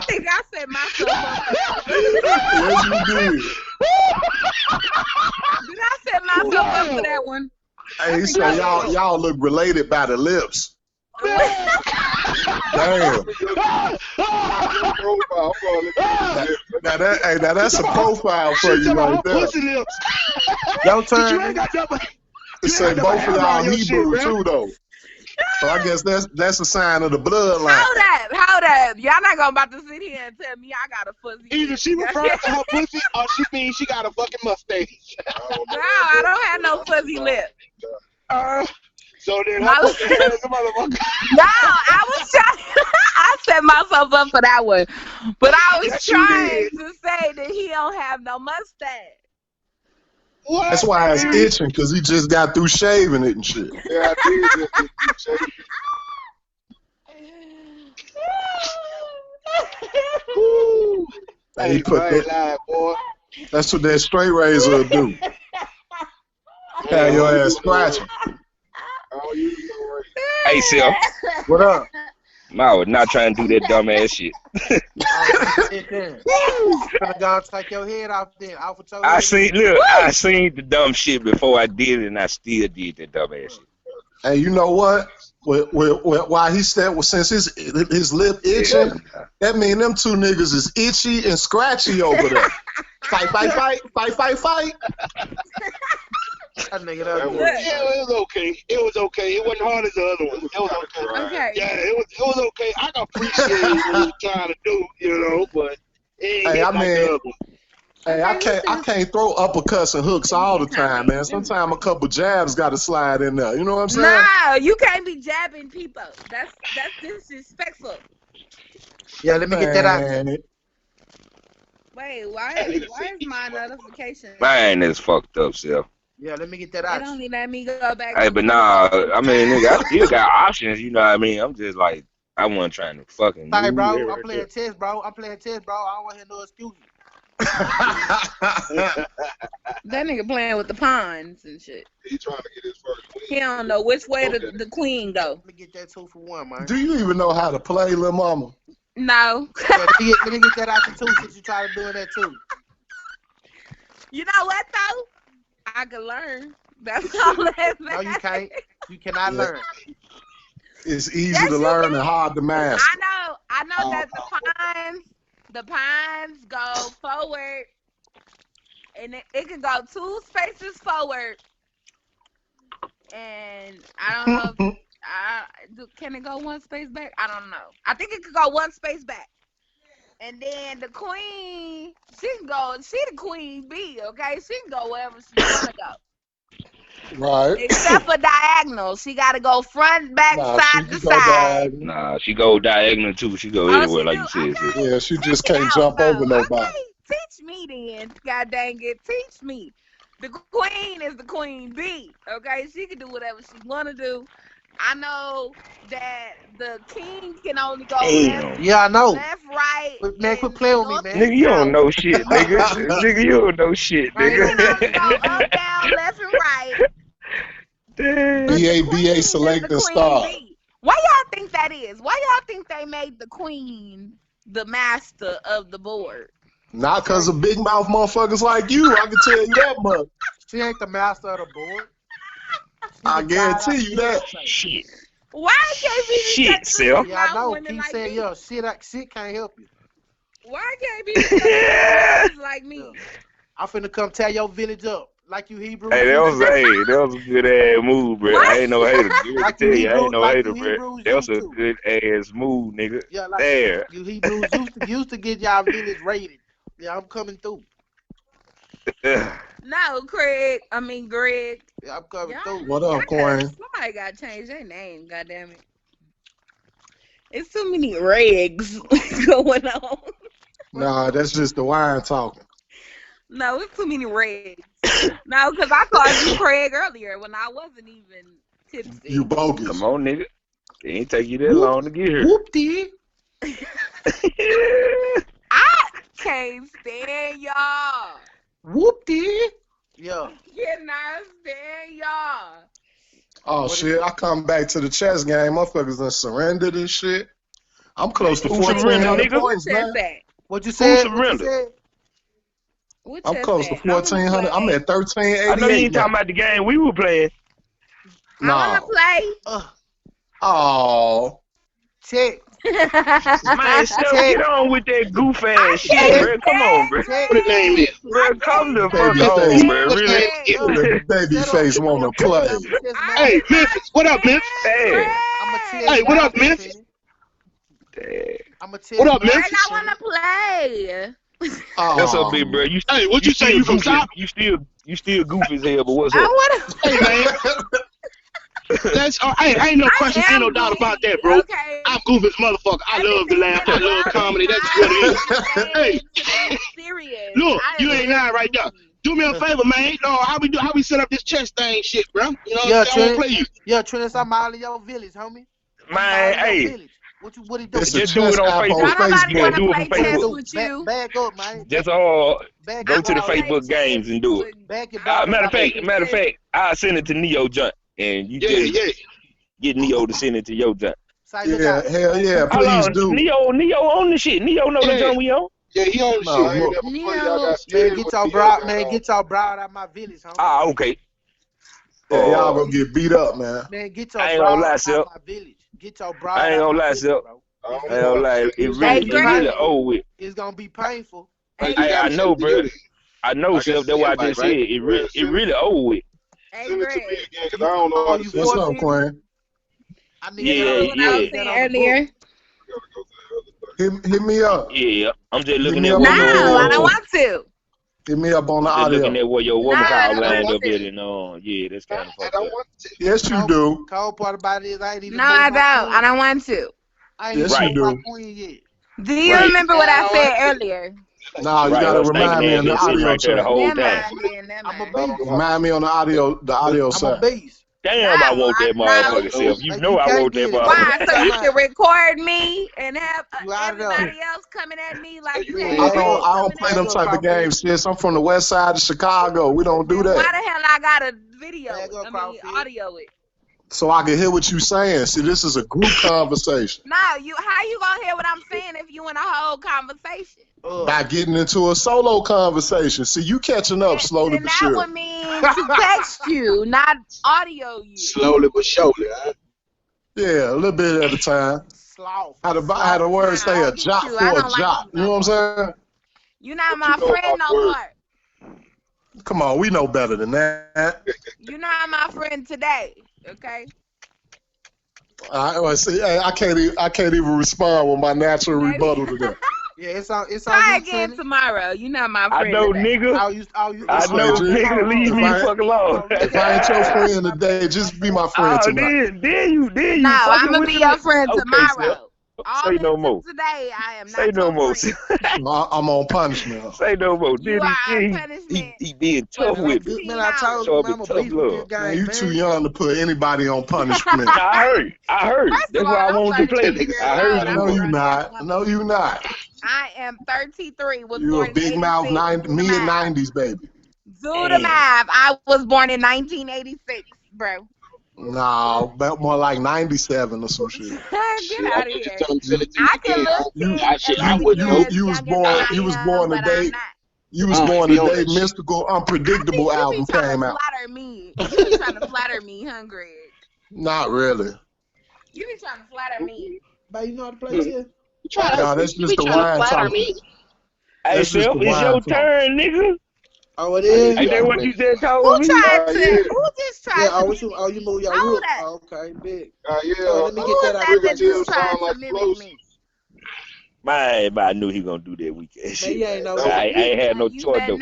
think I set myself up. Yes, you did. Did I set myself up for that one? Hey, he said y'all look related by the lips. Damn. Now that's a profile for you right there. Your turn. It say both of y'all Hebrew too, though. So I guess that's a sign of the bloodline. Hold up. Y'all not gonna about to sit here and tell me I got a fuzzy. Either she referring to her pussy or she means she got a fucking mustache. No, I don't have no fuzzy lip. So then her pussy hair is a motherfucker. No, I was trying. I set myself up for that one, but I was trying to say that he don't have no mustache. What? That's why it's itching, because he just got through shaving it and shit. Yeah, I did just get through shaving. Woo. He put that, live, boy. that's what that straight razor will do. Have your ass scratching. Oh, you know right. Hey, Sel. What up? I was not trying to do that dumb ass shit. Gonna go take your head off then. I seen the dumb shit before I did it, and I still did that dumb ass shit. Hey, you know what? Why he said, since his lip itching, that mean them two niggas is itchy and scratchy over there. Fight. That nigga it was okay. It was okay. It wasn't hard as the other one. It was okay. Okay. Yeah, it was okay. I can appreciate what he was trying to do, you know, but it ain't like the other one. Hey, I can't throw uppercuts and hooks all the time, man. Sometimes a couple jabs got to slide in there. You know what I'm saying? No, you can't be jabbing people. That's disrespectful. Yeah, let me get that out. Wait, why is my notification? Mine is fucked up, Sel. Yeah, let me get that out. It only let me go back. Hey, but nah, I mean, nigga, I still got options, you know what I mean? I'm just like, I wasn't trying to fucking Hey, bro, I'm playing chess, bro. I don't want to hear no excuses. That nigga playing with the pawns and shit. He trying to get his first win. He don't know which way the queen go. Let me get that 2 for 1, man. Do you even know how to play, Lil Mama? No. Yeah, let me get that out the 2 since you try to do that too. You know what though? I can learn. That's all that matters. No, you can't. You cannot learn. It's easy to learn and hard to master. I know that the pines go forward, and it can go 2 spaces forward, and I don't know. Can it go 1 space back? I don't know. I think it could go 1 space back. And then the queen, she the queen bee, okay? She can go wherever she want to go. Right. Except for diagonal. She got to go front, back, side to side. Nah, she go diagonal too. She go anywhere, like you said. Okay. Yeah, she just can't jump over nobody. Okay. Teach me then. God dang it. Teach me. The queen is the queen bee, okay? She can do whatever she want to do. I know that the king can only go left, I know. Left, right. Man, quit playing with me, man. Nigga, you don't know shit, nigga. Nigga, you don't know shit, nigga. He can only go up, down, left, and right. BA select and start. Why y'all think that is? Why y'all think they made the queen the master of the board? Not because of big mouth motherfuckers like you. I can tell you that much. She ain't the master of the board. I guarantee you that. Shit. Why can't be shit, Sel? Yeah, I know. Keep saying, yo, shit can't help you. Why can't be like me? I'm finna come tear your village up like you Hebrews. Hey, that was a good ass move, bro. I ain't no hater. I tell you, I ain't no hater, bro. That was a good ass move, nigga. Yeah, like there. You Hebrews used to get y'all village raided. Yeah, I'm coming through. No, Greg. Yeah, I'm coming through. What up, Queen? Somebody got to change their name, goddammit. It's too many regs going on. Nah, that's just the wine talking. No, it's too many regs. No, because I called you Craig earlier when I wasn't even tipsy. You bogus. Come on, nigga. It ain't take you that long to get here. Whoop-dee. can't stand y'all. Whoop-dee. Yeah. Cannot stand y'all. Oh shit! I come back to the chess game. Motherfuckers done surrendered and shit. I'm close to 1,400 points, man. What you said? I'm close to 1,400. I'm at 1388. I know you ain't talking about the game we were playing. Nah. I want to play. Oh. Check. Man, Steph, get on with that goof ass shit, bro. Come on, bro. What the name is? Bro, come the fuck on, bro. Really? Babyface wanna play. Hey, Memphis. What up, Memphis? Hey. Hey, what up, Memphis? What up, Memphis? I want to play. What's up, big bro? Hey, what you say? You from top? You still goofy as hell, but what's up? I want to. Hey, man. That's hey, ain't no question, ain't no doubt about that, bro. Okay. I'm goofy as motherfucker. I love to laugh. I love comedy. That's what it is. Hey, serious. Look, you ain't lying right there. Do me a favor, man. No, how we set up this chess thing, shit, bro? You know, I won't play you. Yeah, Trinus, I'm all in your village, homie. Man, hey. What he doing? Just do it on Facebook. Do it on Facebook. Back up, man. Just go to the Facebook games and do it. Matter of fact, I'll send it to Neo Junk, and you just get Neo to send it to your junk. Yeah, hell yeah, please do. Neo on the shit. Neo know the junk we on. Yeah, he on the shit. Man, get y'all broad out my village, homie. Ah, okay. Yeah, y'all gonna get beat up, man. Man, get y'all broad out my village. Get your broad. I ain't gonna lie, Seth. I ain't gonna lie. It really over with. It's gonna be painful. I know, bro. I know, Seth. That's why I just said it. It really over with. Send it to me again, because I don't know how to What's up, Quinn? Earlier. Hit me up. Yeah, I'm just looking at. No, I don't want to. Hit me up on the audio. Looking at what your woman call lined up here, and yeah, that's kind of fucked up. Yes, you do. Cold part about it is I ain't even. No, I don't. I don't want to. Yes, you do. Do you remember what I said earlier? No, you gotta remind me on the audio track. Remind me on the audio side. Damn, I want that motherfucker, Self. You know I want that motherfucker. Why? So you can record me and have everybody else coming at me like you. I don't play them type of games, sis. I'm from the west side of Chicago. We don't do that. Why the hell I got a video? Audio it. So I can hear what you saying. See, this is a group conversation. No, how you gonna hear what I'm saying if you in a whole conversation? By getting into a solo conversation. See, you catching up slowly but surely. That would mean to text you, not audio you. Slowly but surely, huh? Yeah, a little bit at a time. How the words say a jot for a jot. You know what I'm saying? You're not my friend no more. Come on, we know better than that. You're not my friend today, okay? See, I can't even respond with my natural rebuttal to that. Yeah, it's on. Try again tomorrow. You're not my friend. I know, today. nigga. I know, nigga. Leave me the fuck alone. If I ain't your friend today, just be my friend tomorrow. Then you. No, I'm gonna be your friend tomorrow. Say no more. Today, I am not. Say no more. I'm on punishment. Say no more. He being tough with me. Man, I told you, I'm a beast with this man, you too young to put anybody on punishment. I heard. That's why I wanted to play. I heard. No, you not. No, you not. I am 33. You a big mouth mid-90s baby. Do the math. I was born in 1986, bro. No, more like 97 or some shit. Get out of here. I can look. You was born the day. You was born the day Mystical Unpredictable album came out. You be trying to flatter me, Greg. Not really. You be trying to flatter me. But you know how to play chess? No, that's just the wine talking. Hey, Self, it's your turn, nigga. Oh, it is? Ain't that what you just told me? Who just tried to you move your root. Oh, okay, big. Let me get that out. Who just tried to mimic me? Man, I knew he gonna do that weekend shit. I ain't had no choice, though.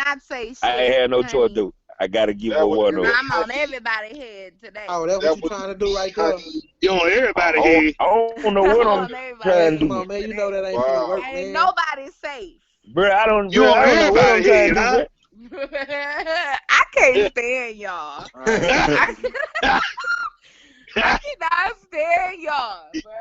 I ain't had no choice, though. I gotta give her one of I'm on everybody's head today. Oh, that's what you trying to do right there? You on everybody's head. I don't know what I'm trying to do. Come on, man, you know that ain't gonna work, man. Ain't nobody safe. Bro, I don't know what I'm trying to do. I can't stand y'all. I cannot stand y'all, bro.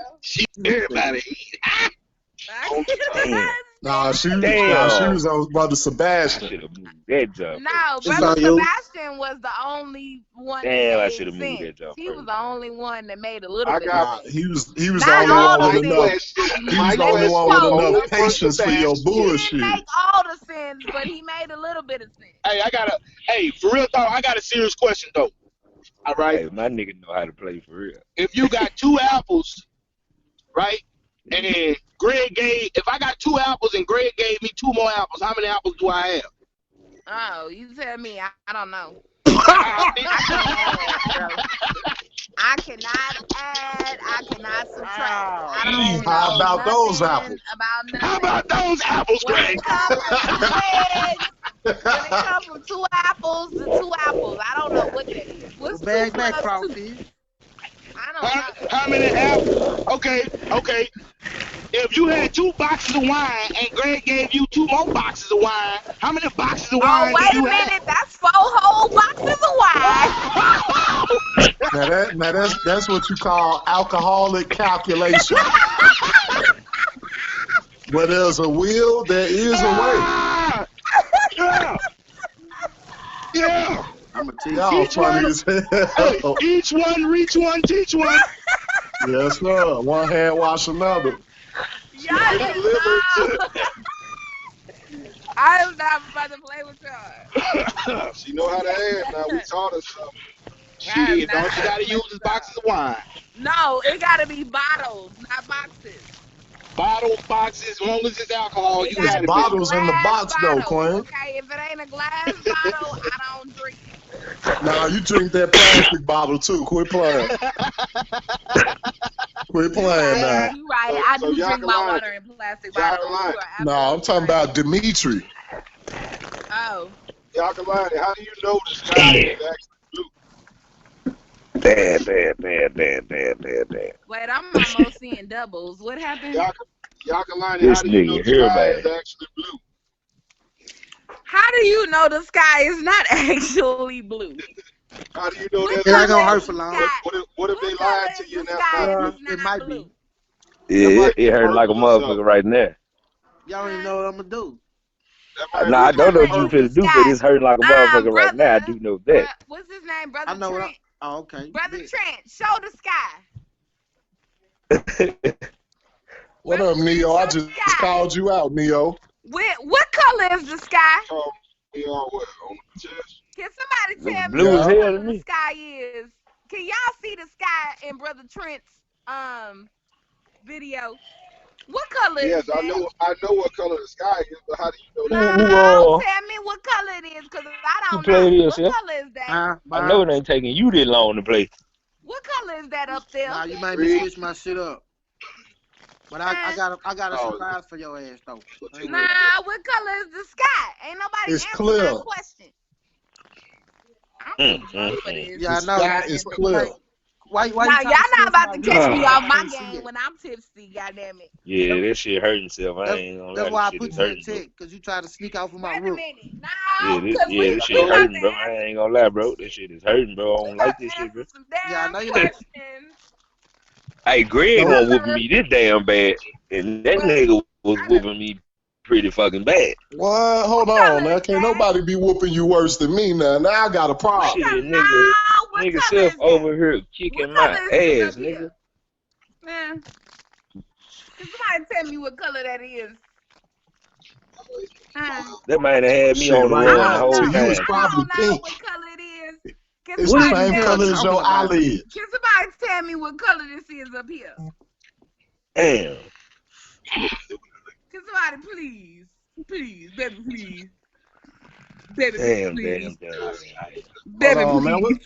Everybody. I cannot Nah, she was on Brother Sebastian. I should have moved that job. No, Brother Sebastian was the only one. Damn, I should have moved that job. He was the only one that made a little bit. He was the only one with enough. He was the only one with enough patience for your bullshit. He didn't make all the sins, but he made a little bit of sense. Hey, for real talk, I got a serious question though. All right, hey, my nigga know how to play for real. If you got 2 apples, right, and then if I got 2 apples and Greg gave me 2 more apples, how many apples do I have? Oh, you tell me. I don't know. I cannot add. I cannot subtract. How about those apples? How about those apples, Greg? When it comes from 2 apples to 2 apples, I don't know what that is. What's bag back crawfish? I don't know. How many apples? Okay. If you had 2 boxes of wine and Greg gave you 2 more boxes of wine, how many boxes of wine do you have? Wait a minute, that's 4 whole boxes of wine. Now that's what you call alcoholic calculation. Where there's a will, there is a way. Yeah. I'm gonna teach y'all funny as hell. Each one, reach one, teach one. Yes, sir. One hand wash another. I'm not about to play with y'all. She know how to add now. We taught her something. Shit, don't you gotta use the boxes of wine? No, it gotta be bottles, not boxes. Bottles, boxes, as long as it's alcohol, you got bottles in the box though, Quinn. Okay, if it ain't a glass bottle, I don't drink it. Nah, you drink that plastic bottle too. Quit playing. Quit playing now. You right. I do drink my water in plastic bottles. No, I'm talking about Dimitri. Oh. Yakalani, how do you know the sky is actually blue? Bad. Wait, I'm almost seeing doubles. What happened? Yakalani, how do you know the sky is actually blue? How do you know the sky is not actually blue? How do you know that? It ain't gonna hurt for long. What if they lied to you and that's not it might be. Yeah, it hurt like a motherfucker right now. Y'all don't even know what I'm gonna do. Nah, I don't know what you finna do, but it's hurting like a motherfucker right now. I do know that. What's his name, Brother I know Trent? Oh, okay. Brother Trent, show the sky. What up, Neo? I just called you out, Neo. What color is the sky? Can somebody tell me what color the sky is? Can y'all see the sky in Brother Trent's video? What color is that? Yes, I know what color the sky is, but how do you know that? No, tell me what color it is, because I don't know. What color is that? I know it ain't taking you this long to play. What color is that up there? Nah, you made me switch my shit up. But I got a surprise for your ass though. Nah, what color is the sky? Ain't nobody answering that question. Yeah, I know. The sky is clear. Why y'all not about to catch me off my game when I'm tipsy, goddammit. Yeah, that shit hurting himself. I ain't gonna lie. That's why I put you in check, because you tried to sneak out from my room. Wait a minute. No, this shit hurting, bro. I ain't gonna lie, bro. That shit is hurting, bro. I don't like this shit, bro. Yeah, I know you like. Hey, Greg was whooping me this damn bad, and that nigga was whooping me pretty fucking bad. What? Hold on, now. Can't nobody be whooping you worse than me now. Now I got a problem. Shit, nigga self over here kicking my ass, nigga. Man, can somebody tell me what color that is? That might have had me on the run the whole time. You was probably pink. What color it is? It's the same color as your eyelid. Can somebody tell me what color this is up here? Damn. Can somebody please, baby, please. Baby, please. Baby, please.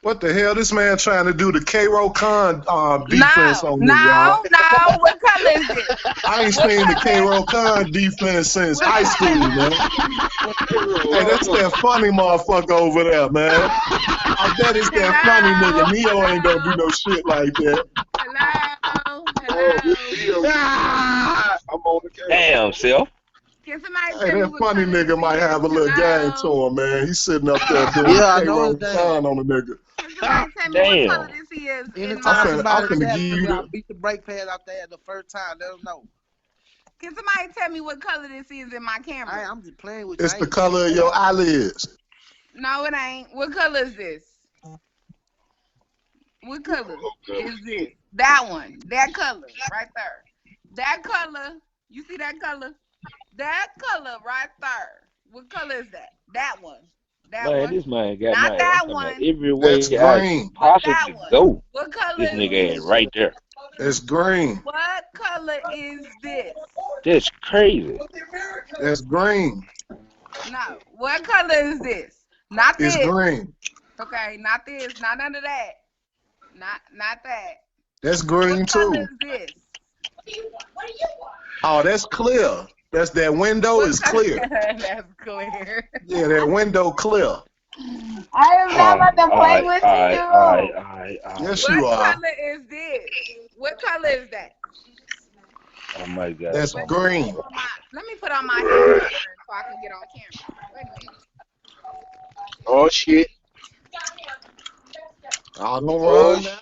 What the hell? This man trying to do the K-Ro Khan defense on me, y'all. No, what color is it? I ain't seen the K-Ro Khan defense since high school, man. Hey, that's that funny motherfucker over there, man. I bet it's that funny nigga. Neo ain't gonna do no shit like that. Hello. I'm on the camera. Damn, self. Can somebody hey, that funny nigga might have a little game to him, man. He's sitting up there doing K-Ro Khan on the nigga. Can somebody tell me what color this is? Anytime somebody tell me I beat the brake pad out there the first time, let them know. Can somebody tell me what color this is in my camera? I'm just playing with you. It's the color of your eyelids. No, it ain't. What color is this? What color is this? That one. That color right there. That color. You see that color? That color right there. What color is that? That one. That man, one. This man got Not my that ass one. every way That's I green. possibly That one. go. What color This is nigga this? is right there. It's green. What color is this? That's crazy. That's green. No. What color is this? Not this. It's green. Okay, not this. Not none of that. Not that. That's green what too. What color is this? Oh, that's clear. That window is clear. That's clear. Yeah, that window clear. I am not about to play with you. Yes, you are. What color is this? What color is that? Oh my God. That's green. Let me put on my headphones so I can get on camera. Wait a minute. Oh shit. Oh, don't run now.